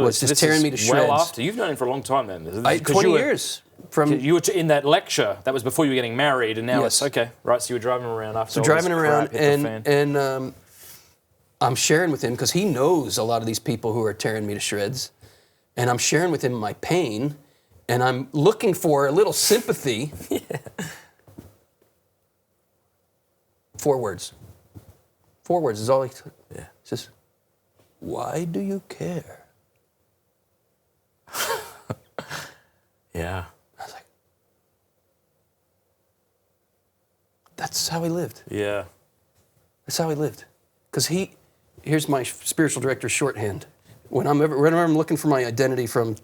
S2: was just tearing me to shreds.
S3: Well after. You've known him for a long time then.
S2: 20 years.
S3: You were in that lecture. That was before you were getting married, and now
S2: Yes.
S3: it's okay. Right, so you were driving around after.
S2: So
S3: all
S2: driving
S3: this
S2: around,
S3: crap hit the fan.
S2: and I'm sharing with him, because he knows a lot of these people who are tearing me to shreds, and I'm sharing with him my pain, and I'm looking for a little sympathy. Yeah. 4 words. 4 words is all he took.
S3: Yeah.
S2: He says, "Why do you care?"
S3: Yeah.
S2: I was like, that's how he lived.
S3: Yeah.
S2: That's how he lived. Because here's my spiritual director's shorthand. Whenever I'm looking for my identity from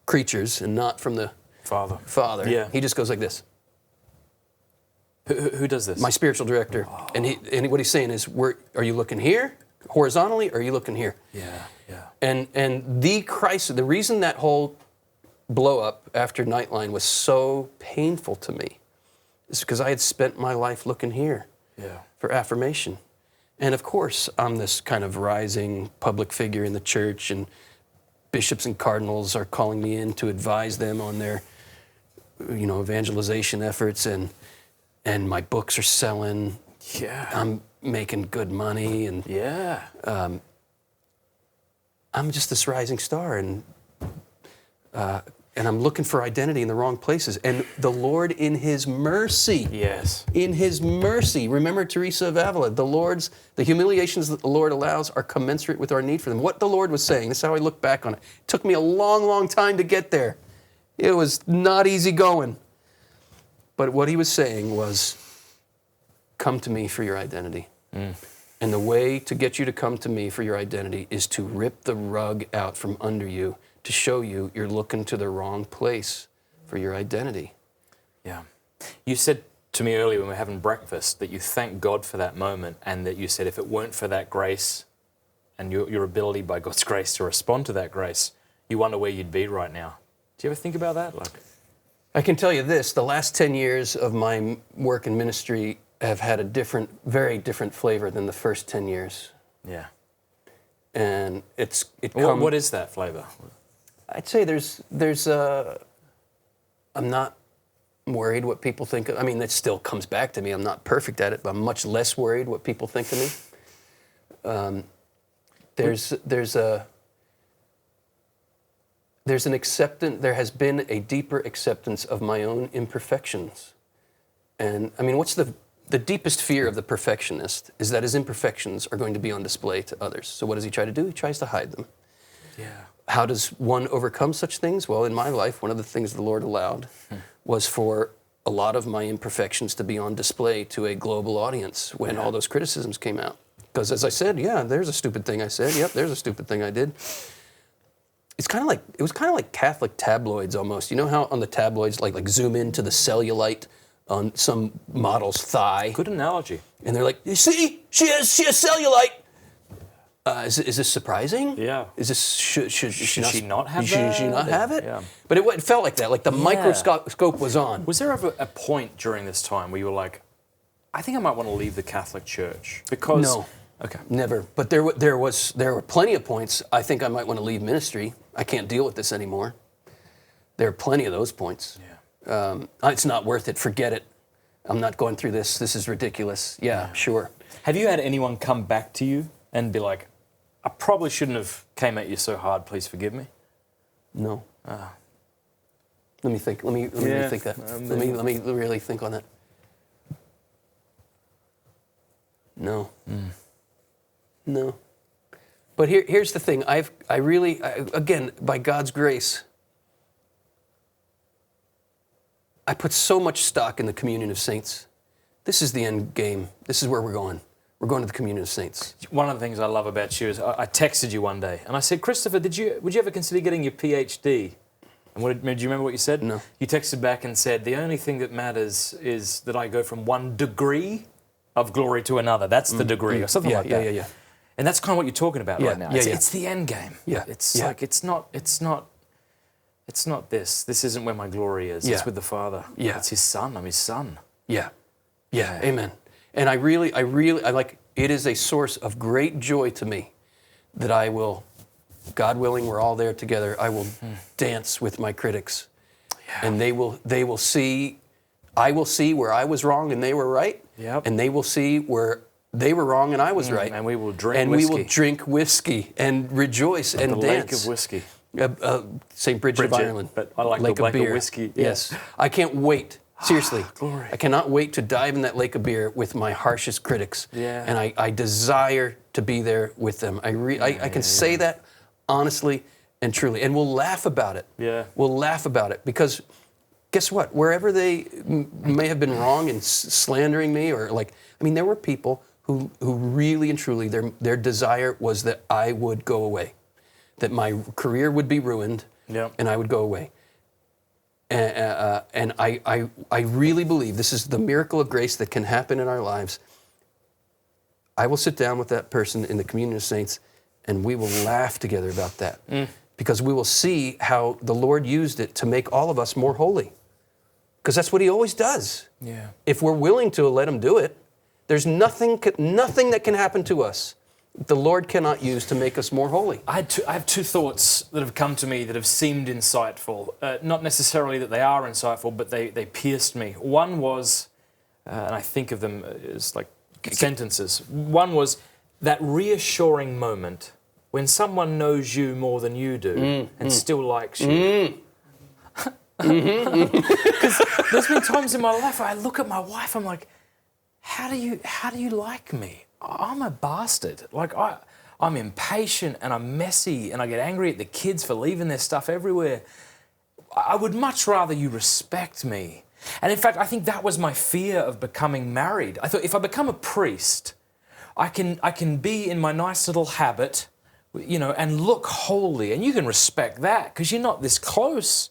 S2: creatures and not from the Father,
S3: Yeah.
S2: he just goes like this.
S3: Who does this?
S2: My spiritual director. Oh. And what he's saying is, are you looking here horizontally, or are you looking here?
S3: Yeah, yeah.
S2: And the crisis, the reason that whole blow up after Nightline was so painful to me is because I had spent my life looking here for affirmation. And of course, I'm this kind of rising public figure in the church, and bishops and cardinals are calling me in to advise them on their, evangelization efforts, and my books are selling.
S3: Yeah.
S2: I'm making good money, and I'm just this rising star, and I'm looking for identity in the wrong places. And the Lord, in His mercy, in His mercy, remember Teresa of Avila, the humiliations that the Lord allows are commensurate with our need for them. What the Lord was saying, this is how I look back on it. It took me a long, long time to get there. It was not easy going. But what He was saying was, come to me for your identity. And the way to get you to come to me for your identity is to rip the rug out from under you, to show you you're looking to the wrong place for your identity.
S3: Yeah. You said to me earlier when we were having breakfast that you thank God for that moment, and that you said if it weren't for that grace and your ability by God's grace to respond to that grace, you wonder where you'd be right now. Do you ever think about that?
S2: I can tell you this, the last 10 years of my work in ministry have had a very different flavor than the first 10 years.
S3: Yeah.
S2: And
S3: what is that flavor?
S2: I'd say I'm not worried what people think. I mean, it still comes back to me. I'm not perfect at it, but I'm much less worried what people think of me. There has been a deeper acceptance of my own imperfections. And I mean, what's the deepest fear of the perfectionist is that his imperfections are going to be on display to others. So what does he try to do? He tries to hide them.
S3: Yeah.
S2: How does one overcome such things? Well, in my life, one of the things the Lord allowed was for a lot of my imperfections to be on display to a global audience when all those criticisms came out. Because as I said, there's a stupid thing I said. Yep, there's a stupid thing I did. It was kind of like Catholic tabloids almost. You know how on the tabloids, like zoom into the cellulite on some model's thigh?
S3: Good analogy.
S2: And they're like, you see, she has cellulite. Is this surprising?
S3: Yeah.
S2: Is this should
S3: she not have
S2: should
S3: that?
S2: she not have it?
S3: Yeah.
S2: But it felt like that. Like the microscope was on.
S3: Was there ever a point during this time where you were like, I think I might want to leave the Catholic Church because?
S2: No.
S3: Okay.
S2: Never. But there were plenty of points. I think I might want to leave ministry. I can't deal with this anymore. There are plenty of those points.
S3: Yeah.
S2: It's not worth it. Forget it. I'm not going through this. This is ridiculous. Yeah, sure.
S3: Have you had anyone come back to you and be like, I probably shouldn't have came at you so hard, please forgive me?
S2: No. Let me think. Let me rethink that. Let me really think on that. No. No. But here's the thing. I again, by God's grace, I put so much stock in the communion of saints. This is the end game. This is where we're going. We're going to the communion of saints.
S3: One of the things I love about you is I texted you one day and I said, Christopher, would you ever consider getting your PhD? And do you remember what you said?
S2: No.
S3: You texted back and said, the only thing that matters is that I go from one degree of glory to another. That's the degree, or something like that.
S2: Yeah.
S3: And that's kind of what you're talking about right now. It's the end game.
S2: Yeah.
S3: Like it's not this. This isn't where my glory is.
S2: Yeah.
S3: It's with the Father.
S2: Yeah.
S3: It's His Son. I'm His Son.
S2: Yeah. Yeah, amen. And I like, it is a source of great joy to me that I will, God willing, we're all there together, I will dance with my critics. Yeah. And they will see, I will see where I was wrong and they were right.
S3: Yep.
S2: And they will see where they were wrong and I was right.
S3: And we will drink
S2: and
S3: whiskey.
S2: we will drink whiskey and rejoice and
S3: the
S2: dance.
S3: Lake of whiskey.
S2: St. Bridget of Ireland.
S3: But I like
S2: lake
S3: the lake
S2: of beer.
S3: of whiskey.
S2: Yes. I can't wait. Seriously.
S3: Glory.
S2: I cannot wait to dive in that lake of beer with my harshest critics.
S3: Yeah.
S2: And I desire to be there with them. I can say that honestly and truly. And we'll laugh about it.
S3: Yeah.
S2: We'll laugh about it because guess what? Wherever they may have been wrong in slandering me or there were people who really and truly their desire was that I would go away, that my career would be ruined, and I would go away. And I really believe this is the miracle of grace that can happen in our lives. I will sit down with that person in the communion of saints, and we will laugh together about that, because we will see how the Lord used it to make all of us more holy, because that's what He always does.
S3: Yeah.
S2: If we're willing to let Him do it, there's nothing that can happen to us the Lord cannot use to make us more holy.
S3: I have two thoughts that have come to me that have seemed insightful. Not necessarily that they are insightful, but they pierced me. One was, and I think of them as like sentences. One was that reassuring moment when someone knows you more than you do and still likes you. Because there's been times in my life where I look at my wife, I'm like, how do you like me? I'm a bastard. Like I'm impatient and I'm messy and I get angry at the kids for leaving their stuff everywhere. I would much rather you respect me. And in fact, I think that was my fear of becoming married. I thought if I become a priest, I can be in my nice little habit, and look holy, and you can respect that because you're not this close.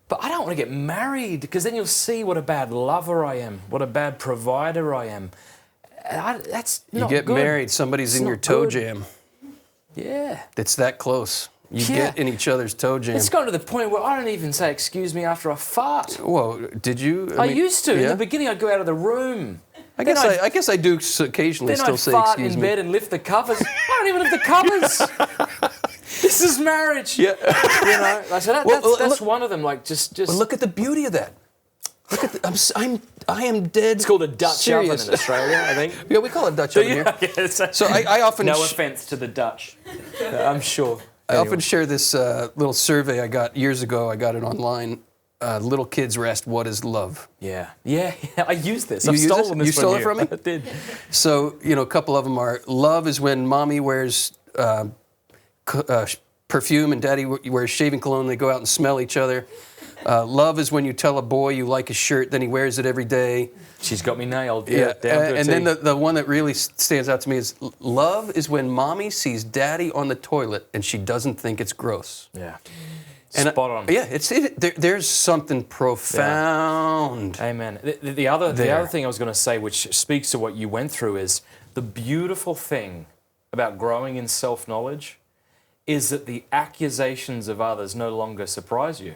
S3: But I don't want to get married because then you'll see what a bad lover I am, what a bad provider I am. That's not
S2: good. You get
S3: good.
S2: married, somebody's in your toe jam.
S3: Yeah.
S2: It's that close. You get in each other's toe jam.
S3: It's gone to the point where I don't even say excuse me after I fart.
S2: Well, did you?
S3: I used to. In the beginning, I'd go out of the room.
S2: I guess I do occasionally still say excuse me.
S3: Then I'd fart in bed and lift the covers. I don't even lift the covers. This is marriage. Yeah. So that's one of them. Like just.
S2: Well, look at the beauty of that. Look at I am dead.
S3: It's called a Dutch
S2: serious.
S3: oven in Australia, I think.
S2: Yeah, we call it Dutch oven here. So I often
S3: no offense to the Dutch, I'm sure.
S2: I often share this little survey I got years ago. I got it online. Little kids were asked, "What is love?"
S3: Yeah. I used this.
S2: You stole it from me?
S3: I did.
S2: So a couple of them are: love is when mommy wears perfume and daddy wears shaving cologne. They go out and smell each other. Love is when you tell a boy you like his shirt, then he wears it every day.
S3: She's got me nailed.
S2: Yeah, and then the one that really stands out to me is love is when mommy sees daddy on the toilet and she doesn't think it's gross.
S3: Yeah,
S2: and
S3: spot on.
S2: There's something profound.
S3: Yeah. Amen. The other thing I was going to say, which speaks to what you went through, is the beautiful thing about growing in self-knowledge is that the accusations of others no longer surprise you.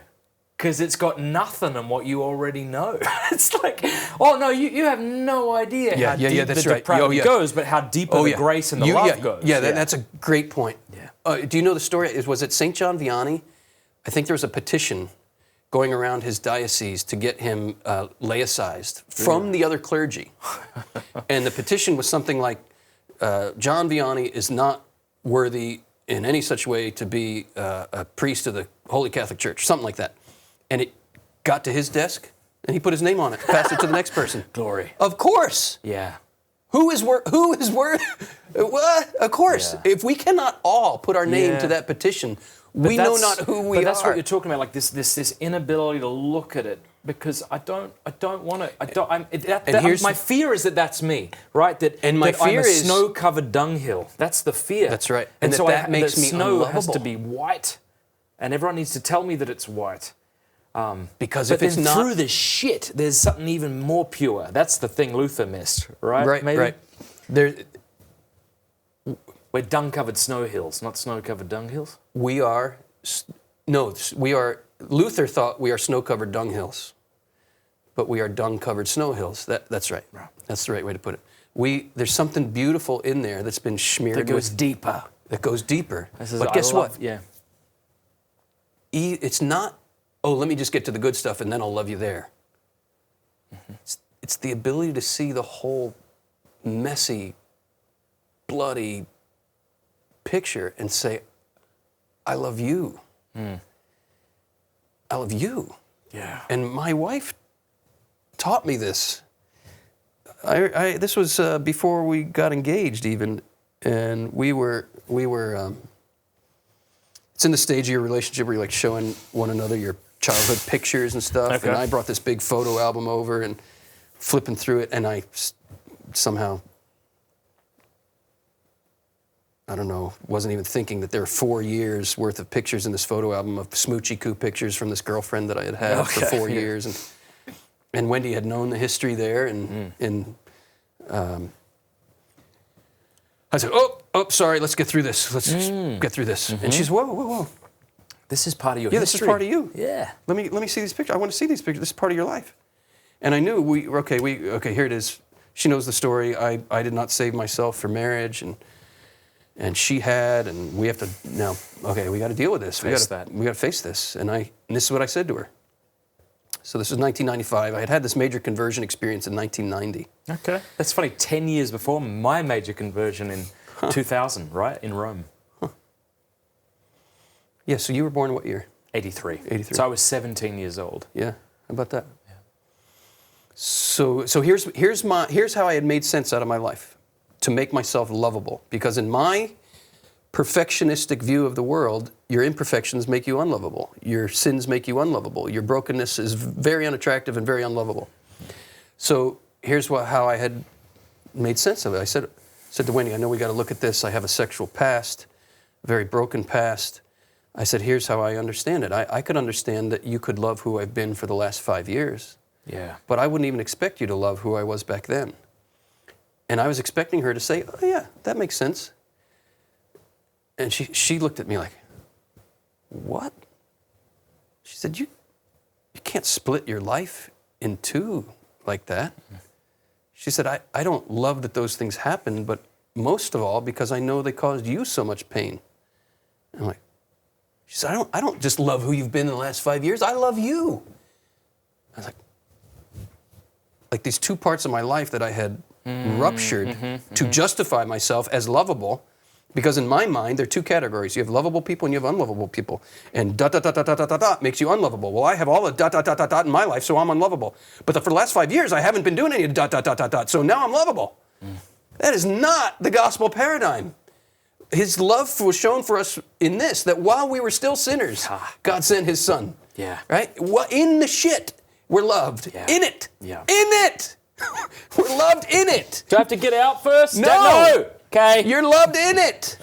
S3: Because it's got nothing on what you already know. It's like, oh no, you have no idea how deep the depravity goes, but how deep the grace and the love goes.
S2: Yeah, that's a great point.
S3: Yeah.
S2: Do you know the story? Was it St. John Vianney? I think there was a petition going around his diocese to get him laicized from the other clergy. And the petition was something like, John Vianney is not worthy in any such way to be a priest of the Holy Catholic Church, something like that. And it got to his desk, and he put his name on it, passed it to the next person.
S3: Glory.
S2: Of course.
S3: Yeah.
S2: Who is worth? What? Of course. Yeah. If we cannot all put our name to that petition, we know not who we are.
S3: But that's what you're talking about, like this inability to look at it, because I don't want to. My fear is that that's me, right? I'm a snow-covered dunghill. That's the fear.
S2: That's right.
S3: And so
S2: that makes me
S3: snow
S2: unlovable.
S3: has to be white, and everyone needs to tell me that it's white.
S2: Because
S3: if
S2: it's not
S3: through the shit, there's something even more pure. That's the thing Luther missed, right?
S2: Right.
S3: We're dung-covered snow hills, not snow-covered dung hills.
S2: Luther thought we are snow-covered dunghills. but we are dung-covered snow hills. That's right.
S3: Right.
S2: That's the right way to put it. There's something beautiful in there that's been smeared
S3: That goes
S2: with,
S3: deeper.
S2: That goes deeper. But
S3: I
S2: guess
S3: love-
S2: what?
S3: Yeah.
S2: It's not, oh, let me just get to the good stuff and then I'll love you there. It's the ability to see the whole messy, bloody picture and say, I love you. I love you.
S3: Yeah.
S2: And my wife taught me this. This was before we got engaged even, and we were it's in the stage of your relationship where you're like showing one another your childhood pictures and stuff.
S3: Okay.
S2: And I brought this big photo album over and flipping through it, and I somehow, I don't know, wasn't even thinking that there were 4 years worth of pictures in this photo album of smoochy-coo pictures from this girlfriend that I had had for 4 years. And Wendy had known the history there, and I said, oh, sorry, let's get through this. Let's get through this. And she's, whoa.
S3: This is part of your
S2: Yeah,
S3: history.
S2: this is part of you.
S3: Yeah.
S2: Let me see these pictures. I want to see these pictures. This is part of your life. And I knew okay, here it is. She knows the story. I did not save myself for marriage, and she had, and we have to now. Okay, we got to deal with this. We got to face this. And this is what I said to her. So this was 1995. I had this major conversion experience in 1990.
S3: Okay. That's funny. 10 years before my major conversion in 2000, right? In Rome.
S2: Yeah, so you were born what year?
S3: 83.
S2: 83.
S3: So I was 17 years old.
S2: Yeah, how about that? Yeah. So here's how I had made sense out of my life to make myself lovable. Because in my perfectionistic view of the world, your imperfections make you unlovable. Your sins make you unlovable. Your brokenness is very unattractive and very unlovable. So here's how I had made sense of it. I said to Wendy, I know we got to look at this. I have a sexual past, a very broken past. I said, here's how I understand it. I could understand that you could love who I've been for the last 5 years.
S3: Yeah.
S2: But I wouldn't even expect you to love who I was back then. And I was expecting her to say, oh yeah, that makes sense. And she looked at me like, what? She said, you can't split your life in two like that. She said, I don't love that those things happen, but most of all because I know they caused you so much pain. I'm like, she said, I don't just love who you've been in the last 5 years, I love you. I was like these two parts of my life that I had ruptured to justify myself as lovable. Because in my mind, there are two categories. You have lovable people and you have unlovable people. And ... makes you unlovable. Well, I have all the ... in my life, so I'm unlovable. But for the last 5 years, I haven't been doing any ... so now I'm lovable. That is not the gospel paradigm. His love was shown for us in this, that while we were still sinners, God sent his son.
S3: Yeah.
S2: Right? In the shit, we're loved.
S3: Yeah.
S2: In it.
S3: Yeah.
S2: In it. We're loved in it.
S3: Do I have to get out first?
S2: No.
S3: Okay.
S2: You're loved in it.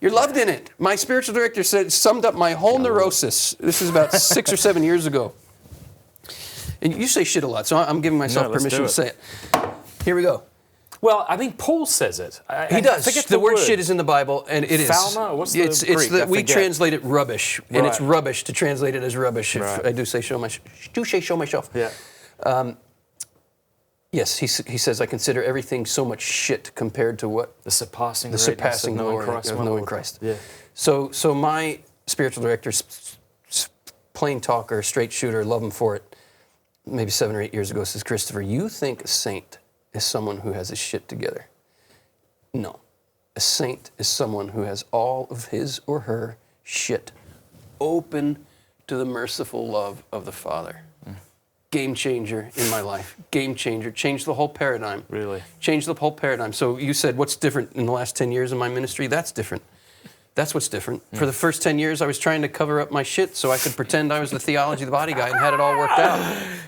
S2: You're loved in it. My spiritual director summed up my whole neurosis. This is about 6 or 7 years ago. And you say shit a lot, so I'm giving myself permission to say it. Here we go.
S3: Well, I mean, Paul says it.
S2: He does. The word shit is in the Bible, and it is.
S3: Phalma? What's the Greek?
S2: It's we translate it rubbish, and it's rubbish to translate it as rubbish. If I do say show myself.
S3: Yeah.
S2: Yes, he says, I consider everything so much shit compared to what?
S3: The surpassing
S2: glory of knowing Christ.
S3: Yeah.
S2: So my spiritual director, plain talker, straight shooter, love him for it, maybe 7 or 8 years ago, says, Christopher, you think a saint is someone who has his shit together. No. A saint is someone who has all of his or her shit open to the merciful love of the Father. Game changer in my life. Game changer. Changed the whole paradigm.
S3: Really?
S2: Changed the whole paradigm. So you said, what's different in the last 10 years of my ministry? That's different. That's what's different. For the first 10 years, I was trying to cover up my shit so I could pretend I was the Theology of the Body guy and had it all worked out.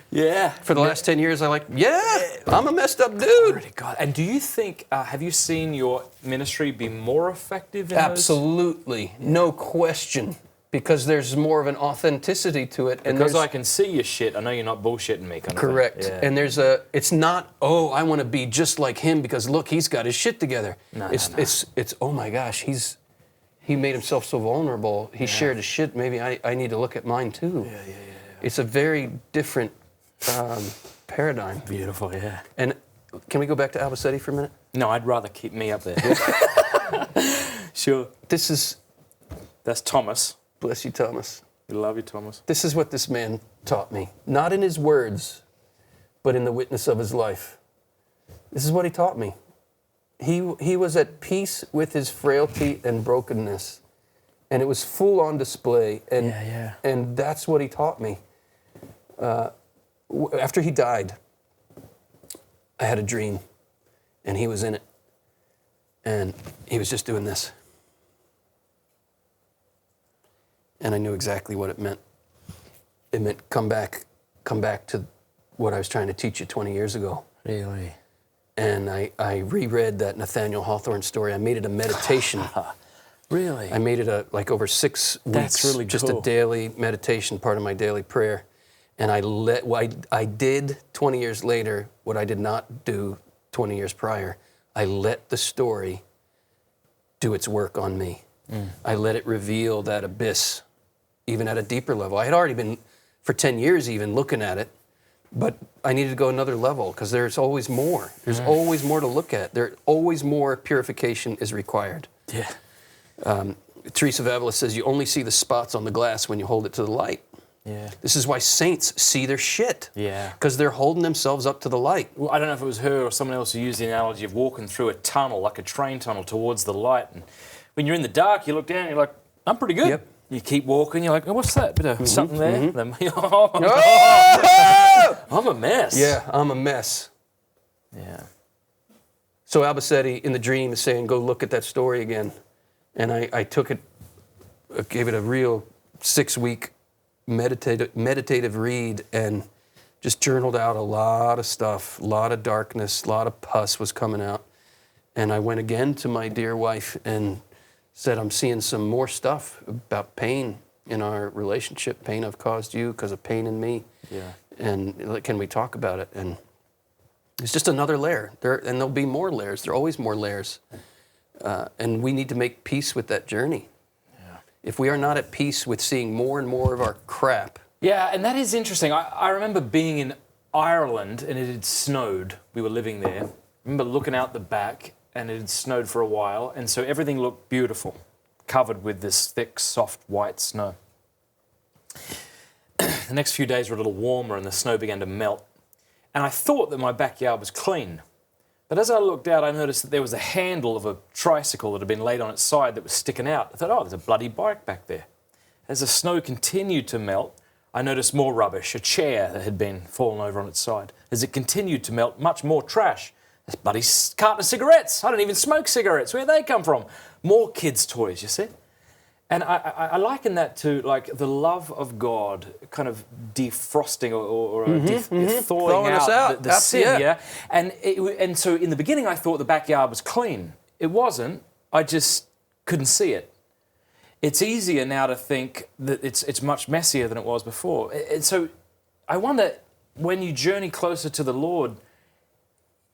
S3: Yeah.
S2: For the last 10 years, I'm a messed up dude.
S3: God. And do you think, have you seen your ministry be more effective in
S2: Absolutely. No question. Because there's more of an authenticity to it. And
S3: because I can see your shit, I know you're not bullshitting me.
S2: Correct.
S3: Yeah.
S2: And it's not, I want to be just like him because look, he's got his shit together. It's oh my gosh, he made himself so vulnerable. He shared his shit. Maybe I need to look at mine too.
S3: Yeah.
S2: It's a very different paradigm.
S3: Beautiful, yeah.
S2: And can we go back to Albacete for a minute?
S3: No, I'd rather keep me up there. Sure. That's Thomas.
S2: Bless you, Thomas.
S3: We love you, Thomas.
S2: This is what this man taught me. Not in his words, but in the witness of his life. This is what he taught me. He was at peace with his frailty and brokenness. And it was full on display. And that's what he taught me. After he died, I had a dream. And he was in it. And he was just doing this. And I knew exactly what it meant. It meant come back to what I was trying to teach you 20 years ago.
S3: Really?
S2: And I reread that Nathaniel Hawthorne story. I made it a meditation.
S3: Really?
S2: I made it over 6 weeks.
S3: That's really
S2: just
S3: cool.
S2: a daily meditation, part of my daily prayer. And I did 20 years later what I did not do 20 years prior. I let the story do its work on me. I let it reveal that abyss, even at a deeper level. I had already been, for 10 years even, looking at it, but I needed to go another level because there's always more. There's always more to look at. There always more purification is required.
S3: Yeah.
S2: Teresa of Avila says you only see the spots on the glass when you hold it to the light.
S3: Yeah.
S2: This is why saints see their shit.
S3: Yeah.
S2: Because they're holding themselves up to the light.
S3: Well, I don't know if it was her or someone else who used the analogy of walking through a tunnel, like a train tunnel, towards the light. And when you're in the dark, you look down and you're like, I'm pretty good.
S2: Yep.
S3: You keep walking, you're like, oh, what's that? Bit of something there? Then, I'm a mess.
S2: Yeah, I'm a mess.
S3: Yeah.
S2: So Albacete in the dream is saying, go look at that story again. And I took it, gave it a real 6-week meditative read and just journaled out a lot of stuff, a lot of darkness, a lot of pus was coming out. And I went again to my dear wife and said, I'm seeing some more stuff about pain in our relationship, pain I've caused you because of pain in me.
S3: Yeah.
S2: And can we talk about it? And it's just another layer. And there'll be more layers. There are always more layers. And we need to make peace with that journey.
S3: Yeah.
S2: If we are not at peace with seeing more and more of our crap.
S3: Yeah, and that is interesting. I remember being in Ireland and it had snowed. We were living there. I remember looking out the back and it had snowed for a while, and so everything looked beautiful, covered with this thick, soft, white snow. The next few days were a little warmer and the snow began to melt. And I thought that my backyard was clean. But as I looked out, I noticed that there was a handle of a tricycle that had been laid on its side that was sticking out. I thought, oh, there's a bloody bike back there. As the snow continued to melt, I noticed more rubbish, a chair that had been fallen over on its side. As it continued to melt, much more trash. This bloody carton of cigarettes. I don't even smoke cigarettes. Where'd they come from? More kids' toys, you see? And I liken that to like the love of God kind of defrosting or thawing out the sin, yeah? And so in the beginning I thought the backyard was clean. It wasn't. I just couldn't see it. It's easier now to think that it's much messier than it was before. And so I wonder, when you journey closer to the Lord,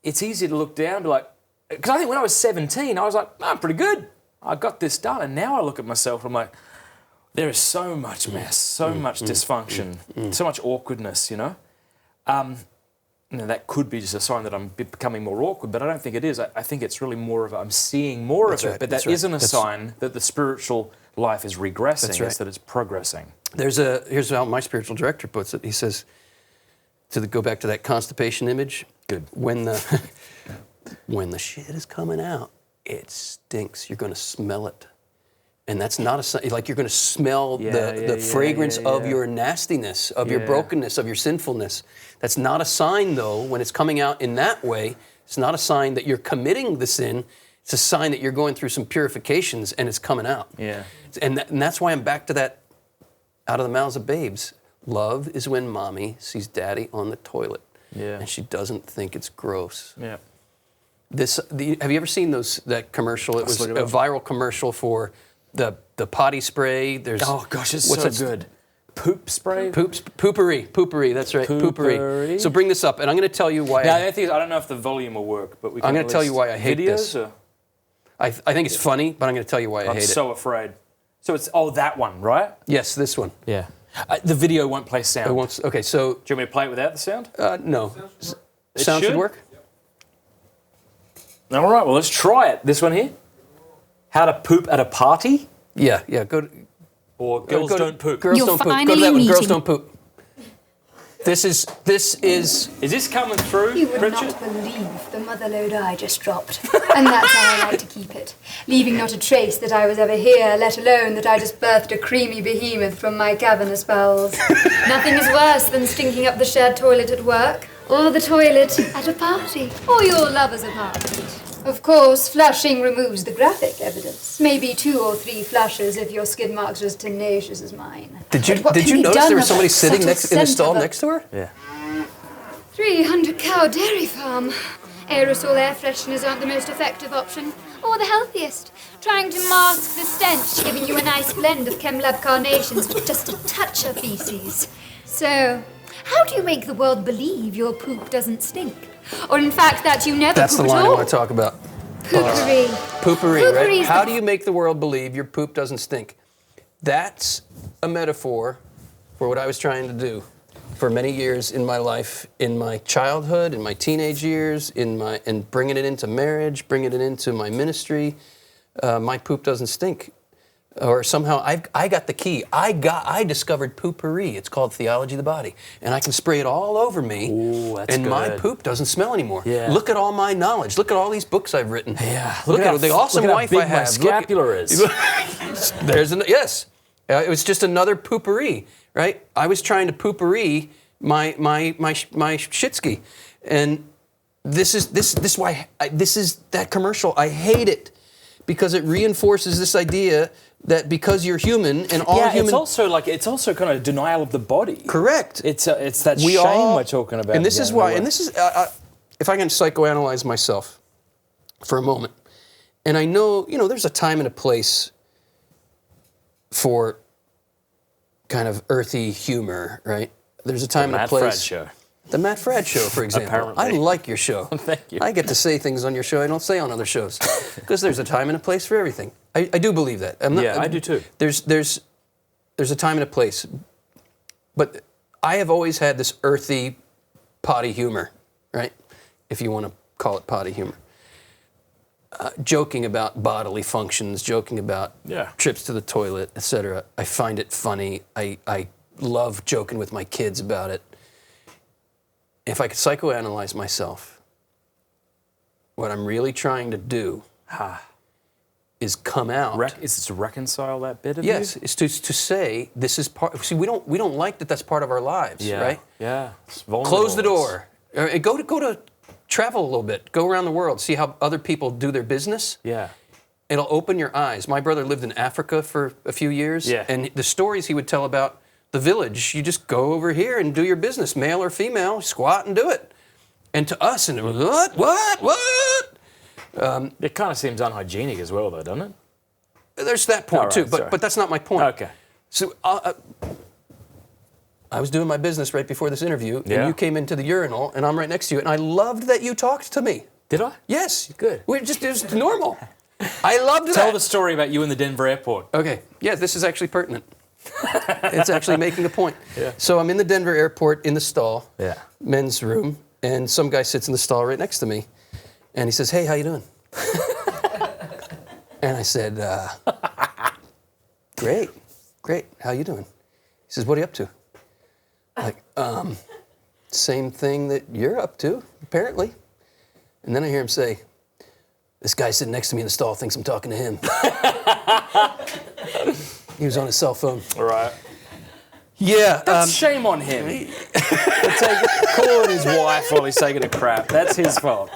S3: it's easy to look down to because I think when I was 17, I was like, I'm pretty good. I got this done. And now I look at myself and I'm like, there is so much mess, so much dysfunction, so much awkwardness, you know? That could be just a sign that I'm becoming more awkward, but I don't think it is. I think it's really more of I'm seeing more of it, but that isn't a sign that the spiritual life is regressing. It's that it's progressing.
S2: Here's how my spiritual director puts it. He says, go back to that constipation image.
S3: Good.
S2: When the shit is coming out, it stinks. You're going to smell it. And that's not a sign, like you're going to smell the fragrance of your nastiness, of your brokenness, of your sinfulness. That's not a sign, though, when it's coming out in that way. It's not a sign that you're committing the sin. It's a sign that you're going through some purifications and it's coming out.
S3: Yeah.
S2: And that's why I'm back to that out of the mouths of babes. Love is when mommy sees daddy on the toilet.
S3: Yeah.
S2: And she doesn't think it's gross.
S3: Yeah.
S2: Have you ever seen that commercial? It was a viral commercial for the potty spray.
S3: Oh gosh, it's so good. Poop spray?
S2: Poopery, that's right. Poopery. So bring this up, and I'm going to tell you why.
S3: I don't know if the volume will work, but we can.
S2: I'm going to tell you why I hate this.
S3: Or?
S2: I think it's funny, but I'm going to tell you why I hate it.
S3: I'm so afraid. So it's that one, right?
S2: Yes, this one.
S3: Yeah. The video won't play sound.
S2: It won't. Okay, so
S3: Do you want me to play it without the sound?
S2: no.
S3: It
S2: Sound should
S3: should?
S2: work.
S3: All right, well, let's try it. This one here. How to poop at a party?
S2: Yeah, yeah. Go to,
S3: Or girls
S2: go to-
S3: don't poop.
S2: Girls
S5: You're
S2: don't poop. Go to
S5: finally
S2: that one. Girls
S5: meeting-
S2: don't poop. This is.
S3: Is this coming through,
S6: You would
S3: Richard?
S6: not believe the motherload I just dropped. And that's how I like to keep it. Leaving not a trace that I was ever here, let alone that I just birthed a creamy behemoth from my cavernous bowels. Nothing is worse than stinking up the shared toilet at work, or the toilet at a party, or your lover's apartment. Of course, flushing removes the graphic evidence. Maybe 2 or 3 flushes if your skid marks are as tenacious as mine.
S2: Did you
S6: But what
S2: did
S6: can
S2: you
S6: be
S2: notice
S6: done
S2: there was
S6: with
S2: somebody
S6: that
S2: sitting
S6: subtle
S2: next in the
S6: scent
S2: stall
S6: of a
S2: next to her?
S3: Yeah.
S6: 300 cow dairy farm. Aerosol air fresheners aren't the most effective option, or the healthiest. Trying to mask the stench, giving you a nice blend of ChemLab carnations with just a touch of feces. So, how do you make the world believe your poop doesn't stink? Or in fact that you never
S2: That's the
S6: poop
S2: line
S6: at
S2: I
S6: all?
S2: want to talk about.
S6: Poopery.
S2: Poopery, right?
S6: Poopery's
S2: How
S6: the-
S2: do you make the world believe your poop doesn't stink? That's a metaphor for what I was trying to do for many years in my life, in my childhood, in my teenage years, and bringing it into marriage, bringing it into my ministry. My poop doesn't stink. Or somehow I got the key. I discovered poopery. It's called Theology of the Body, and I can spray it all over me,
S3: Ooh, that's
S2: and my
S3: good.
S2: poop doesn't smell anymore.
S3: Yeah.
S2: Look at all my knowledge. Look at all these books I've written.
S3: Yeah.
S2: Look at the awesome
S3: look at
S2: wife
S3: how big
S2: I have.
S3: my scapular is.
S2: There's yes. It was just another poopery, right? I was trying to poopery my shitski, and this is that commercial. I hate it because it reinforces this idea that because you're human and all
S3: Yeah,
S2: human.
S3: it's also kind of denial of the body.
S2: Correct.
S3: It's that
S2: We
S3: shame
S2: all-
S3: we're talking about.
S2: And this
S3: again,
S2: is why.
S3: the
S2: And
S3: way-
S2: this is if I can psychoanalyze myself for a moment, and I know there's a time and a place for kind of earthy humor, right? There's a time and a
S3: Matt
S2: place.
S3: Fradd show.
S2: The Matt Fradd show, for example.
S3: Apparently.
S2: I like your show.
S3: Thank you.
S2: I get to say things on your show I don't say on other shows because there's a time and a place for everything. I do believe that.
S3: Yeah, I do too.
S2: There's a time and a place, but I have always had this earthy, potty humor, right? If you want to call it potty humor. Joking about bodily functions, joking about trips to the toilet, etc. I find it funny. I love joking with my kids about it. If I could psychoanalyze myself, what I'm really trying to do is come out.
S3: Is it to reconcile that bit of you?
S2: Yes, is to say this is part. See, we don't like that. That's part of our lives,
S3: Yeah.
S2: right?
S3: Yeah. It's vulnerable.
S2: Close the door. Go to travel a little bit. Go around the world. See how other people do their business.
S3: Yeah.
S2: It'll open your eyes. My brother lived in Africa for a few years,
S3: Yeah.
S2: and the stories he would tell about the village, you just go over here and do your business, male or female, squat and do it. And to us, and it was, what?
S3: It kind of seems unhygienic as well, though, doesn't it?
S2: There's that point
S3: All right,
S2: too,
S3: sorry.
S2: but that's not my point.
S3: Okay.
S2: So I was doing my business right before this interview,
S3: Yeah.
S2: and you came into the urinal, and I'm right next to you, and I loved that you talked to me.
S3: Did I?
S2: Yes.
S3: Good.
S2: It was normal. I loved that.
S3: Tell the story about you in the Denver airport.
S2: Okay. Yeah, this is actually pertinent. It's actually making a point.
S3: Yeah.
S2: So I'm in the Denver airport in the stall,
S3: Yeah.
S2: men's room, and some guy sits in the stall right next to me, and he says, "Hey, how you doing?" And I said, "Great. How you doing?" He says, "What are you up to?" Like, same thing that you're up to, apparently. And then I hear him say, "This guy sitting next to me in the stall thinks I'm talking to him." He was on his cell phone.
S3: All right.
S2: Yeah.
S3: That's shame on him. Calling his wife while he's taking a crap. That's his fault.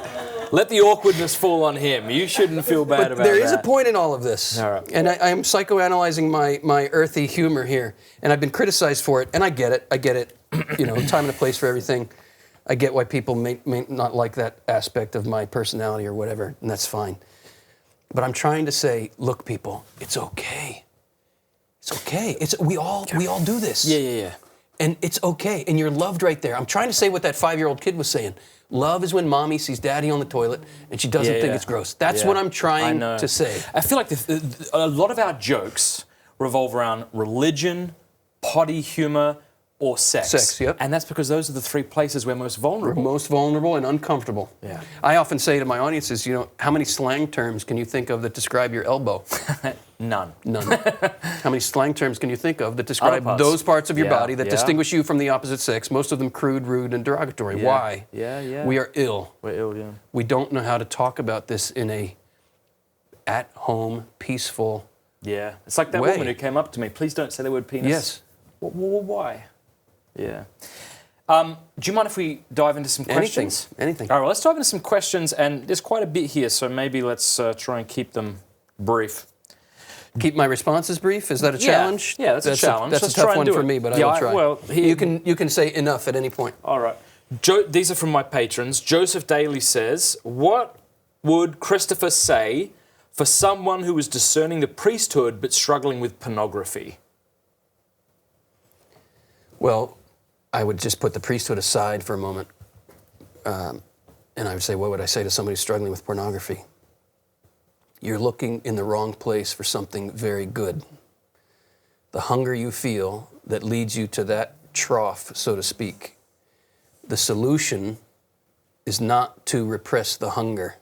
S3: Let the awkwardness fall on him. You shouldn't feel bad
S2: But
S3: about
S2: there
S3: that.
S2: is a point in all of this.
S3: All right.
S2: And I am psychoanalyzing my earthy humor here. And I've been criticized for it. And I get it. Time and a place for everything. I get why people may not like that aspect of my personality or whatever. And that's fine. But I'm trying to say, look, people, it's okay. It's okay. We all do this.
S3: Yeah.
S2: And it's okay. And you're loved right there. I'm trying to say what that 5-year-old kid was saying. Love is when mommy sees daddy on the toilet and she doesn't think it's gross. That's what I'm trying to say.
S3: I feel like a lot of our jokes revolve around religion, potty humor, or sex.
S2: Sex, yep.
S3: And that's because those are the three places we're most vulnerable.
S2: We're most vulnerable and uncomfortable.
S3: Yeah.
S2: I often say to my audiences, how many slang terms can you think of that describe your elbow?
S3: None.
S2: How many slang terms can you think of that describe
S3: parts.
S2: those parts of your
S3: Yeah,
S2: body that
S3: yeah.
S2: distinguish you from the opposite sex? Most of them crude, rude, and derogatory.
S3: Yeah.
S2: Why?
S3: Yeah.
S2: We are ill.
S3: We're ill, yeah.
S2: We don't know how to talk about this in a at-home, peaceful
S3: Yeah. It's like that
S2: way.
S3: woman who came up to me, please don't say the word penis.
S2: Yes.
S3: Why? Yeah. Do you mind if we dive into some questions?
S2: Anything.
S3: All right, well, let's dive into some questions, and there's quite a bit here, so maybe let's try and keep them brief.
S2: Keep my responses brief? Is that a challenge?
S3: Yeah, that's a challenge.
S2: That's
S3: Let's
S2: a tough
S3: try and
S2: one
S3: do
S2: for
S3: it.
S2: me, but I
S3: Yeah,
S2: will try.
S3: well,
S2: you can say enough at any point.
S3: All right. These are from my patrons. Joseph Daly says, what would Christopher say for someone who is discerning the priesthood but struggling with pornography?
S2: Well, I would just put the priesthood aside for a moment. And I would say, what would I say to somebody struggling with pornography? You're looking in the wrong place for something very good. The hunger you feel that leads you to that trough, so to speak, the solution is not to repress the hunger.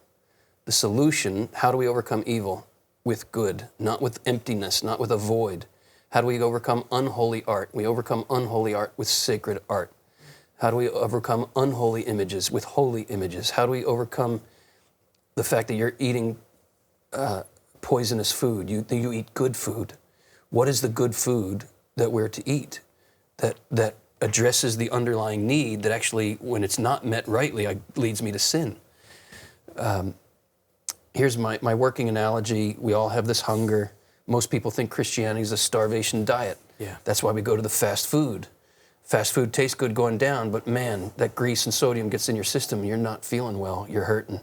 S2: The solution, how do we overcome evil? With good, not with emptiness, not with a void. How do we overcome unholy art? We overcome unholy art with sacred art. How do we overcome unholy images with holy images? How do we overcome the fact that you're eating poisonous food? You eat good food. What is the good food that we're to eat that addresses the underlying need that actually, when it's not met rightly, leads me to sin? Here's my working analogy. We all have this hunger. Most people think Christianity is a starvation diet.
S3: Yeah.
S2: That's why we go to the fast food. Fast food tastes good going down, but man, that grease and sodium gets in your system. You're not feeling well. You're hurting.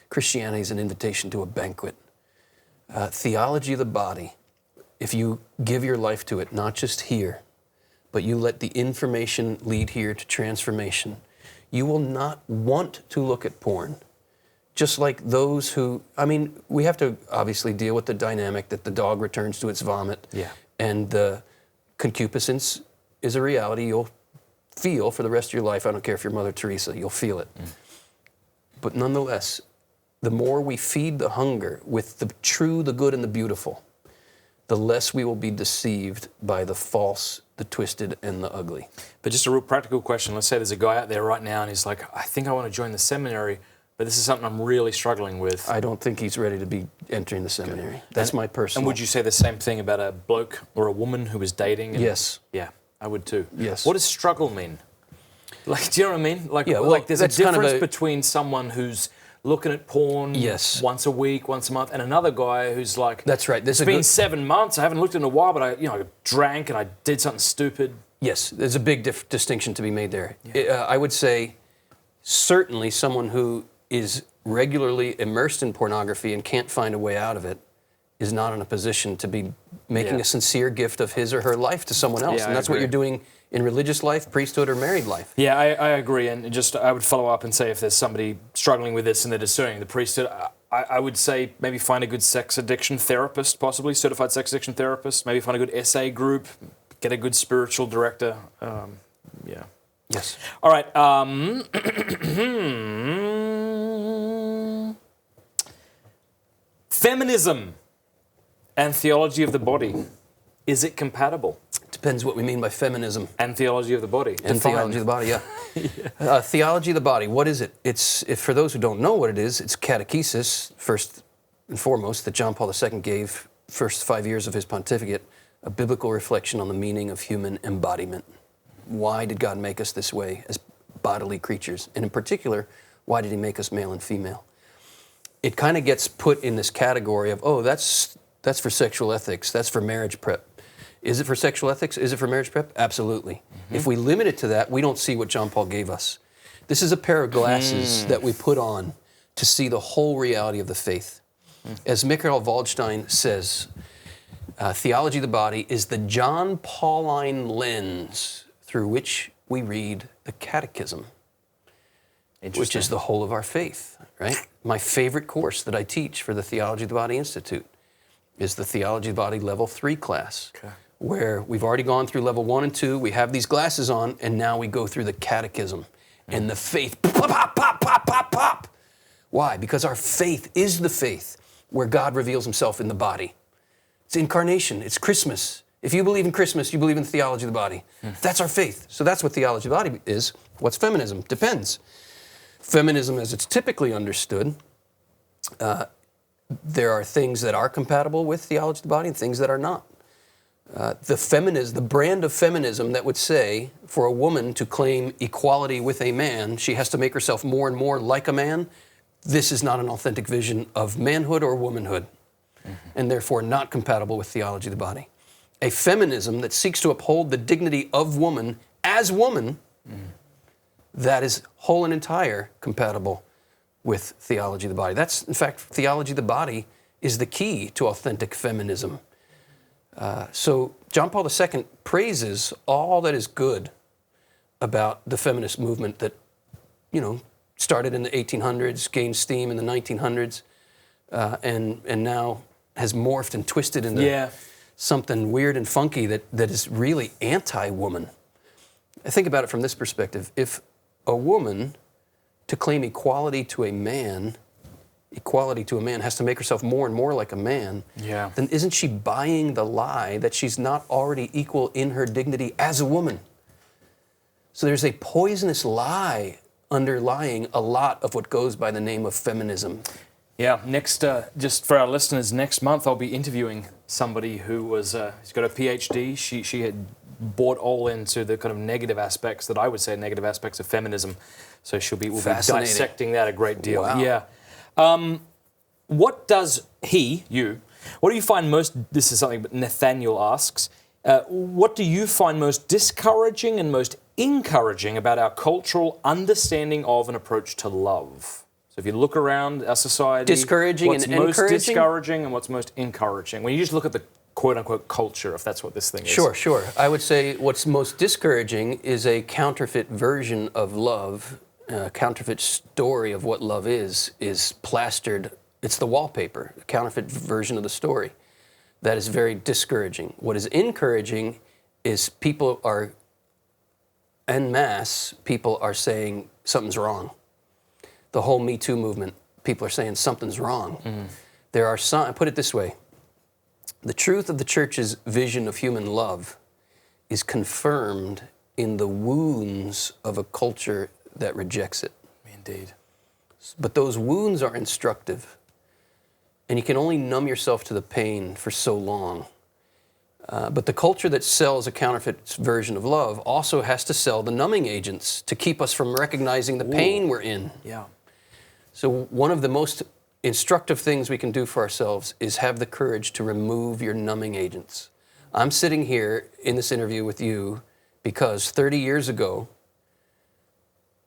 S2: Christianity is an invitation to a banquet. Theology of the body. If you give your life to it, not just here, but you let the information lead here to transformation, you will not want to look at porn. Just like those who, we have to obviously deal with the dynamic that the dog returns to its vomit.
S3: Yeah.
S2: And the concupiscence is a reality you'll feel for the rest of your life. I don't care if you're Mother Teresa, you'll feel it. But nonetheless, the more we feed the hunger with the true, the good, and the beautiful, the less we will be deceived by the false, the twisted, and the ugly.
S3: But just a real practical question. Let's say there's a guy out there right now and he's like, I think I want to join the seminary, but this is something I'm really struggling with.
S2: I don't think he's ready to be entering the seminary. Okay. That's my personal.
S3: And would you say the same thing about a bloke or a woman who is dating?
S2: Yes.
S3: Yeah, I would too.
S2: Yes.
S3: What does struggle mean? Like, do you know what I mean? Like,
S2: yeah, well,
S3: like there's a difference
S2: kind of
S3: between someone who's looking at porn once a week, once a month, and another guy who's like,
S2: that's right.
S3: It's been 7 months. I haven't looked in a while, but I drank and I did something stupid.
S2: Yes, there's a big distinction to be made there. Yeah. I would say certainly someone who is regularly immersed in pornography and can't find a way out of it is not in a position to be making a sincere gift of his or her life to someone else. And that's what you're doing in religious life, priesthood, or married life.
S3: Yeah, I agree. And just I would follow up and say if there's somebody struggling with this and they're discerning the priesthood, I would say maybe find a good sex addiction therapist, possibly, certified sex addiction therapist. Maybe find a good SA group, get a good spiritual director. Yeah.
S2: Yes.
S3: All right. Feminism and theology of the body. Is it compatible?
S2: Depends what we mean by feminism.
S3: And theology of the body.
S2: And theology of the body, yeah. Theology of the body, what is it? For those who don't know what it is, it's catechesis, first and foremost, that John Paul II gave first 5 years of his pontificate, a biblical reflection on the meaning of human embodiment. Why did God make us this way as bodily creatures? And in particular, why did he make us male and female? It kind of gets put in this category of, that's for sexual ethics, that's for marriage prep. Is it for sexual ethics? Is it for marriage prep? Absolutely. Mm-hmm. If we limit it to that, we don't see what John Paul gave us. This is a pair of glasses that we put on to see the whole reality of the faith. As Michael Waldstein says, theology of the body is the John Pauline lens through which we read the catechism, which is the whole of our faith, right? My favorite course that I teach for the Theology of the Body Institute is the Theology of the Body Level 3 class, where we've already gone through level 1 and 2, we have these glasses on, and now we go through the catechism. And the faith, pop, pop, pop, pop, pop, pop. Why? Because our faith is the faith where God reveals himself in the body. It's incarnation, it's Christmas. If you believe in Christmas, you believe in the theology of the body. That's our faith. So that's what theology of the body is. What's feminism? Depends. Feminism, as it's typically understood, there are things that are compatible with theology of the body and things that are not. The brand of feminism that would say for a woman to claim equality with a man, she has to make herself more and more like a man, this is not an authentic vision of manhood or womanhood, and therefore not compatible with theology of the body. A feminism that seeks to uphold the dignity of woman as woman, that is whole and entire compatible with theology of the body. That's, in fact, theology of the body is the key to authentic feminism. So John Paul II praises all that is good about the feminist movement that, started in the 1800s, gained steam in the 1900s, and now has morphed and twisted into something weird and funky that is really anti-woman. I think about it from this perspective. If a woman, to claim equality to a man has to make herself more and more like a man, then isn't she buying the lie that she's not already equal in her dignity as a woman? So there's a poisonous lie underlying a lot of what goes by the name of feminism.
S3: Yeah, next, just for our listeners, next month I'll be interviewing somebody who was, she's got a PhD. She had bought all into the kind of negative aspects that I would say negative aspects of feminism. So we'll be dissecting that a great deal.
S2: Wow.
S3: Yeah. What does what do you find most, this is something that Nathaniel asks, what do you find most discouraging and most encouraging about our cultural understanding of and approach to love? So if you look around our society,
S2: discouraging
S3: what's
S2: and
S3: most
S2: encouraging?
S3: discouraging and what's most encouraging? When you just look at the quote-unquote culture, if that's what this thing is.
S2: Sure. I would say what's most discouraging is a counterfeit version of love, a counterfeit story of what love is plastered. It's the wallpaper, a counterfeit version of the story. That is very discouraging. What is encouraging is en masse, people are saying something's wrong. The whole Me Too movement, people are saying something's wrong. There are some, I put it this way, the truth of the church's vision of human love is confirmed in the wounds of a culture that rejects it.
S3: Indeed.
S2: But those wounds are instructive, and you can only numb yourself to the pain for so long. But the culture that sells a counterfeit version of love also has to sell the numbing agents to keep us from recognizing the pain we're in.
S3: Yeah.
S2: So one of the most instructive things we can do for ourselves is have the courage to remove your numbing agents. I'm sitting here in this interview with you because 30 years ago,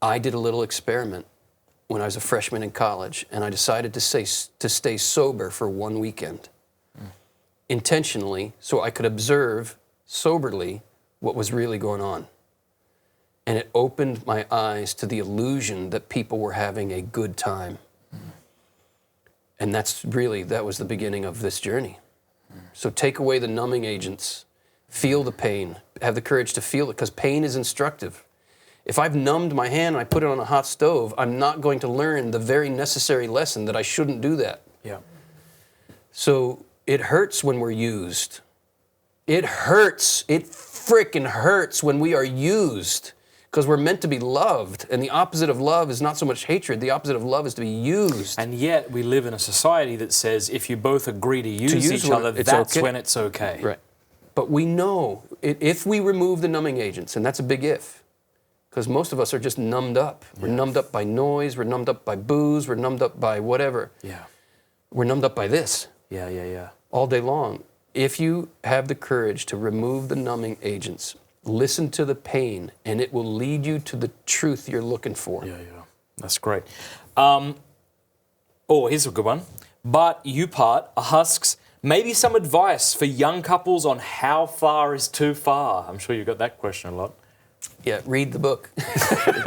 S2: I did a little experiment when I was a freshman in college, and I decided to stay sober for one weekend. Intentionally, so I could observe soberly what was really going on. And it opened my eyes to the illusion that people were having a good time. And that was the beginning of this journey. So take away the numbing agents, feel the pain, have the courage to feel it, because pain is instructive. If I've numbed my hand and I put it on a hot stove, I'm not going to learn the very necessary lesson that I shouldn't do that.
S3: Yeah.
S2: So it hurts when we're used. It hurts. It frickin' hurts when we are used, because we're meant to be loved. And the opposite of love is not so much hatred. The opposite of love is to be used.
S3: And yet we live in a society that says if you both agree to use each other, that's when it's okay.
S2: Right. But we know if we remove the numbing agents, and that's a big if, because most of us are just numbed up. We're numbed up by noise. We're numbed up by booze. We're numbed up by whatever.
S3: Yeah.
S2: We're numbed up by this.
S3: Yeah.
S2: All day long. If you have the courage to remove the numbing agents, listen to the pain, and it will lead you to the truth you're looking for.
S3: Yeah. That's great. Here's a good one. But Upart asks, maybe some advice for young couples on how far is too far. I'm sure you got that question a lot.
S2: Yeah, read the book.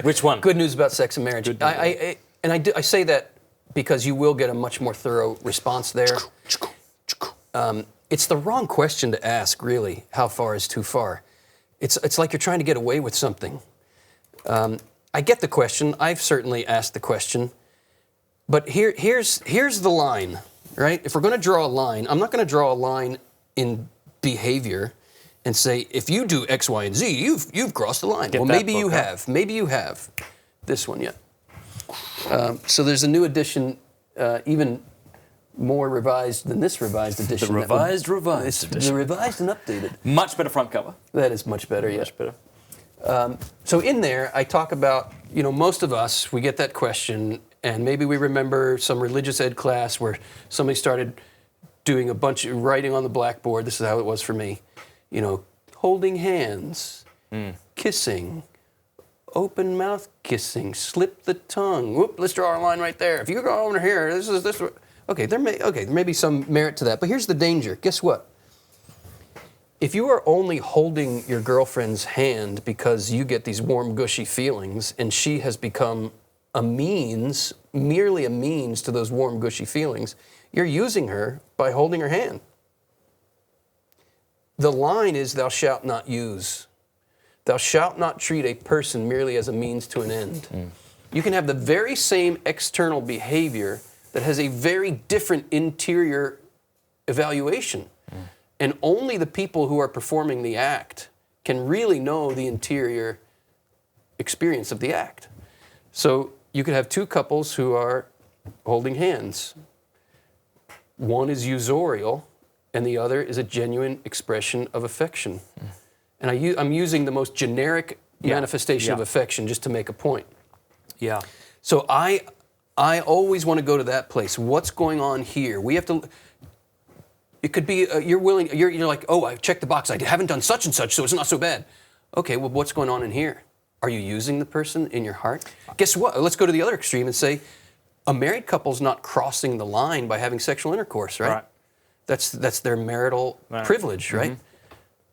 S3: Which one?
S2: Good News About Sex and Marriage. I say that because you will get a much more thorough response there. it's the wrong question to ask, really. How far is too far? It's like you're trying to get away with something. I get the question. I've certainly asked the question. But here's the line, right? If we're going to draw a line, I'm not going to draw a line in behavior and say, if you do X, Y, and Z, you've crossed the line. Well, maybe you have. Maybe you have. This one, yeah. So there's a new edition, even more revised than this revised edition.
S3: The revised edition.
S2: The revised and updated.
S3: Much better front cover.
S2: That is much better, yeah.
S3: Much better.
S2: So in there, I talk about, most of us, we get that question, and maybe we remember some religious ed class where somebody started doing a bunch of writing on the blackboard. This is how it was for me. Holding hands, kissing, open mouth kissing, slip the tongue. Whoop, let's draw a line right there. If you go over here, this. Okay, there may be some merit to that, but here's the danger. Guess what? If you are only holding your girlfriend's hand because you get these warm, gushy feelings, and she has become merely a means to those warm, gushy feelings, you're using her by holding her hand. The line is, thou shalt not use. Thou shalt not treat a person merely as a means to an end. You can have the very same external behavior that has a very different interior evaluation. And only the people who are performing the act can really know the interior experience of the act. So you could have two couples who are holding hands. One is usorial, and the other is a genuine expression of affection. And I'm using the most generic manifestation of affection just to make a point.
S3: Yeah.
S2: So I always want to go to that place. What's going on here? We have to. It could be you're like, oh, I checked the box. I haven't done such and such, so it's not so bad. Okay, well, what's going on in here? Are you using the person in your heart? Guess what? Let's go to the other extreme and say, a married couple's not crossing the line by having sexual intercourse, right? That's their marital privilege, right? Mm-hmm.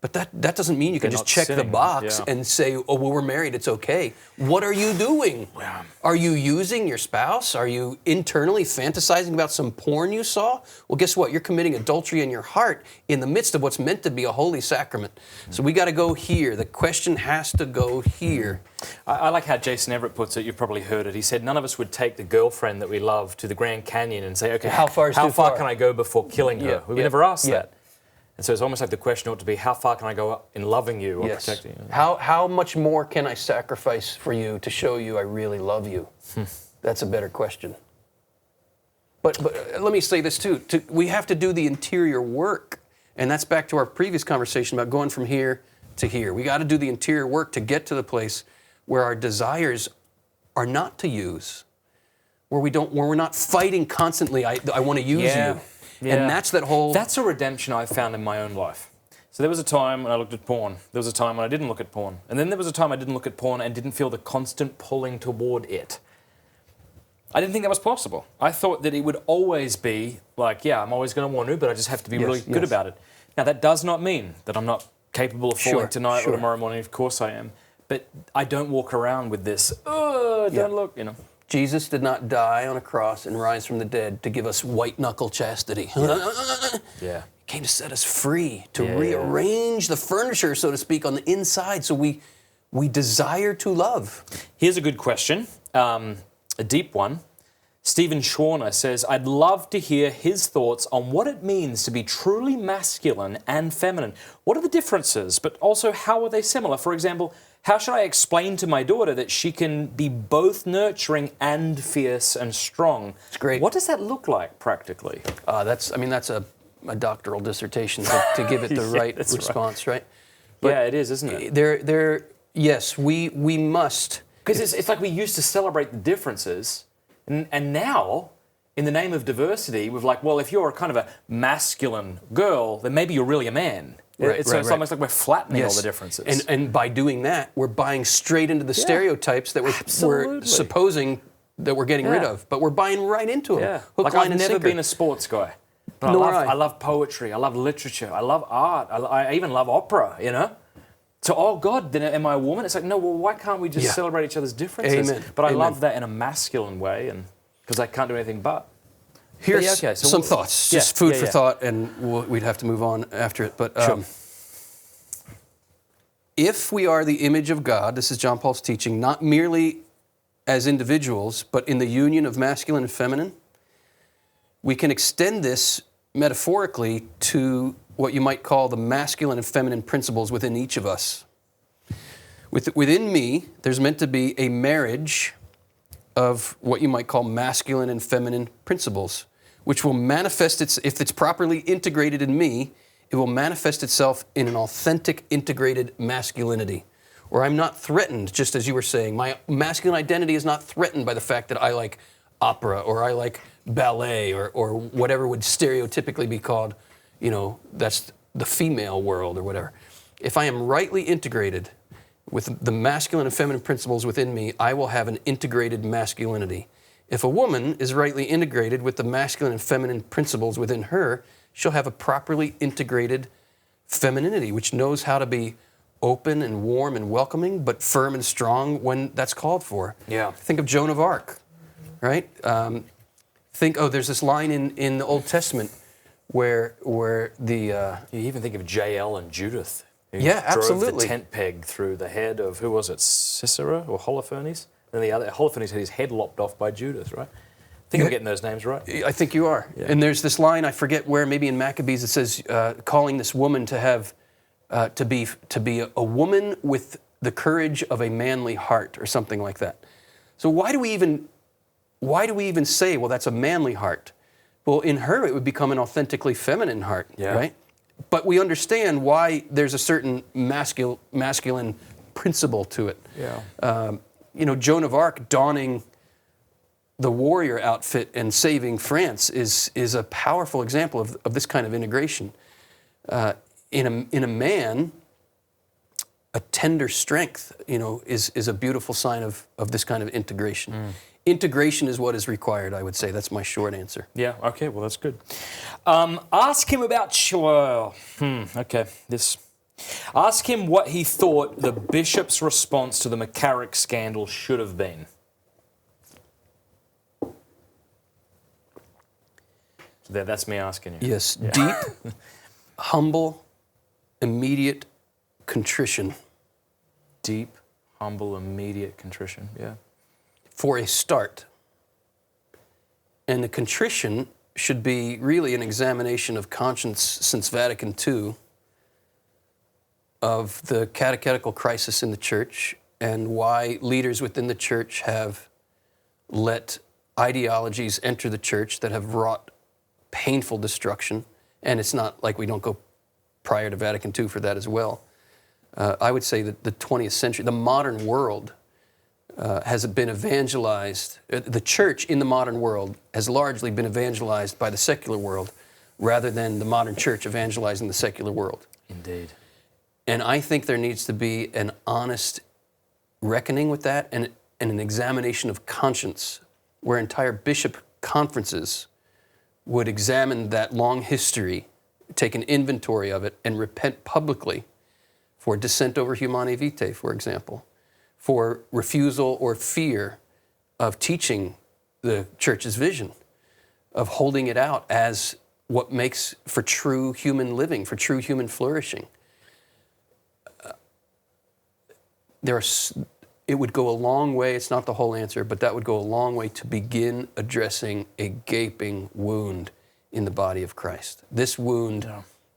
S2: But that doesn't mean you can just check the box and say, oh, well, we're married, it's okay. What are you doing? Yeah. Are you using your spouse? Are you internally fantasizing about some porn you saw? Well, guess what? You're committing adultery in your heart in the midst of what's meant to be a holy sacrament. So we got to go here. The question has to go here.
S3: I like how Jason Everett puts it. You've probably heard it. He said, none of us would take the girlfriend that we love to the Grand Canyon and say, okay, how far can I go before killing her? We would never ask that. And so it's almost like the question ought to be, how far can I go in loving you or protecting you?
S2: How much more can I sacrifice for you to show you I really love you? That's a better question. But let me say this too. We have to do the interior work. And that's back to our previous conversation about going from here to here. We got to do the interior work to get to the place where our desires are not to use, where we're not fighting constantly, I want to use you. Yeah. And that's
S3: a redemption I've found in my own life. So there was a time when I looked at porn. There was a time when I didn't look at porn. And then there was a time I didn't look at porn and didn't feel the constant pulling toward it. I didn't think that was possible. I thought that it would always be like, I'm always going to want to, but I just have to be really good about it. Now, that does not mean that I'm not capable of falling tonight or tomorrow morning. Of course I am. But I don't walk around with this, don't look,
S2: Jesus did not die on a cross and rise from the dead to give us white-knuckle chastity. He came to set us free, to rearrange the furniture, so to speak, on the inside, so we desire to love.
S3: Here's a good question, a deep one. Stephen Schwarner says, I'd love to hear his thoughts on what it means to be truly masculine and feminine. What are the differences, but also how are they similar? For example, how should I explain to my daughter that she can be both nurturing and fierce and strong?
S2: It's great.
S3: What does that look like practically?
S2: That's a doctoral dissertation to give it the right response, right?
S3: But it is, isn't it?
S2: Yes, we must.
S3: Because it's like we used to celebrate the differences, and now, in the name of diversity, we've like, well, if you're a kind of a masculine girl, then maybe you're really a man. It's almost like we're flattening all the differences.
S2: And by doing that, we're buying straight into the stereotypes that we're supposing that we're getting rid of. But we're buying right into them. Hook, line,
S3: I've
S2: and
S3: never
S2: sinker.
S3: been a sports guy. But I love poetry. I love literature. I love art. I even love opera, So, oh God, then am I a woman? It's like, no, well, why can't we just celebrate each other's differences?
S2: Amen.
S3: But I love that in a masculine way, and because I can't do anything but.
S2: Here's
S3: yeah, okay, so
S2: some
S3: we'll-
S2: thoughts,
S3: yeah,
S2: just food
S3: yeah,
S2: for
S3: yeah.
S2: thought, and we'd have to move on after it. But
S3: Sure.
S2: if we are the image of God, this is John Paul's teaching, not merely as individuals, but in the union of masculine and feminine, we can extend this metaphorically to what you might call the masculine and feminine principles within each of us. Within me, there's meant to be a marriage of what you might call masculine and feminine principles, which will manifest if it's properly integrated in me, it will manifest itself in an authentic, integrated masculinity, where I'm not threatened, just as you were saying. My masculine identity is not threatened by the fact that I like opera or I like ballet or whatever would stereotypically be called, that's the female world or whatever. If I am rightly integrated with the masculine and feminine principles within me, I will have an integrated masculinity. If a woman is rightly integrated with the masculine and feminine principles within her, she'll have a properly integrated femininity, which knows how to be open and warm and welcoming, but firm and strong when that's called for.
S3: Yeah.
S2: Think of Joan of Arc, right? There's this line in the Old Testament where the...
S3: You even think of Jael and Judith. Who
S2: Yeah,
S3: drove
S2: absolutely.
S3: the tent peg through the head of, who was it, Sisera or Holofernes? And the other, Holofernes had his head lopped off by Judith, right? I think I'm getting those names right.
S2: I think you are.
S3: Yeah.
S2: And there's this line, I forget where, maybe in Maccabees, it says, calling this woman to have, to be a woman with the courage of a manly heart, or something like that. So why do we even say, well, that's a manly heart? Well, in her, it would become an authentically feminine heart, right? But we understand why there's a certain masculine principle to it.
S3: Yeah.
S2: Joan of Arc donning the warrior outfit and saving France is a powerful example of this kind of integration. In a man, a tender strength, is a beautiful sign of this kind of integration. Integration is what is required, I would say. That's my short answer.
S3: Yeah, okay, well, that's good. Ask him about... Ask him what he thought the bishop's response to the McCarrick scandal should have been. That's me asking you.
S2: Yes, deep, humble, immediate contrition.
S3: Deep, humble, immediate contrition, yeah.
S2: For a start. And the contrition should be really an examination of conscience since Vatican II of the catechetical crisis in the church and why leaders within the church have let ideologies enter the church that have wrought painful destruction. And it's not like we don't go prior to Vatican II for that as well. I would say that the 20th century, the modern world, has been evangelized. The church in the modern world has largely been evangelized by the secular world rather than the modern church evangelizing the secular world.
S3: Indeed.
S2: And I think there needs to be an honest reckoning with that and an examination of conscience where entire bishop conferences would examine that long history, take an inventory of it, and repent publicly for dissent over Humanae Vitae, for example, for refusal or fear of teaching the church's vision, of holding it out as what makes for true human living, for true human flourishing. It would go a long way, it's not the whole answer, but that would go a long way to begin addressing a gaping wound in the body of Christ. This wound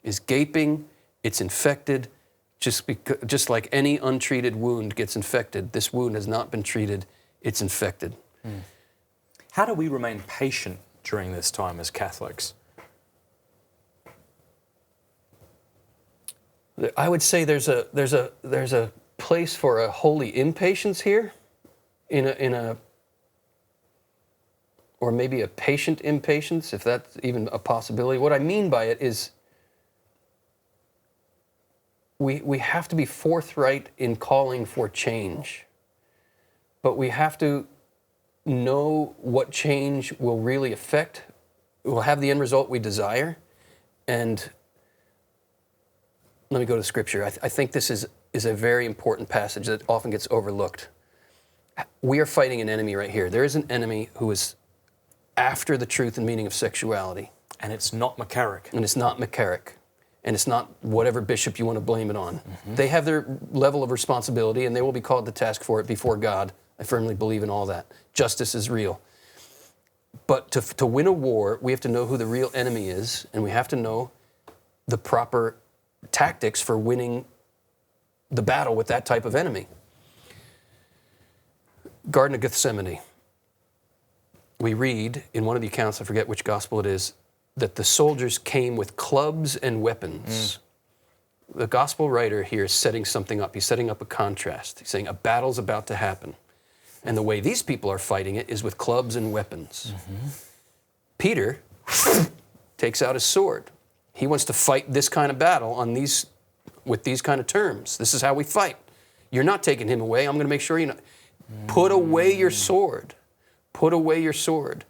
S2: is gaping, it's infected, just like any untreated wound gets infected. This wound has not been treated, it's infected.
S3: How do we remain patient during this time as Catholics?
S2: I would say there's a place for a holy impatience here, or maybe a patient impatience, if that's even a possibility. What I mean by it is we have to be forthright in calling for change, but we have to know what change will really affect, will have the end result we desire. And let me go to Scripture. I think this is a very important passage that often gets overlooked. We are fighting an enemy right here. There is an enemy who is after the truth and meaning of sexuality.
S3: And it's not McCarrick.
S2: And it's not McCarrick. And it's not whatever bishop you want to blame it on. They have their level of responsibility, and they will be called to task for it before God. I firmly believe in all that. Justice is real. But to win a war, we have to know who the real enemy is, and we have to know the proper tactics for winning the battle with that type of enemy. Garden of Gethsemane. We read in one of the accounts, I forget which gospel it is, that the soldiers came with clubs and weapons. The gospel writer here is setting something up. He's setting up a contrast. He's saying a battle's about to happen. And the way these people are fighting it is with clubs and weapons. Peter takes out his sword. He wants to fight this kind of battle with these kind of terms. This is how we fight. You're not taking him away. I'm going to make sure you know. Put away your sword. Put away your sword.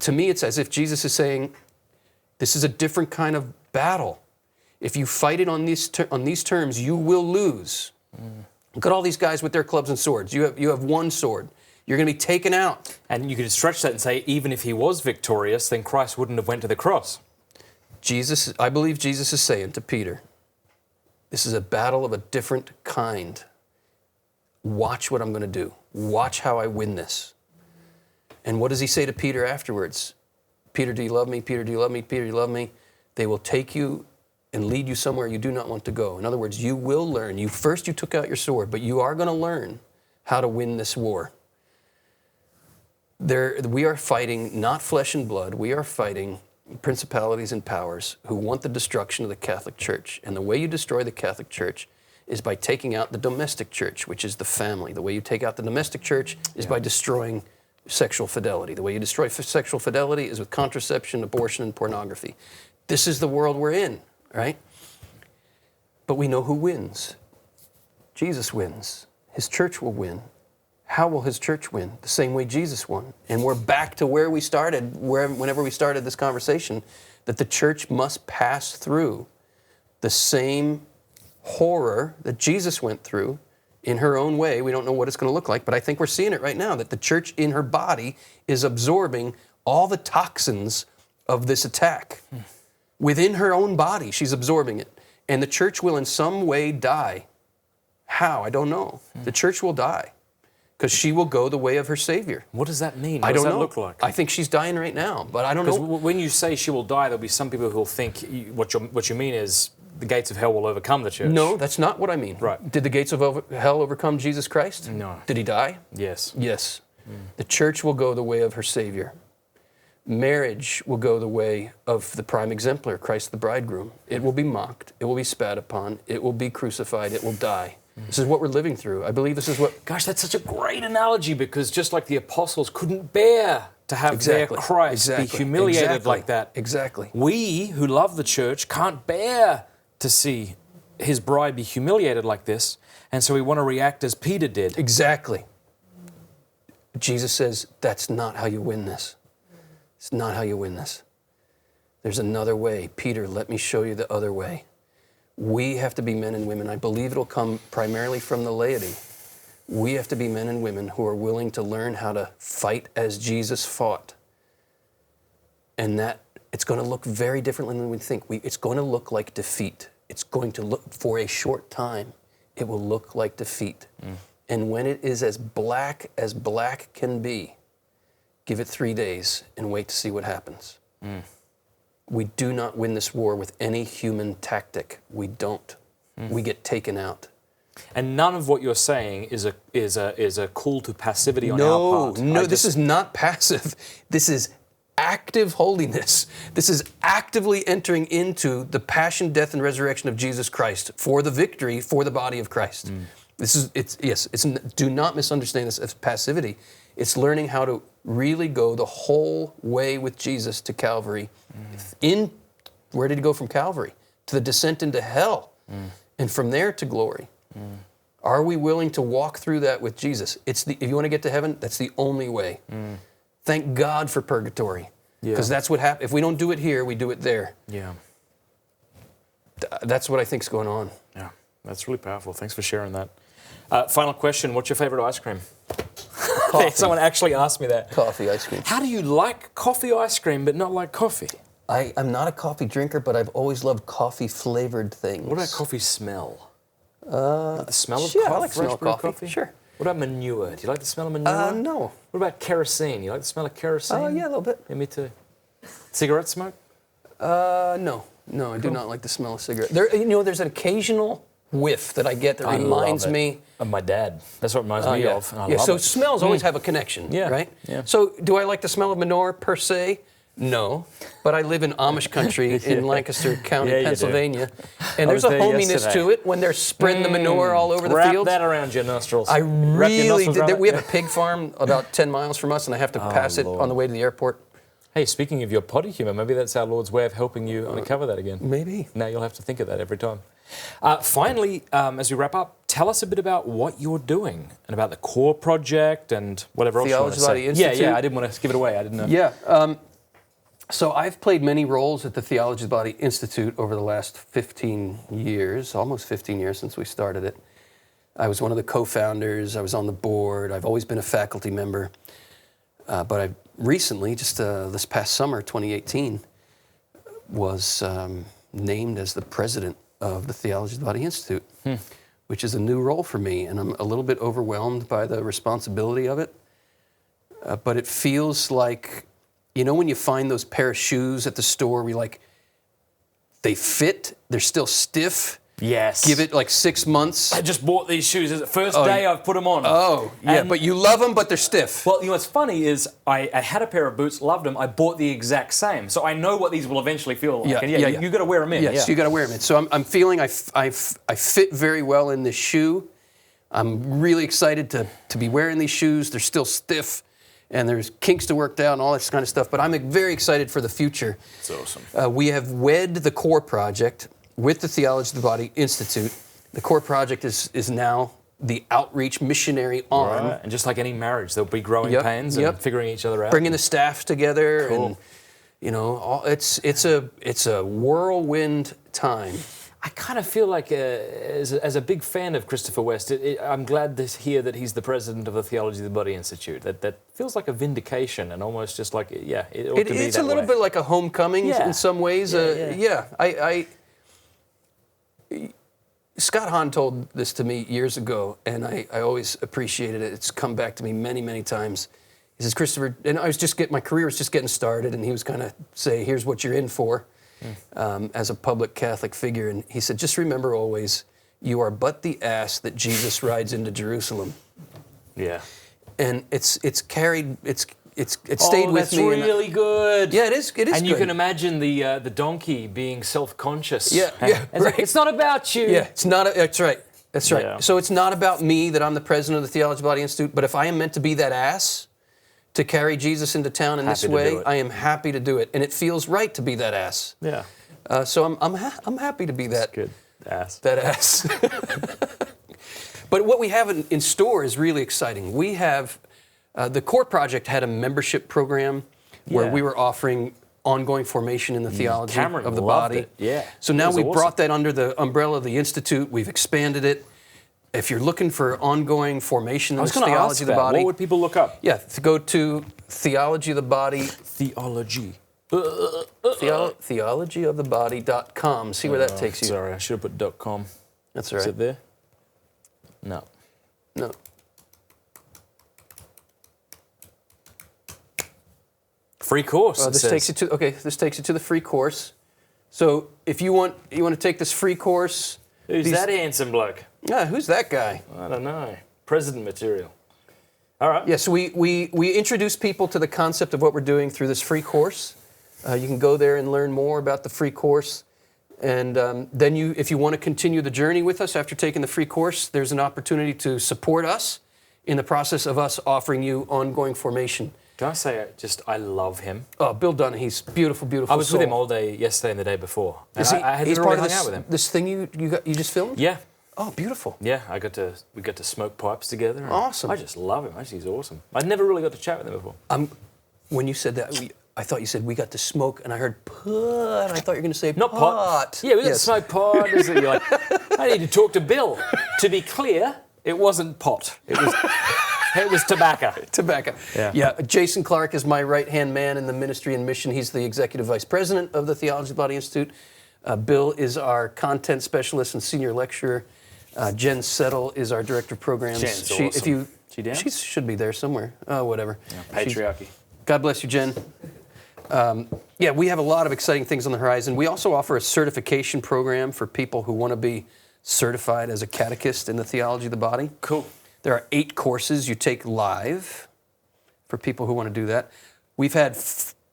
S2: To me, it's as if Jesus is saying, this is a different kind of battle. If you fight it on these terms, you will lose. Look at all these guys with their clubs and swords. You have one sword. You're going to be taken out.
S3: And you could stretch that and say, even if he was victorious, then Christ wouldn't have went to the cross.
S2: I believe Jesus is saying to Peter, this is a battle of a different kind. Watch what I'm going to do. Watch how I win this. And what does he say to Peter afterwards? Peter, do you love me? Peter, do you love me? Peter, do you love me? They will take you and lead you somewhere you do not want to go. In other words, you will learn. First you took out your sword, but you are going to learn how to win this war. We are fighting not flesh and blood. We are fighting principalities and powers who want the destruction of the Catholic Church. And the way you destroy the Catholic Church is by taking out the domestic church, which is the family. The way you take out the domestic church is by destroying sexual fidelity. The way you destroy sexual fidelity is with contraception, abortion, and pornography. This is the world we're in, right? But we know who wins. Jesus wins. His church will win. How will his church win? The same way Jesus won. And we're back to where we started, whenever we started this conversation, that the church must pass through the same horror that Jesus went through in her own way. We don't know what it's going to look like, but I think we're seeing it right now, that the church in her body is absorbing all the toxins of this attack. Within her own body, she's absorbing it. And the church will in some way die. How? I don't know. The church will die because she will go the way of her Savior.
S3: What does that mean?
S2: I don't
S3: What does that
S2: know.
S3: look like?
S2: I think she's dying right now, but I don't know.
S3: Because when you say she will die, there'll be some people who will think what you mean is the gates of hell will overcome the church.
S2: No, that's not what I mean.
S3: Right.
S2: Did the gates of hell overcome Jesus Christ?
S3: No.
S2: Did he die?
S3: Yes.
S2: Yes. The church will go the way of her Savior. Marriage will go the way of the prime exemplar, Christ the bridegroom. It will be mocked. It will be spat upon. It will be crucified. It will die. This is what we're living through. I believe this is what...
S3: Gosh, that's such a great analogy, because just like the apostles couldn't bear to have their Christ be humiliated like that.
S2: Exactly.
S3: We, who love the church, can't bear to see his bride be humiliated like this, and so we want to react as Peter did.
S2: Exactly. Jesus says, that's not how you win this. It's not how you win this. There's another way. Peter, let me show you the other way. We have to be men and women. I believe it'll come primarily from the laity. We have to be men and women who are willing to learn how to fight as Jesus fought. And that it's going to look very differently than we think. It's going to look like defeat. It's going to look, for a short time, it will look like defeat. And when it is as black can be, give it 3 days and wait to see what happens. We do not win this war with any human tactic. We don't. We get taken out.
S3: And none of what you're saying is a call to passivity on our part.
S2: No, this is not passive. This is active holiness. This is actively entering into the passion, death, and resurrection of Jesus Christ for the victory for the body of Christ. Do not misunderstand this as passivity. It's learning how to really go the whole way with Jesus to Calvary. Where did he go from Calvary? To the descent into hell. And from there to glory. Are we willing to walk through that with Jesus? If you want to get to heaven, that's the only way. Thank God for purgatory. Because that's what happens. If we don't do it here, we do it there.
S3: Yeah.
S2: That's what I think is going on.
S3: Yeah, that's really powerful. Thanks for sharing that. Final question, what's your favorite ice cream?
S2: Coffee.
S3: Someone actually asked me that.
S2: Coffee ice cream.
S3: How do you like coffee ice cream but not like coffee?
S2: I'm not a coffee drinker, but I've always loved coffee-flavored things.
S3: What about coffee smell? The smell of
S2: yeah,
S3: coffee?
S2: I like the smell of
S3: Fresh brewed
S2: coffee. Sure.
S3: What about manure? Do you like the smell of manure?
S2: No.
S3: What about kerosene? You like the smell of kerosene?
S2: Oh, yeah, a little bit.
S3: Yeah, me too. Cigarette smoke?
S2: No. No, I do not like the smell of cigarette. There's an occasional whiff that I get that reminds me
S3: of my dad. That's what it reminds me of. And I love
S2: so
S3: it.
S2: smells always have a connection,
S3: Yeah,
S2: right?
S3: yeah.
S2: So do I like the smell of manure per se? No, but I live in Amish country in Lancaster County,
S3: Yeah, you do.
S2: Pennsylvania, and
S3: I
S2: there's
S3: was
S2: a
S3: there
S2: hominess
S3: yesterday.
S2: to it when they're spreading the manure all over the
S3: Wrap
S2: fields.
S3: that around your nostrils.
S2: I
S3: Wrap your
S2: really
S3: nostrils
S2: did
S3: around
S2: that.
S3: it.
S2: We have a pig farm about 10 miles from us, and I have to pass it
S3: Lord.
S2: on the way to the airport.
S3: Hey, speaking of your potty humour, maybe that's our Lord's way of helping you uncover that again.
S2: Maybe.
S3: Now you'll have to think of that every time. Finally, as we wrap up, tell us a bit about what you're doing and about the core project and whatever else
S2: Theology
S3: you want to say.
S2: Institute.
S3: Yeah, I didn't want to give it away. I didn't know.
S2: Yeah. So I've played many roles at the Theology of the Body Institute over the last 15 years, almost 15 years since we started it. I was one of the co-founders. I was on the board. I've always been a faculty member. But I recently, just this past summer, 2018, was named as the president of the Theology of the Body Institute, which is a new role for me. And I'm a little bit overwhelmed by the responsibility of it. But it feels like, when you find those pair of shoes at the store where they fit, they're still stiff.
S3: Yes.
S2: Give it like 6 months.
S3: I just bought these shoes. It's the first day I've put them on.
S2: Oh, yeah,
S3: And-
S2: but you love them, but they're stiff.
S3: Well, what's funny is I had a pair of boots, loved them. I bought the exact same, so I know what these will eventually feel like.
S2: Yeah,
S3: And
S2: yeah.
S3: you got to wear them in.
S2: Yes, you got to wear them. So I'm feeling I fit very well in this shoe. I'm really excited to be wearing these shoes. They're still stiff, and there's kinks to work out and all this kind of stuff. But I'm very excited for the future.
S3: It's awesome.
S2: We have wed the core project with the Theology of the Body Institute. The core project is now the outreach missionary arm.
S3: Right. And just like any marriage, there'll be growing
S2: Yep,
S3: pains
S2: yep.
S3: and figuring each other out.
S2: Bringing the staff together,
S3: Cool.
S2: and it's a whirlwind time.
S3: I kind of feel like, as a big fan of Christopher West, I'm glad to hear that he's the president of the Theology of the Body Institute. That feels like a vindication and almost just like, it ought to be
S2: It's
S3: that
S2: a little
S3: way.
S2: bit like a homecoming
S3: Yeah.
S2: in some ways.
S3: Yeah.
S2: Scott Hahn told this to me years ago, and I always appreciated it. It's come back to me many, many times. He says, Christopher, and my career was just getting started, and he was kind of say, here's what you're in for as a public Catholic figure. And he said, just remember always, you are but the ass that Jesus rides into Jerusalem.
S3: Yeah.
S2: And it stayed with me.
S3: That's really good.
S2: Yeah, it is. It is.
S3: And you
S2: good.
S3: can imagine the donkey being self-conscious.
S2: Yeah, yeah,
S3: It's,
S2: right.
S3: it's not about you.
S2: Yeah, it's not. That's right. That's right.
S3: Yeah.
S2: So it's not about me that I'm the president of the Theology of the Body Institute. But if I am meant to be that ass to carry Jesus into town in this
S3: Happy to
S2: way,
S3: do it.
S2: I am happy to do it, and it feels right to be that ass.
S3: Yeah.
S2: So I'm happy to be that.
S3: Good. Ass.
S2: That ass. But what we have in store is really exciting. We have the core project had a membership program where
S3: Yeah.
S2: we were offering ongoing formation in the theology
S3: Cameron
S2: of the
S3: loved
S2: body.
S3: it. Yeah.
S2: So
S3: It
S2: now
S3: was
S2: we
S3: awesome.
S2: brought that under the umbrella of the Institute. We've expanded it. If you're looking for ongoing formation in
S3: I was
S2: the
S3: going to
S2: theology
S3: ask
S2: of the
S3: that.
S2: body,
S3: What would people look up?
S2: yeah, to go to Theology of the Body,
S3: Theology.
S2: theologyofthebody.com. See where that takes you.
S3: Sorry, I should have put .com.
S2: That's all
S3: Is
S2: right.
S3: it there? No.
S2: No.
S3: Free course.
S2: This takes you to the free course. So if you want to take this free course,
S3: Who's that handsome bloke?
S2: who's that guy?
S3: I don't know. President material. All right.
S2: Yeah, so we introduce people to the concept of what we're doing through this free course. You can go there and learn more about the free course. And then if you want to continue the journey with us after taking the free course, there's an opportunity to support us in the process of us offering you ongoing formation.
S3: Can I say, I love him.
S2: Oh, Bill Dunn, he's beautiful, beautiful
S3: I was
S2: soul.
S3: with him all day yesterday and the day before. And
S2: Is he,
S3: I had
S2: he's
S3: literally
S2: part of
S3: hung out with him.
S2: this thing you just filmed?
S3: Yeah.
S2: Oh, beautiful.
S3: Yeah, we got to smoke pipes together. and
S2: Awesome.
S3: I just love him. Actually, he's awesome. I'd never really got to chat with him before.
S2: When you said that, I thought you said we got to smoke, and I heard pot. I thought you were going to say
S3: Not pot. Yeah, we got to smoke pot. You're like, I need to talk to Bill. To be clear, it wasn't pot. It was It was tobacco.
S2: Tobacco. Yeah. Jason Clark is my right-hand man in the ministry and mission. He's the executive vice president of the Theology of the Body Institute. Bill is our content specialist and senior lecturer. Jen Settle is our director of programs.
S3: Jen's awesome. She down?
S2: She should be there somewhere. Oh, whatever.
S3: Yeah, patriarchy.
S2: God bless you, Jen. Yeah, we have a lot of exciting things on the horizon. We also offer a certification program for people who want to be certified as a catechist in the theology of the body.
S3: Cool.
S2: There are 8 courses you take live for people who want to do that. We've had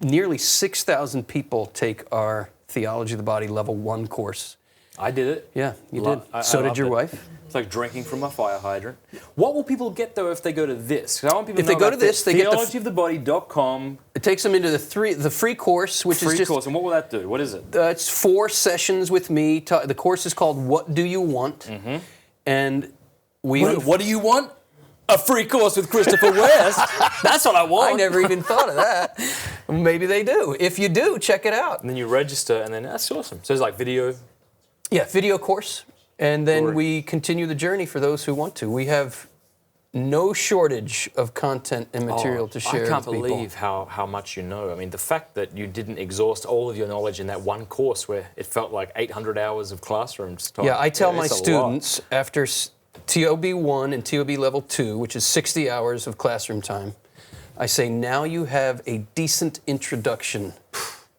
S2: nearly 6,000 people take our Theology of the Body Level 1 course.
S3: I did it.
S2: Yeah, you did. So did your wife.
S3: It's like drinking from a fire hydrant. What will people get, though, if they go to this? 'Cause I want people
S2: If
S3: to know
S2: they go
S3: about
S2: to this, they get the
S3: theologyofthebody.com.
S2: It takes them into the free course, which is just...
S3: course. And what will that do? What is it?
S2: It's 4 sessions with me. The course is called What Do You Want? Mm-hmm. And we...
S3: What do you want? A free course with Christopher West. That's what I want.
S2: I never even thought of that. Maybe they do. If you do, check it out.
S3: And then you register, and then that's awesome. So it's like video.
S2: Yeah, video course. And then
S3: Glory.
S2: we continue the journey for those who want to. We have no shortage of content and material to share
S3: I can't
S2: with people.
S3: believe how much you know. I mean, the fact that you didn't exhaust all of your knowledge in that one course where it felt like 800 hours of classroom time.
S2: Yeah, I tell my
S3: it's a lot.
S2: students after TOB 1 and TOB Level 2, which is 60 hours of classroom time, I say, now you have a decent introduction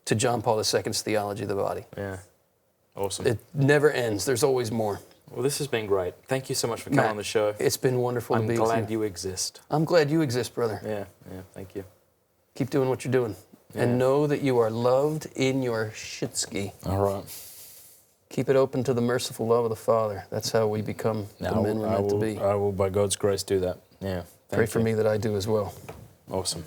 S2: to John Paul II's Theology of the Body.
S3: Yeah, awesome.
S2: It never ends. There's always more.
S3: Well, this has been great. Thank you so much for coming on the show.
S2: It's been wonderful to be with you.
S3: I'm glad you exist.
S2: I'm glad you exist, brother.
S3: Yeah, thank you.
S2: Keep doing what you're doing.
S3: Yeah.
S2: And know that you are loved in your shitski.
S3: All right.
S2: Keep it open to the merciful love of the Father. That's how we become the men we're meant to be.
S3: I will, by God's grace, do that. Yeah.
S2: Pray for me that I do as well.
S3: Awesome.